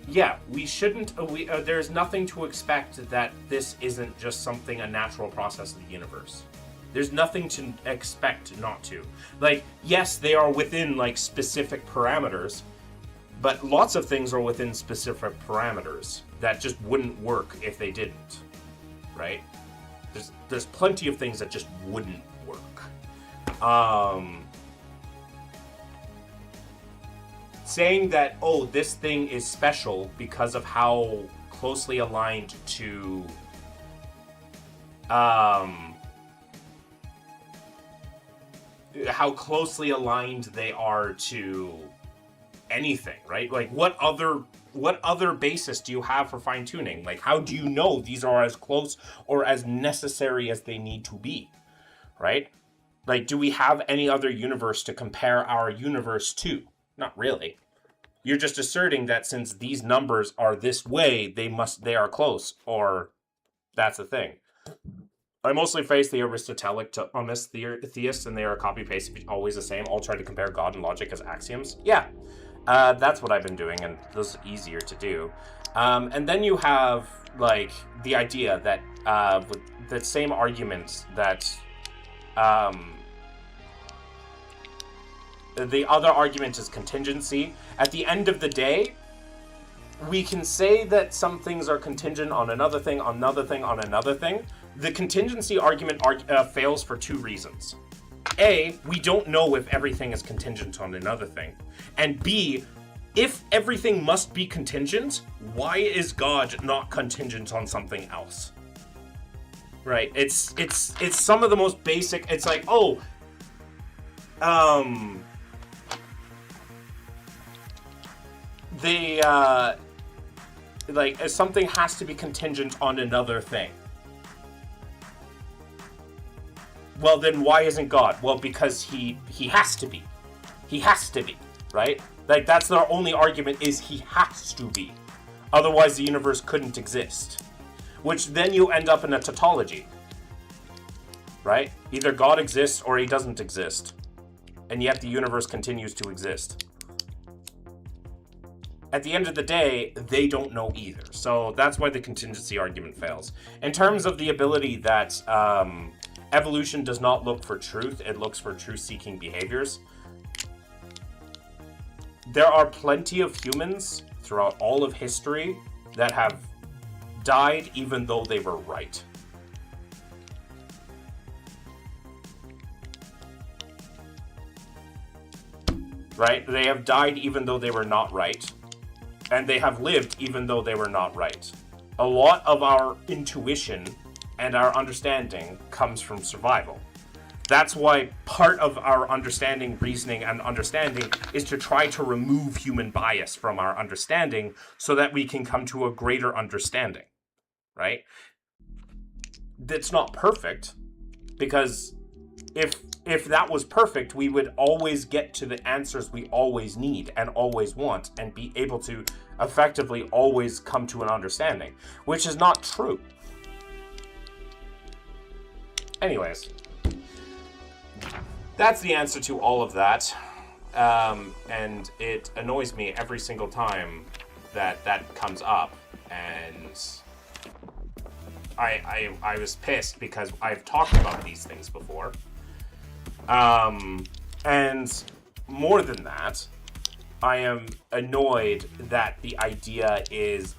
yeah, we shouldn't. There's nothing to expect that this isn't just something, a natural process of the universe. There's nothing to expect not to. Like, yes, they are within, like, specific parameters, but lots of things are within specific parameters that just wouldn't work if they didn't, right? There's plenty of things that just wouldn't work. Saying that, oh, this thing is special because of how closely aligned to how closely aligned they are to anything, right? Like, what other basis do you have for fine-tuning? Like, how do you know these are as close or as necessary as they need to be, right? Like, do we have any other universe to compare our universe to? Not really. You're just asserting that since these numbers are this way, they are close, or that's the thing. I mostly face the Aristotelic to honest theists, and they are copy-paste, always the same. All try to compare God and logic as axioms. Yeah, that's what I've been doing, and those are easier to do. And then you have, like, the idea that, with the same argument that, the other argument is contingency. At the end of the day, we can say that some things are contingent on another thing, on another thing, on another thing. The contingency argument fails for two reasons. A, we don't know if everything is contingent on another thing. And B, if everything must be contingent, why is God not contingent on something else? Right? It's some of the most basic. It's like, oh, like, something has to be contingent on another thing. Well, then why isn't God? Well, because he has to be. He has to be, right? Like, that's their only argument, is he has to be. Otherwise, the universe couldn't exist. Which then you end up in a tautology, right? Either God exists or he doesn't exist. And yet the universe continues to exist. At the end of the day, they don't know either. So that's why the contingency argument fails. In terms of the ability that evolution does not look for truth, it looks for truth-seeking behaviors. There are plenty of humans throughout all of history that have died even though they were right. Right? They have died even though they were not right. And they have lived even though they were not right. A lot of our intuition and our understanding comes from survival. That's why part of our understanding, reasoning, and understanding is to try to remove human bias from our understanding so that we can come to a greater understanding, right? That's not perfect, because if that was perfect, we would always get to the answers we always need and always want and be able to effectively always come to an understanding, which is not true. Anyways, that's the answer to all of that. And it annoys me every single time that comes up. And I was pissed because I've talked about these things before. And more than that, I am annoyed that the idea is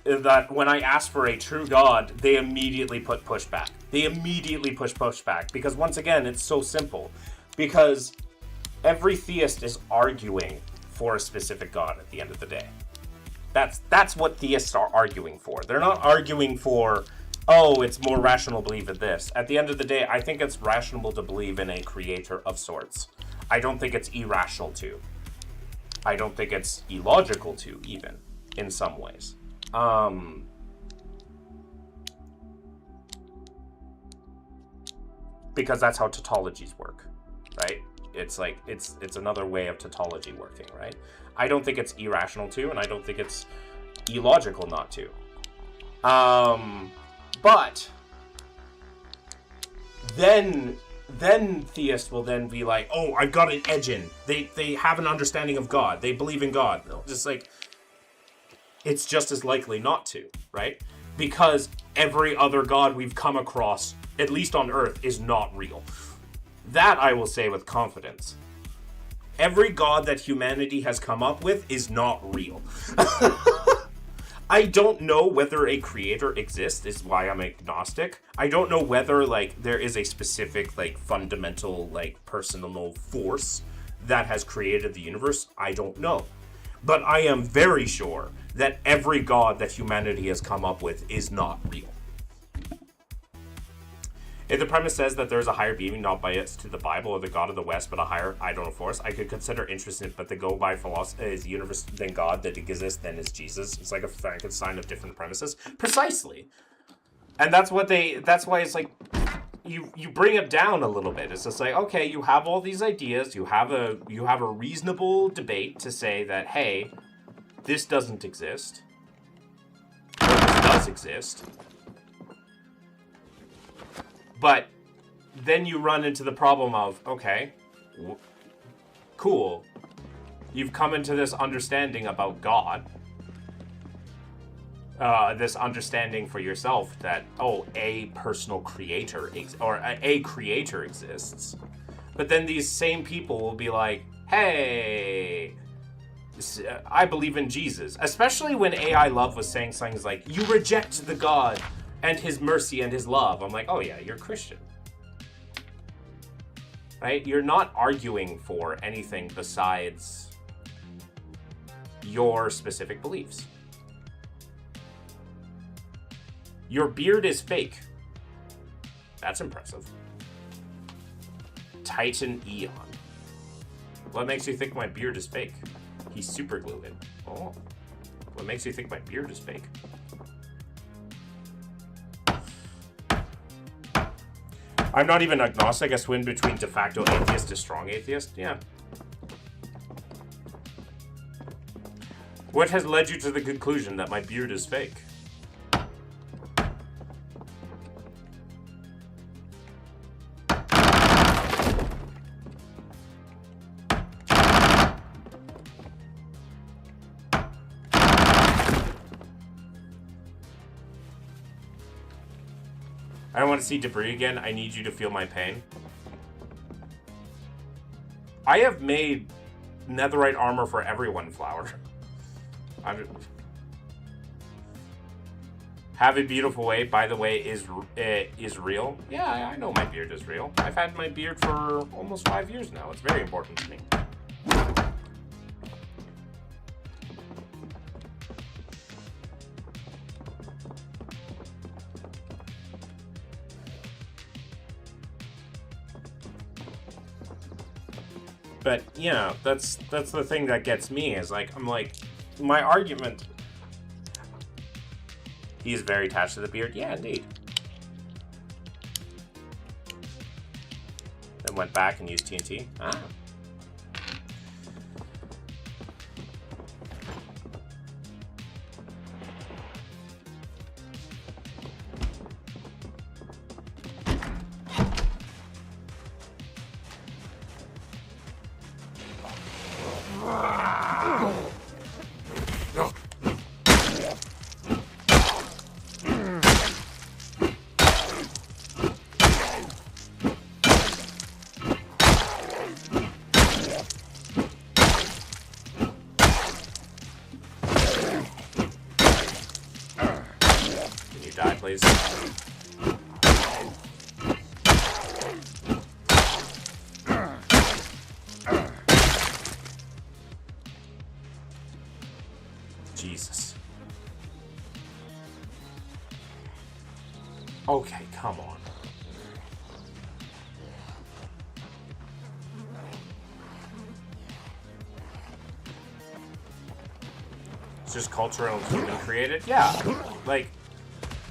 that when I ask for a true God, they immediately put pushback. They immediately push pushback because, once again, it's so simple. Because every theist is arguing for a specific God at the end of the day. That's what theists are arguing for. They're not arguing for, oh, it's more rational to believe in this. At the end of the day, I think it's rational to believe in a creator of sorts. I don't think it's irrational to. I don't think it's illogical to, even, in some ways. Because that's how tautologies work, right? It's like, it's another way of tautology working, right? I don't think it's irrational to, and I don't think it's illogical not to. But then theists will then be like, oh, I've got an edge in. They have an understanding of God. They believe in God. Just like, it's just as likely not to, right? Because every other God we've come across, at least on Earth, is not real. That I will say with confidence. Every God that humanity has come up with is not real. I don't know whether a creator exists, is why I'm agnostic. I don't know whether, like, there is a specific, like, fundamental, like, personal force that has created the universe. I don't know. But I am very sure that every God that humanity has come up with is not real. If the premise says that there is a higher being, not biased to the Bible or the God of the West, but a higher, I don't know, force, I could consider interested, but the go by philosophy is the universe, then God that exists, then is Jesus. It's like a Frankenstein of different premises. Precisely. And that's why it's like, you bring it down a little bit. It's just like, okay, you have all these ideas, you have a reasonable debate to say that, hey, this doesn't exist, or this does exist. But then you run into the problem of, okay, cool. You've come into this understanding about God. This understanding for yourself that, oh, a personal creator, a creator exists. But then these same people will be like, hey, I believe in Jesus. Especially when AI Love was saying things like, you reject the God and his mercy and his love. I'm like, oh yeah, you're Christian. Right? You're not arguing for anything besides your specific beliefs. Your beard is fake. That's impressive. Titan Eon. What makes you think my beard is fake? He's super glued in. Oh. What makes you think my beard is fake? I'm not even agnostic. I swing between de facto atheist to strong atheist. Yeah. What has led you to the conclusion that my beard is fake? I don't want to see debris again. I need you to feel my pain. I have made netherite armor for everyone, Flower. Have a beautiful way, by the way, is real. Yeah, I know my beard is real. I've had my beard for almost 5 years now. It's very important to me. But yeah, that's the thing that gets me, is like, I'm like, my argument. He is very attached to the beard. Yeah, indeed. Then went back and used TNT. Ah. Please. Jesus. Okay, come on. It's just cultural and human created? Yeah. Like,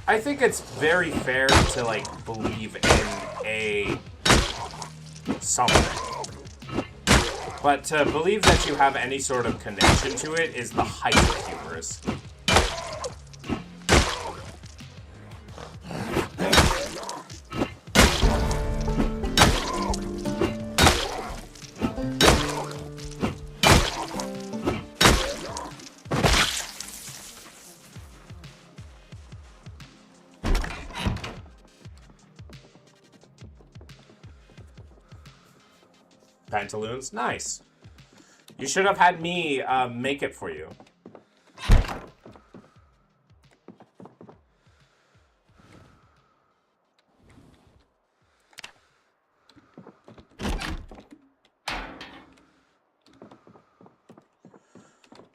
I think it's very fair to, like, believe in something. But to believe that you have any sort of connection to it is the height of hubris. Pantaloons? Nice. You should have had me make it for you.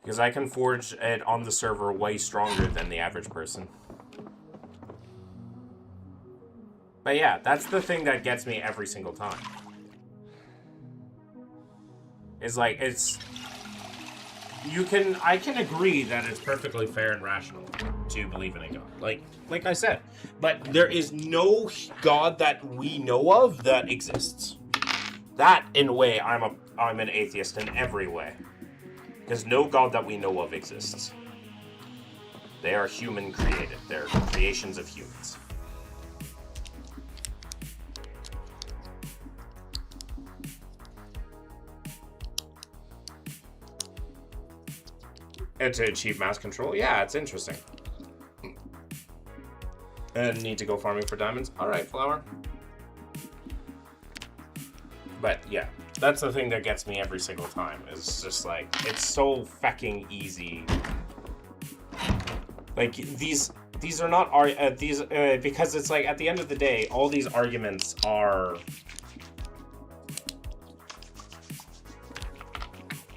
Because I can forge it on the server way stronger than the average person. But yeah, that's the thing that gets me every single time. Is like, I can agree that it's perfectly fair and rational to believe in a God. Like I said, but there is no God that we know of that exists. That, in a way, I'm an atheist in every way. Because no God that we know of exists. They are human created. They're creations of humans. And to achieve mass control? Yeah, it's interesting. And need to go farming for diamonds? Alright, flower. But yeah, that's the thing that gets me every single time. It's just like, it's so fucking easy. Like, these are not, because it's like, at the end of the day, all these arguments are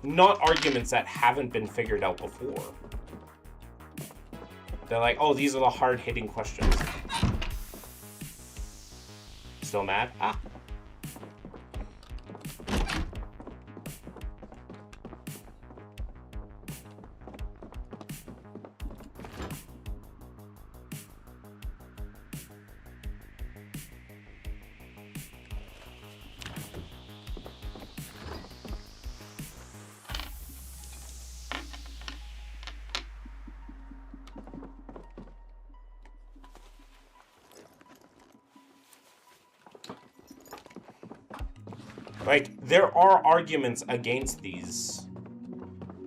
not arguments that haven't been figured out before. They're like, oh, these are the hard-hitting questions. Still mad? Ah. Like, there are arguments against these.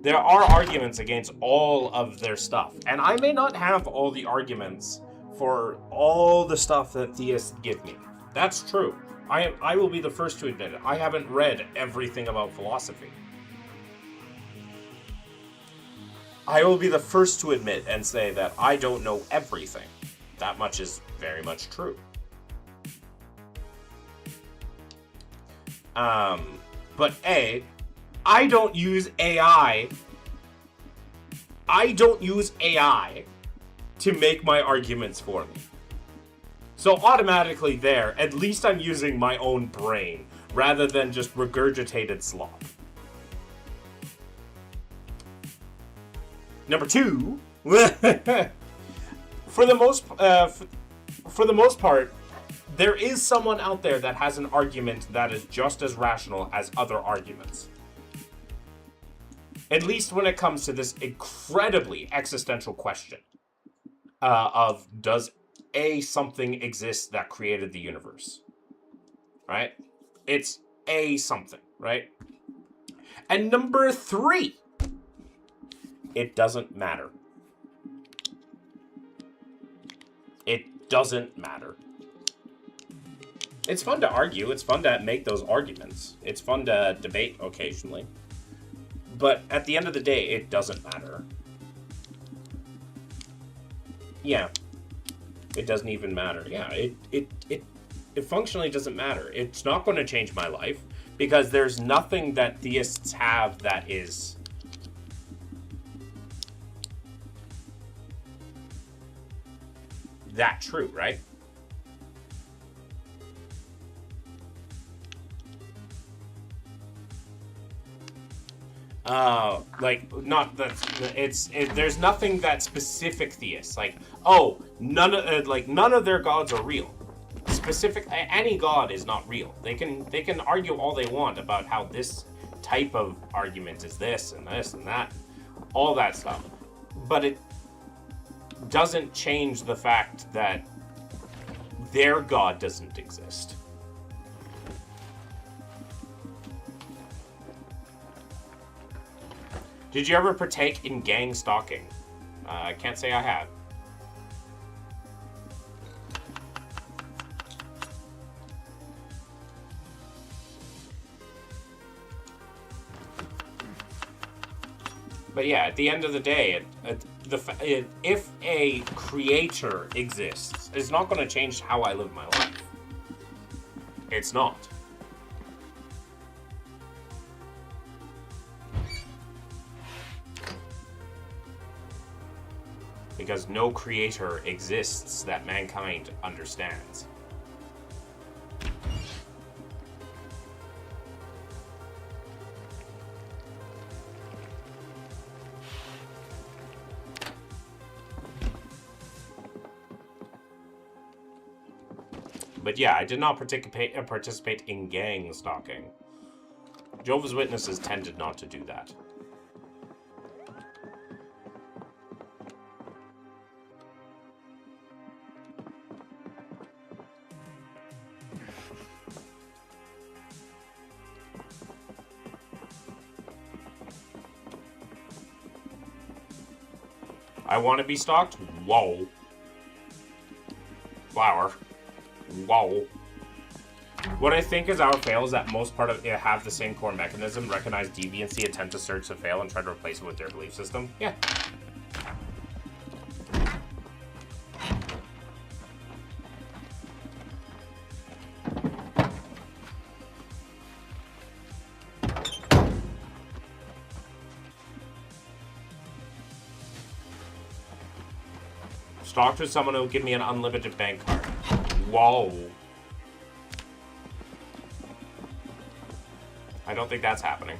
There are arguments against all of their stuff. And I may not have all the arguments for all the stuff that theists give me. That's true. I will be the first to admit it. I haven't read everything about philosophy. I will be the first to admit and say that I don't know everything. That much is very much true. But I don't use AI. I don't use AI to make my arguments for me. So automatically there, at least I'm using my own brain rather than just regurgitated slop. Number two, for the most part, there is someone out there that has an argument that is just as rational as other arguments. At least when it comes to this incredibly existential question of does something exist that created the universe? Right? It's something, right? And number three, it doesn't matter. It doesn't matter. It's fun to argue. It's fun to make those arguments. It's fun to debate occasionally. But at the end of the day, it doesn't matter. Yeah. It doesn't even matter. Yeah, it functionally doesn't matter. It's not going to change my life because there's nothing that theists have that is that true, right? Like, not that there's nothing that specific theists, like, oh, none of their gods are real. Specific, any god is not real. They can argue all they want about how this type of argument is this and this and that, all that stuff, but it doesn't change the fact that their god doesn't exist. Did you ever partake in gang stalking? I can't say I have. But yeah, at the end of the day, if a creator exists, it's not going to change how I live my life. It's not. Because no creator exists that mankind understands. But yeah, I did not participate in gang stalking. Jehovah's Witnesses tended not to do that. I want to be stalked? Whoa. Flower. Whoa. What I think is our fail is that most part of it have the same core mechanism, recognize deviancy, attempt to search the fail, and try to replace it with their belief system. Yeah. Stalked with someone who will give me an unlimited bank card. Whoa. I don't think that's happening.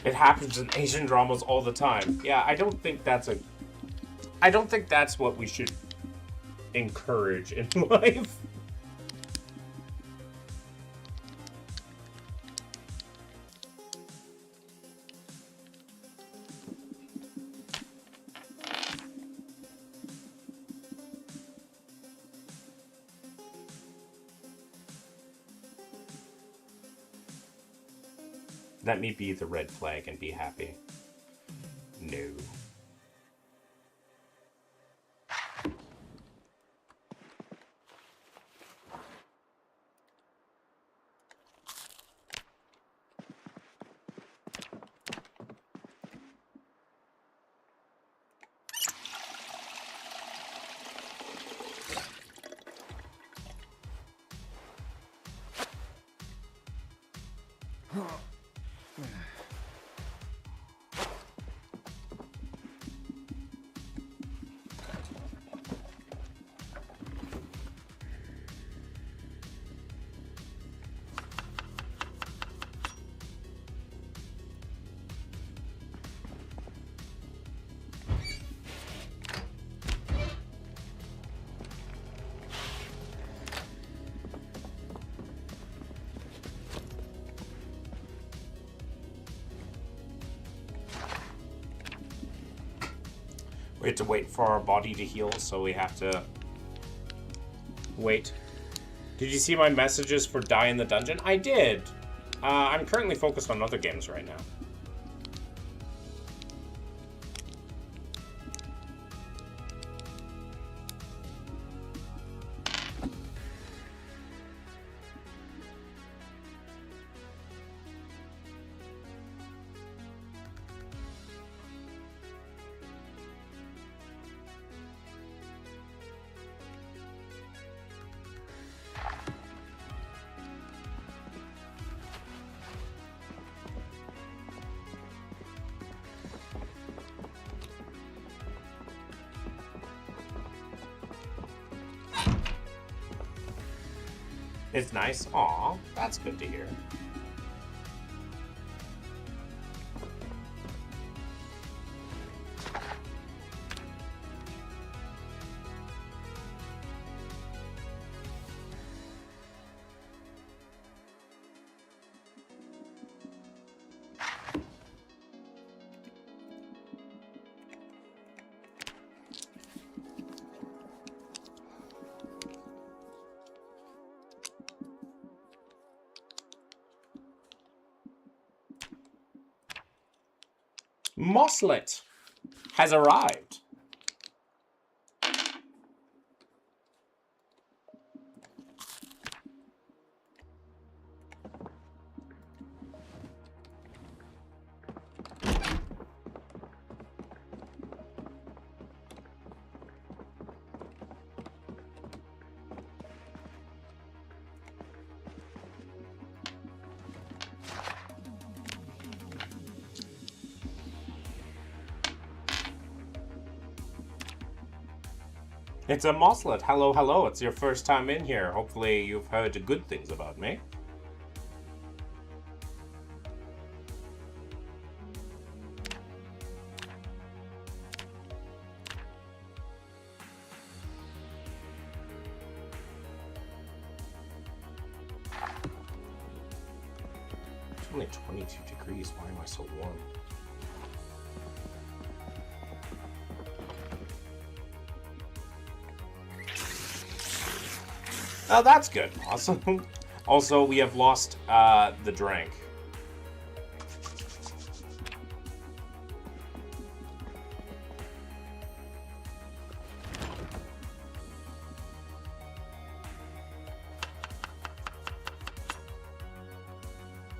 It happens in Asian dramas all the time. Yeah, I don't think that's what we should encourage in life. Let me be the red flag and be happy. No. We have to wait for our body to heal, so we have to wait. Did you see my messages for Die in the Dungeon? I did. I'm currently focused on other games right now. It's nice. Aw, that's good to hear. Mosslet has arrived. It's a Mosslet. Hello, hello. It's your first time in here. Hopefully you've heard good things about me. It's only 22 degrees. Why am I so warm? Oh, that's good. Awesome. Also, we have lost the drink.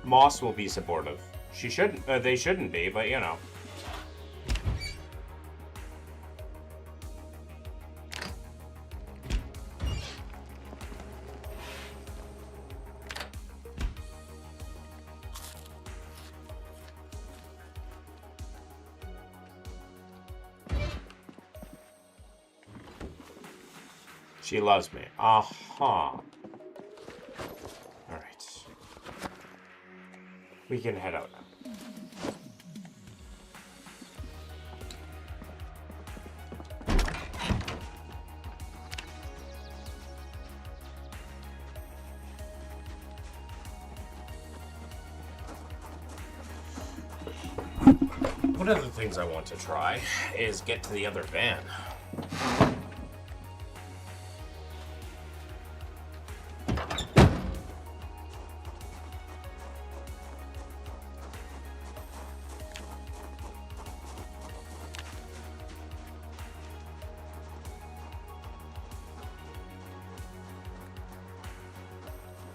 Moss will be supportive. She shouldn't. They shouldn't be, but you know. She loves me. Uh-huh. All right. We can head out now. One of the things I want to try is get to the other van.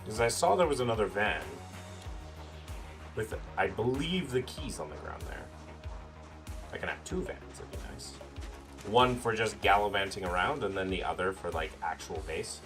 Because I saw there was another van with, I believe, the keys on the ground there. I can have two vans, that'd be nice. One for just gallivanting around, and then the other for, like, actual base.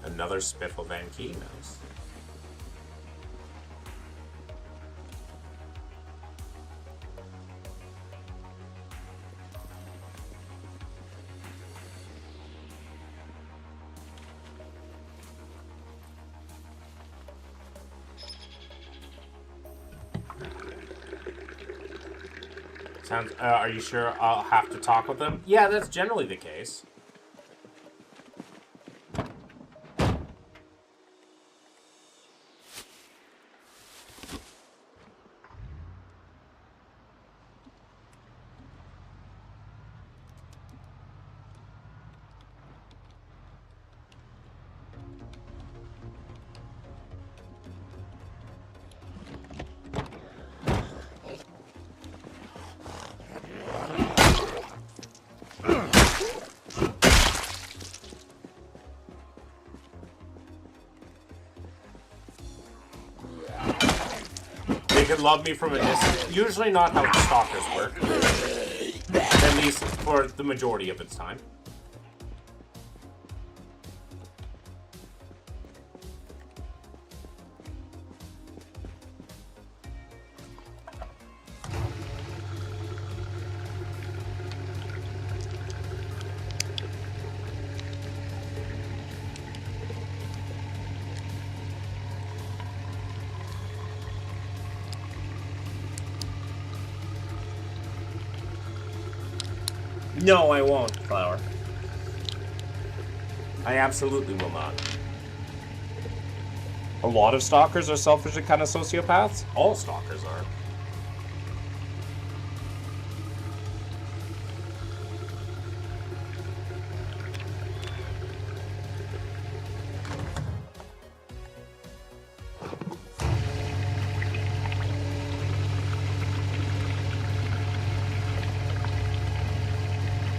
Another Spiffle Van key, nice. Sounds. Are you sure I'll have to talk with them? Yeah, that's generally the case. can love me from a distance. Usually not how stalkers work. At least for the majority of its time. No, I won't, Flower. I absolutely will not. A lot of stalkers are selfish and kind of sociopaths. All stalkers are.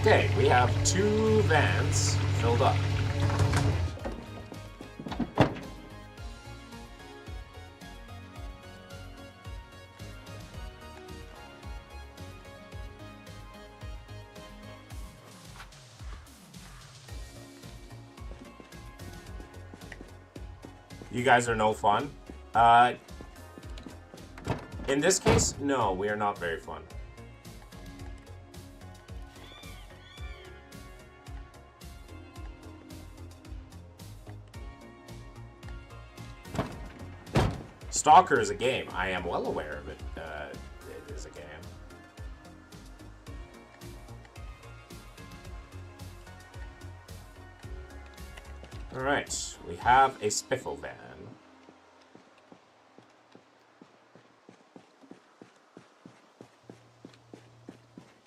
Okay, we have 2 vans filled up. You guys are no fun. In this case, no, we are not very fun. Stalker is a game. I am well aware of it. It is a game. Alright, we have a spiffle van.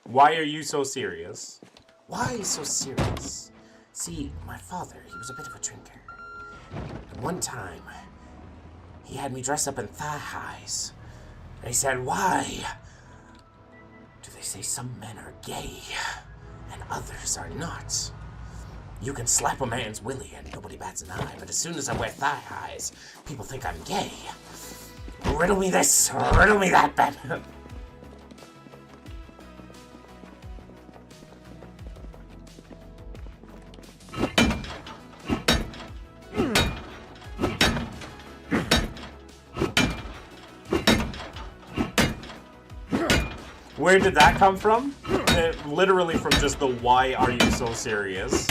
Why are you so serious? Why so serious? See, my father, he was a bit of a drinker. And one time, he had me dressed up in thigh highs. And he said, why do they say some men are gay and others are not? You can slap a man's willy and nobody bats an eye, but as soon as I wear thigh highs, people think I'm gay. Riddle me this, riddle me that, Batman. Where did that come from? Literally from just the why are you so serious?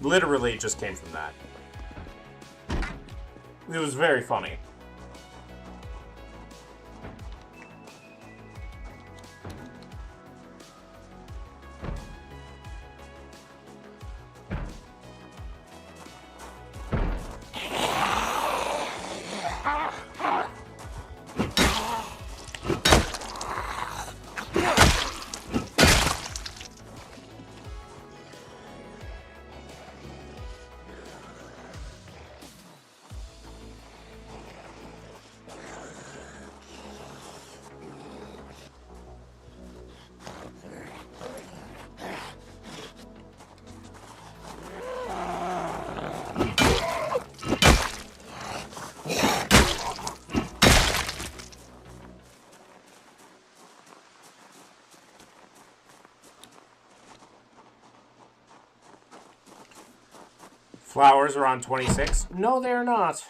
Literally it just came from that. It was very funny. Flowers are on 26. No, they're not.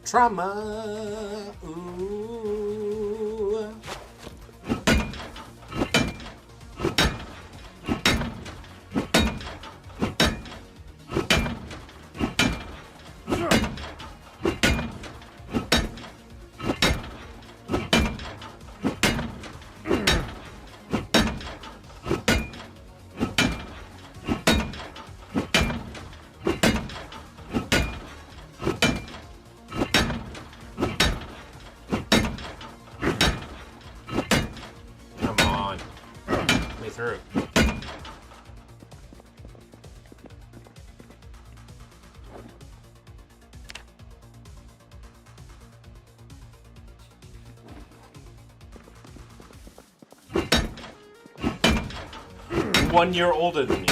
Trauma. Ooh. Through. One year older than you.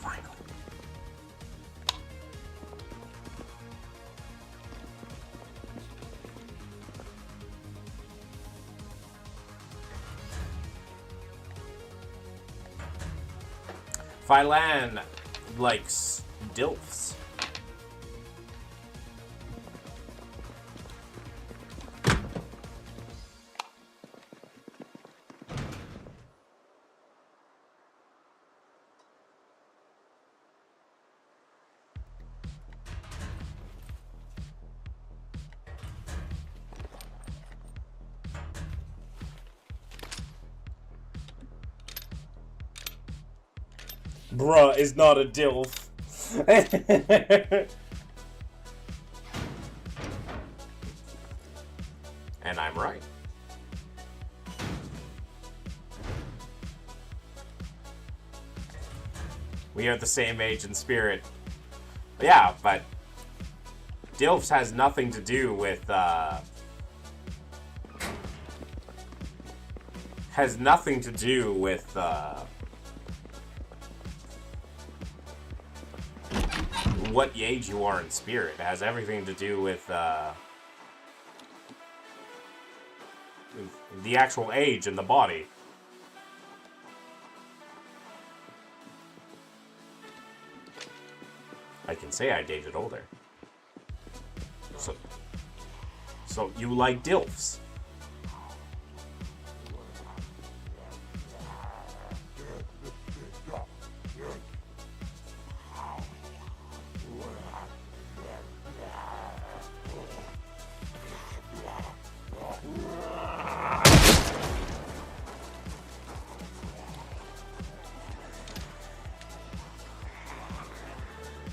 Finally. Phylan likes DILFs. Bruh is not a DILF. And I'm right. We are the same age in spirit. Yeah, but DILFs has nothing to do with, what age you are in spirit. It has everything to do with the actual age in the body. I can say I dated older. So you like DILFs?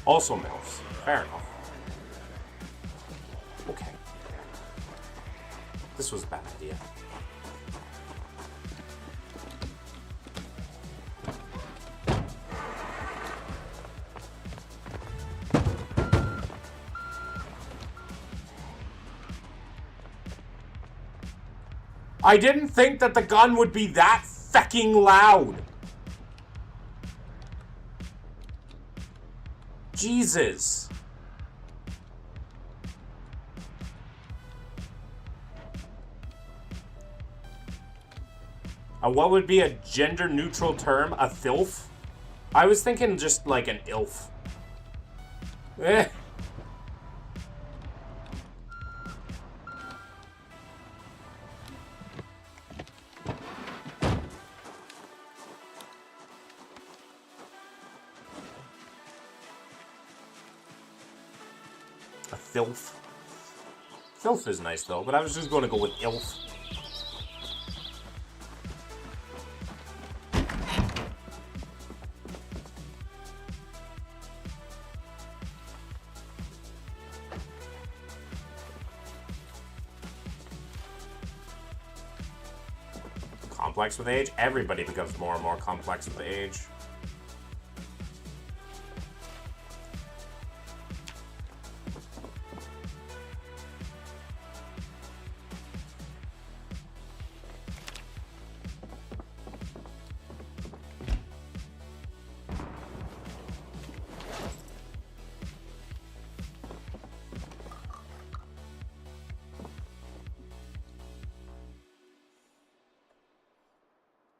Also MILFs. Fair enough. Okay. This was a bad idea. I didn't think that the gun would be that fucking loud. Jesus. What would be a gender-neutral term? A thilf? I was thinking just like an ilf. Eh. A thilf. Thilf is nice though, but I was just going to go with ilf. Complex with age? Everybody becomes more and more complex with age.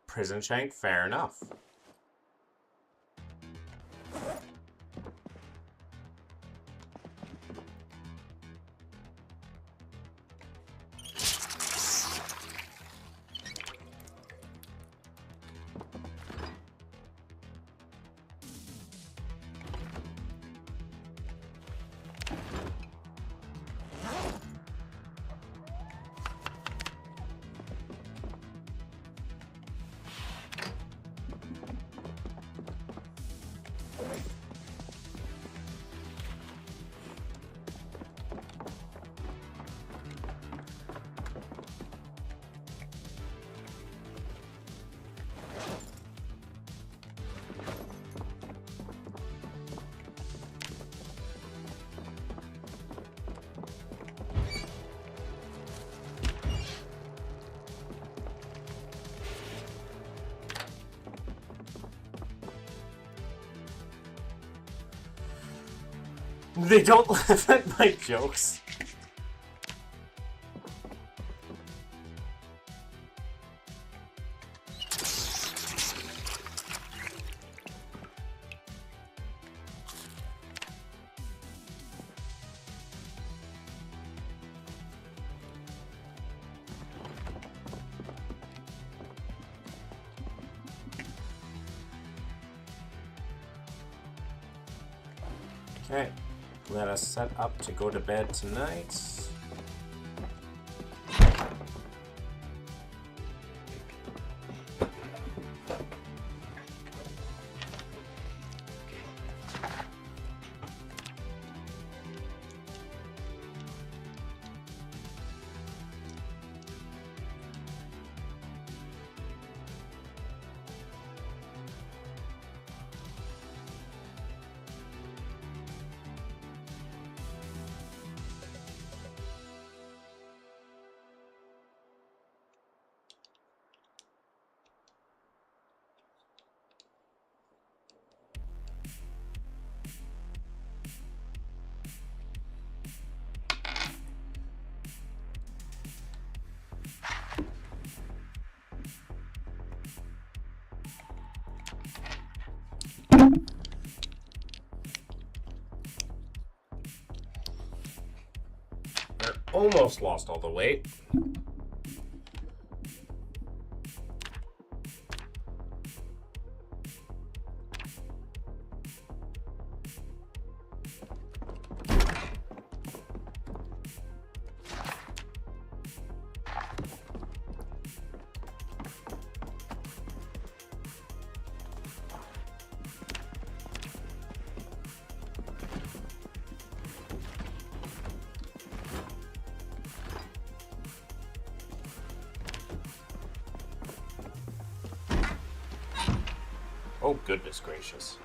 Prison shank, fair enough. They don't laugh at my jokes. Okay, let us set up to go to bed tonight. Almost lost all the weight. Oh, goodness gracious.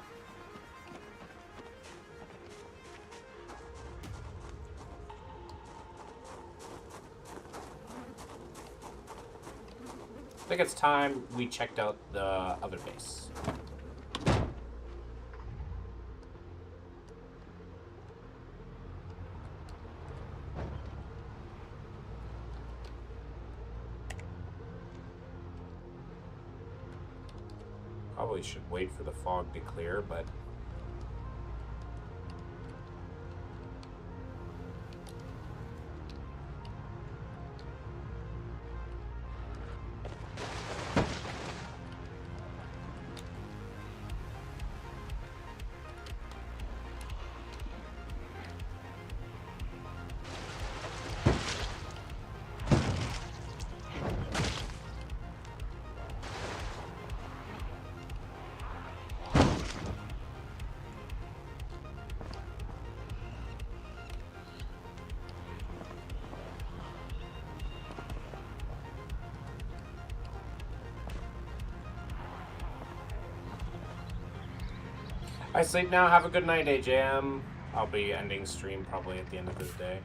I think it's time we checked out the other base. Probably should wait for the fog to clear, but I sleep now. Have a good night, AJM. I'll be ending stream probably at the end of this day.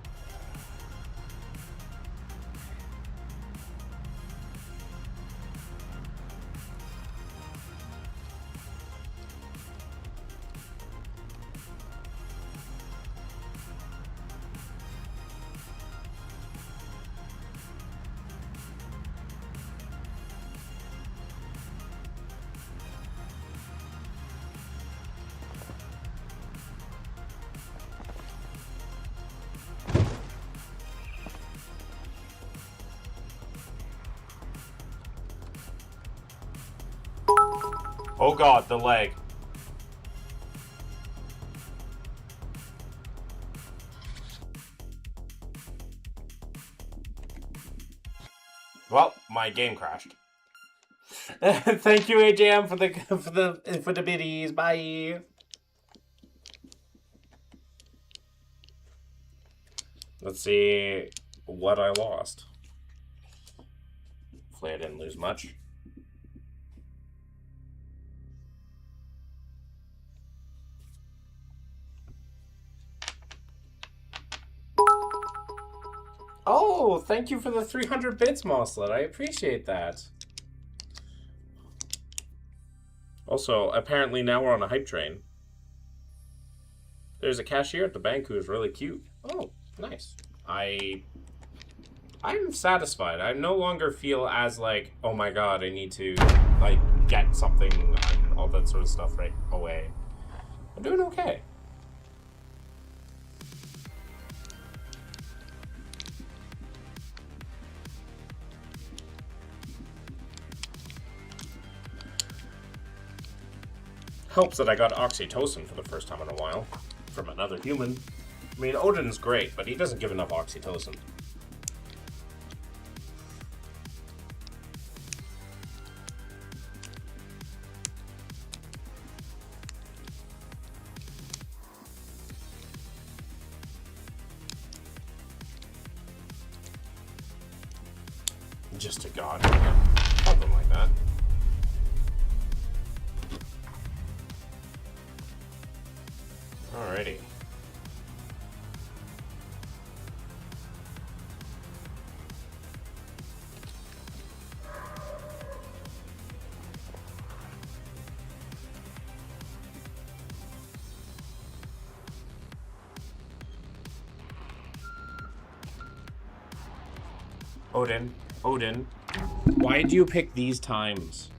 Oh god, the leg. Well, my game crashed. Thank you, AJM, for the biddies. Bye. Let's see what I lost. Hopefully I didn't lose much. Oh, thank you for the 300 bits, Mosslet. I appreciate that. Also, apparently now we're on a hype train. There's a cashier at the bank who is really cute. Oh, nice. I'm satisfied. I no longer feel as like, oh my god, I need to like get something and all that sort of stuff right away. I'm doing okay. Helps that I got oxytocin for the first time in a while from another human. I mean, Odin's great, but he doesn't give enough oxytocin. Just a god. Something like that. Alrighty. Odin, why do you pick these times?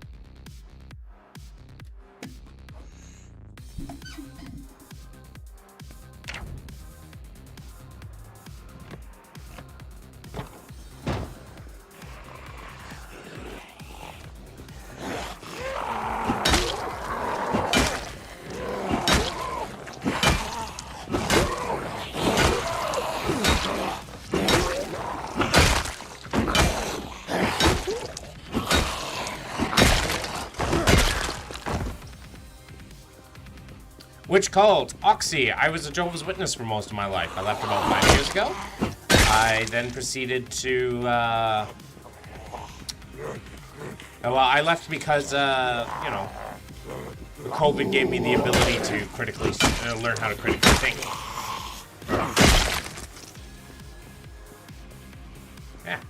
Which called Oxy. I was a Jehovah's Witness for most of my life. I left about 5 years ago. I then proceeded to, well, I left because, you know, COVID gave me the ability to critically, learn how to critically think. Yeah.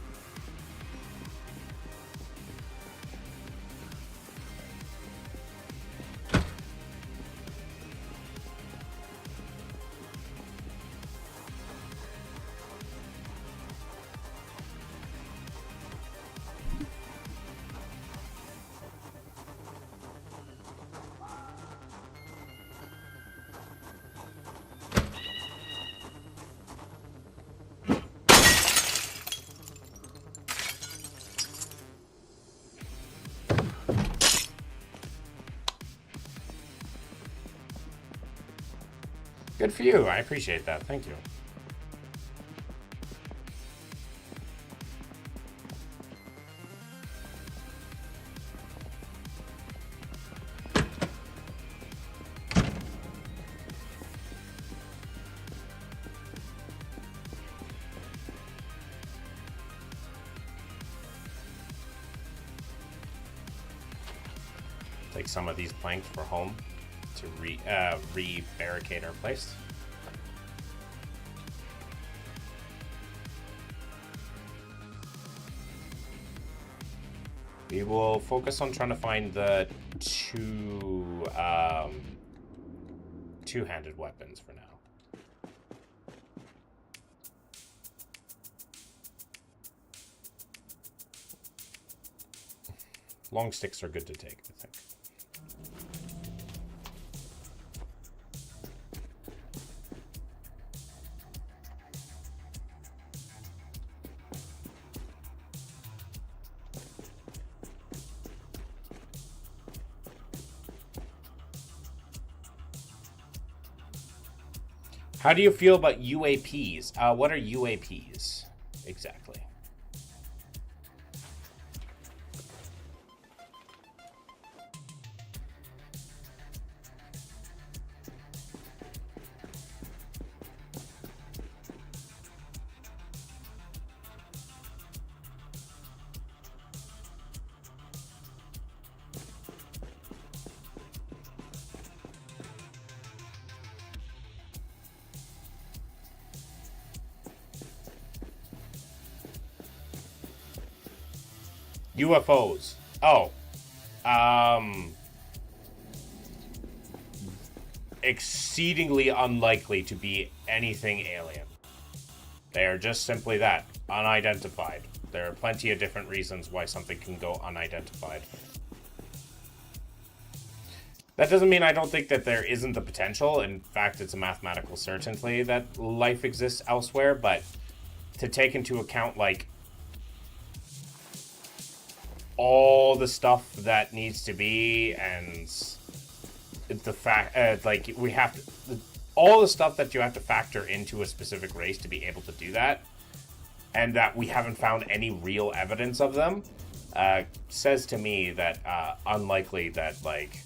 Good for you. I appreciate that. Thank you. Take some of these planks for home to re-barricade our place. We will focus on trying to find the two-handed weapons for now. Long sticks are good to take, I think. How do you feel about UAPs? What are UAPs exactly? UFOs. Oh. exceedingly unlikely to be anything alien. They are just simply that, unidentified. There are plenty of different reasons why something can go unidentified. That doesn't mean I don't think that there isn't the potential. In fact, it's a mathematical certainty that life exists elsewhere, but to take into account, like, all the stuff that needs to be, and the fact, like, we have to, all the stuff that you have to factor into a specific race to be able to do that, and that we haven't found any real evidence of them, says to me that unlikely that, like,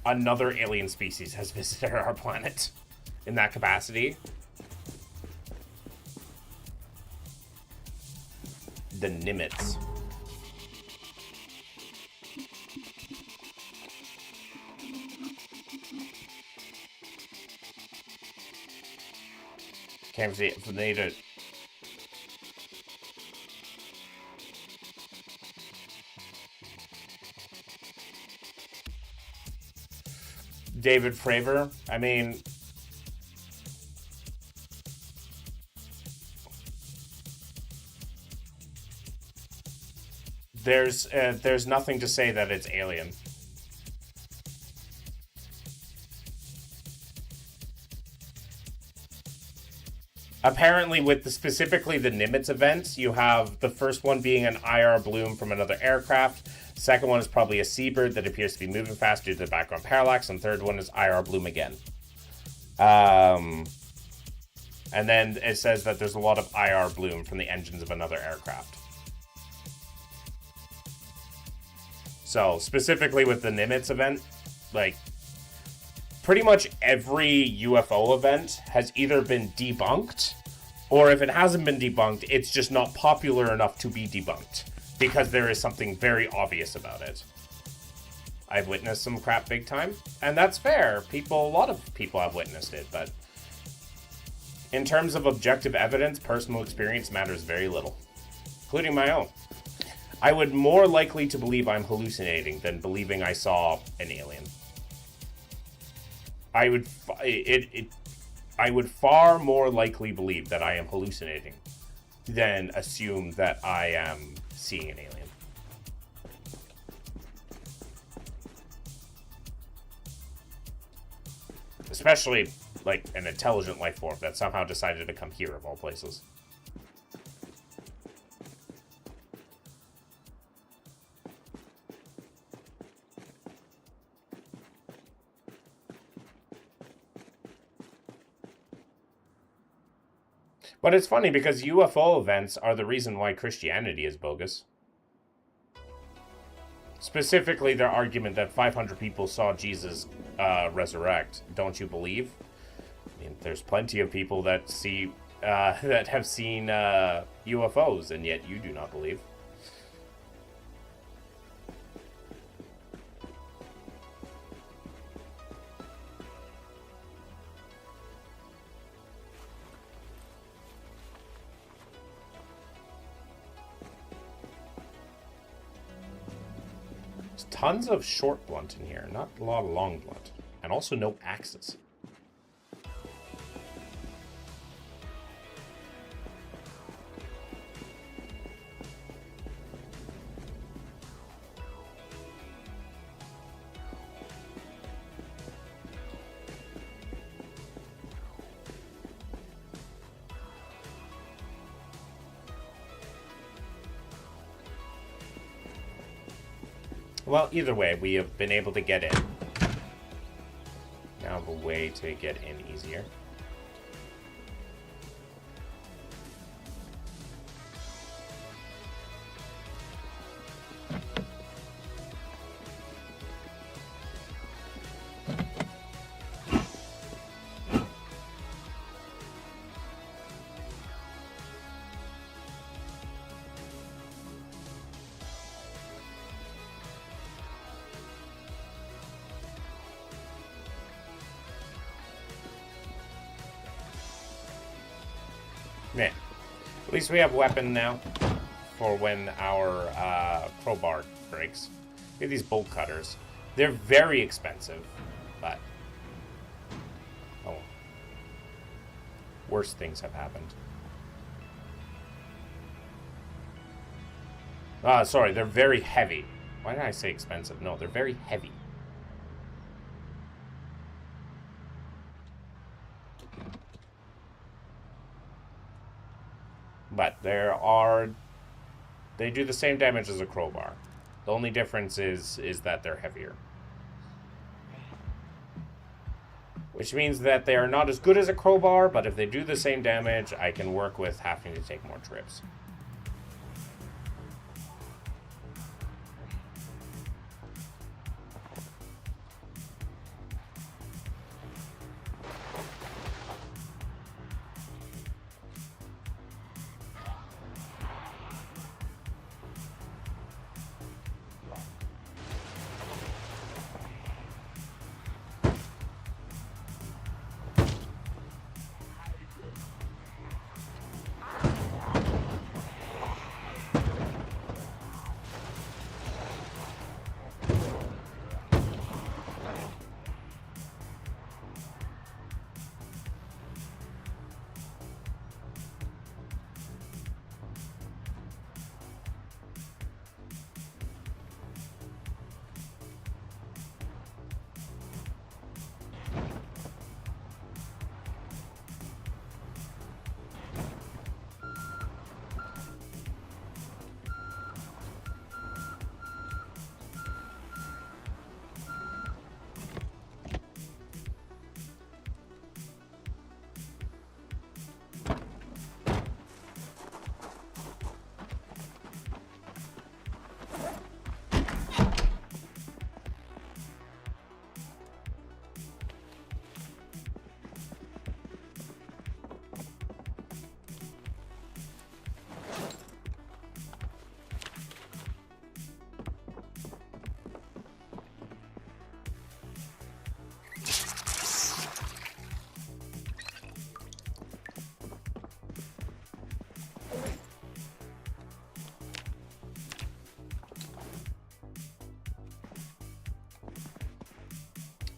another alien species has visited our planet in that capacity. The Nimitz. Can't see it from the native. David Fravor. I mean, there's nothing to say that it's alien. Apparently, with specifically the Nimitz events, you have the first one being an IR bloom from another aircraft. Second one is probably a seabird that appears to be moving fast due to the background parallax. And third one is IR bloom again. And then it says that there's a lot of IR bloom from the engines of another aircraft. So, specifically with the Nimitz event, like, pretty much every UFO event has either been debunked, or if it hasn't been debunked, it's just not popular enough to be debunked, because there is something very obvious about it. I've witnessed some crap big time, and that's fair. A lot of people have witnessed it, but in terms of objective evidence, personal experience matters very little, including my own. I would more likely to believe I'm hallucinating than believing I saw an alien. I would far more likely believe that I am hallucinating than assume that I am seeing an alien. Especially, like, an intelligent life form that somehow decided to come here of all places. But it's funny because UFO events are the reason why Christianity is bogus. Specifically, their argument that 500 people saw Jesus resurrect. Don't you believe? I mean, there's plenty of people that see that have seen UFOs, and yet you do not believe. Tons of short blunt in here, not a lot of long blunt. And also no axes. Well, either way, we have been able to get in. Now the way to get in easier. Yeah. At least we have weapon now for when our crowbar breaks. We have these bolt cutters. They're very expensive, but Worse things have happened. Sorry, they're very heavy. Why did I say expensive? No, they're very heavy. But they do the same damage as a crowbar. The only difference is that they're heavier. Which means that they are not as good as a crowbar, but if they do the same damage, I can work with having to take more trips.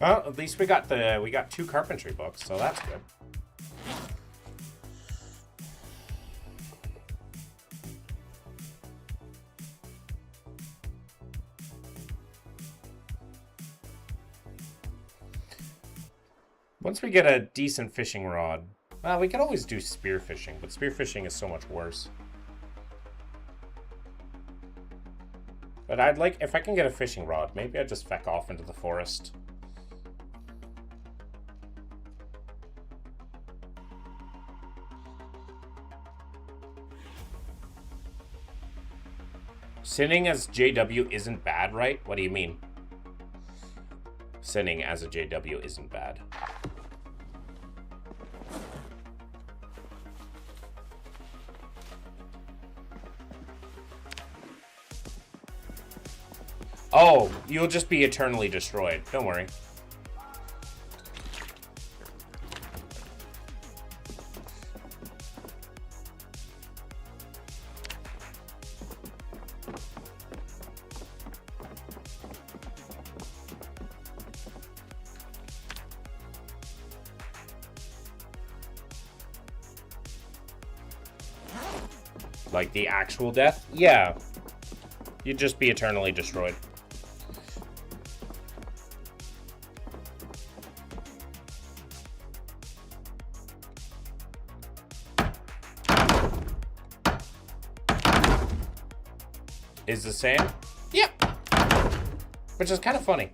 Well, at least we got 2 carpentry books, so that's good. Once we get a decent fishing rod, well, we could always do spearfishing, but spearfishing is so much worse. But I'd like, if I can get a fishing rod, maybe I'd just feck off into the forest. Sinning as JW isn't bad, right? What do you mean? Sinning as a JW isn't bad. Oh, you'll just be eternally destroyed. Don't worry. Like the actual death? Yeah. You'd just be eternally destroyed. Is the same? Yep. Which is kind of funny.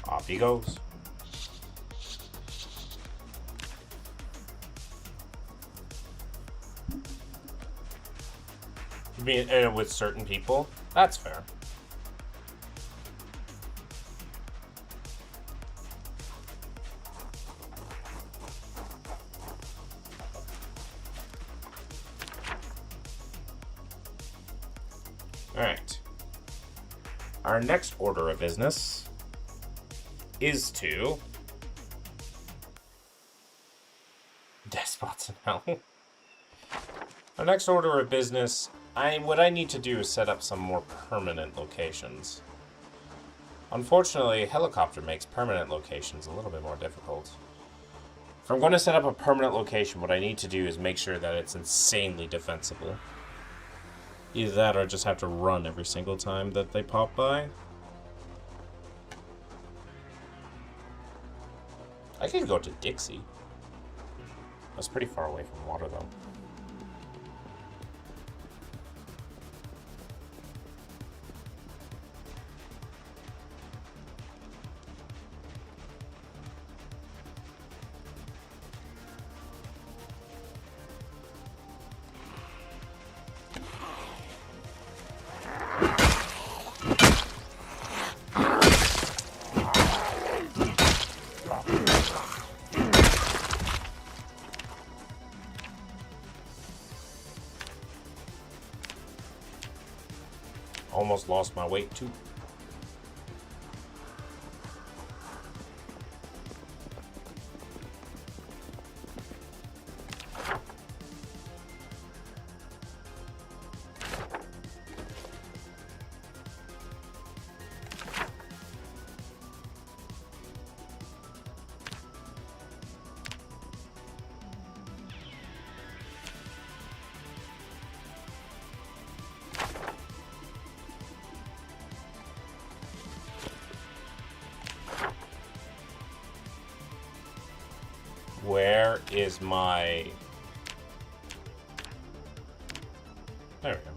Off he goes. You mean with certain people? That's fair. Alright. Our next order of business is to... Despots in Hell. Our next order of business, what I need to do is set up some more permanent locations. Unfortunately, helicopter makes permanent locations a little bit more difficult. If I'm going to set up a permanent location, what I need to do is make sure that it's insanely defensible. Either that or I just have to run every single time that they pop by. I could go to Dixie. That's pretty far away from water, though. Almost lost my weight, too. Where is my... There we go.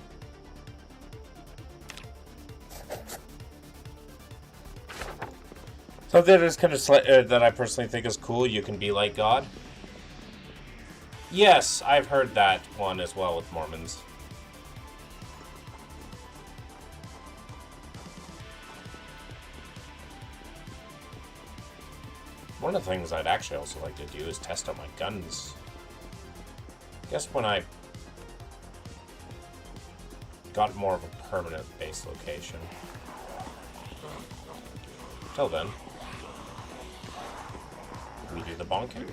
Something that is kind of that I personally think is cool. You can be like God. Yes, I've heard that one as well with Mormons. One of the things I'd actually also like to do is test out my guns. I guess when I got more of a permanent base location. Till then, we do the bonking.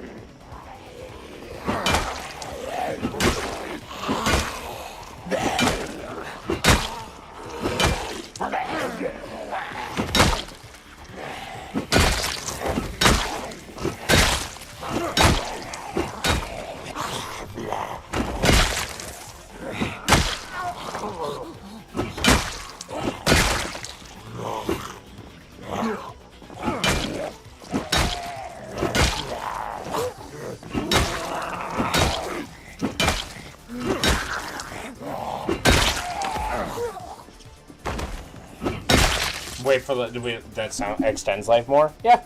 Wait for the... that sound extends life more? Yeah.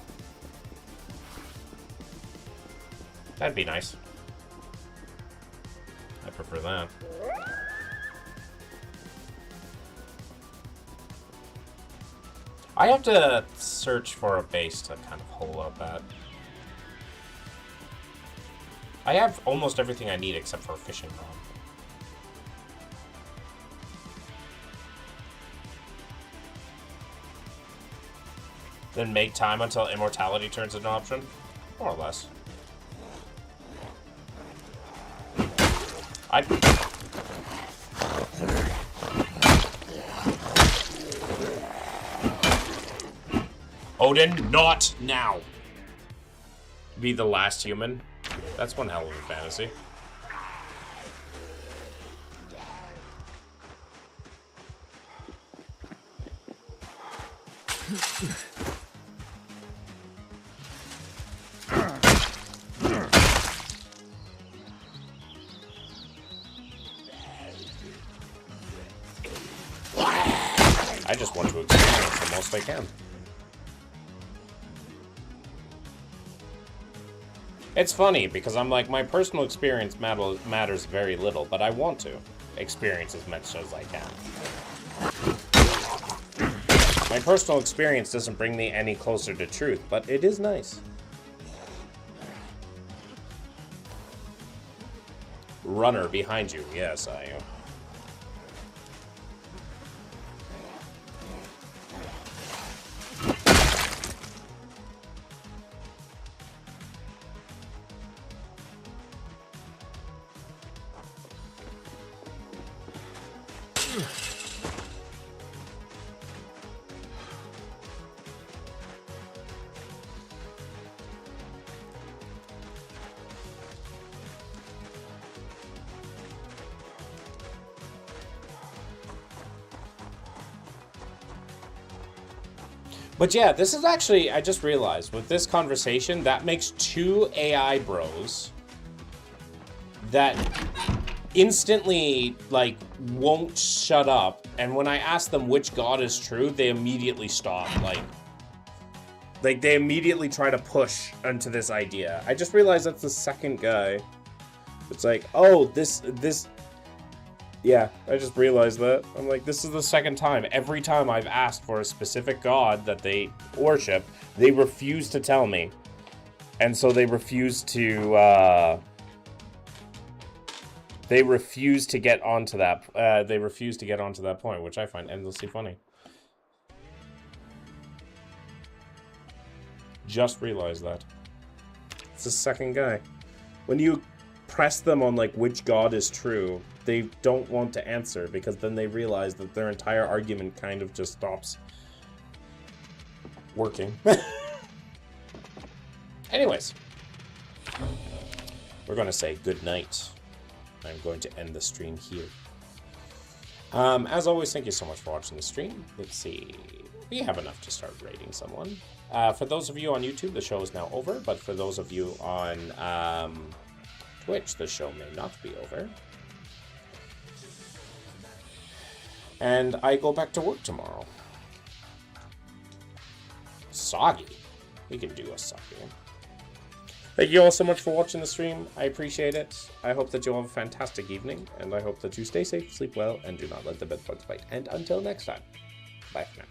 That'd be nice. I prefer that. I have to search for a base to kind of hole up at. I have almost everything I need except for a fishing rod. Then make time until immortality turns into an option? More or less. Odin, not now! Be the last human? That's one hell of a fantasy. I just want to experience the most I can. It's funny, because I'm like, my personal experience matters very little, but I want to experience as much as I can. My personal experience doesn't bring me any closer to truth, but it is nice. Runner behind you. Yes, I am. But yeah, this is actually, I just realized, with this conversation, that makes 2 AI bros that instantly, like, won't shut up. And when I ask them which god is true, they immediately stop. Like they immediately try to push into this idea. I just realized that's the second guy. It's like, oh, this... Yeah, I just realized that. I'm like, this is the second time. Every time I've asked for a specific god that they worship, they refuse to tell me. And so they refuse to, they refuse to get onto that, point, which I find endlessly funny. Just realized that. It's the second guy. When you press them on, like, which god is true, they don't want to answer, because then they realize that their entire argument kind of just stops working. Anyways, we're going to say good night. I'm going to end the stream here. As always, thank you so much for watching the stream. Let's see. We have enough to start rating someone. For those of you on YouTube, the show is now over, but for those of you on Twitch, the show may not be over. And I go back to work tomorrow. Soggy. We can do a soggy. Thank you all so much for watching the stream. I appreciate it. I hope that you all have a fantastic evening, and I hope that you stay safe, sleep well, and do not let the bedbugs bite. And until next time, bye for now.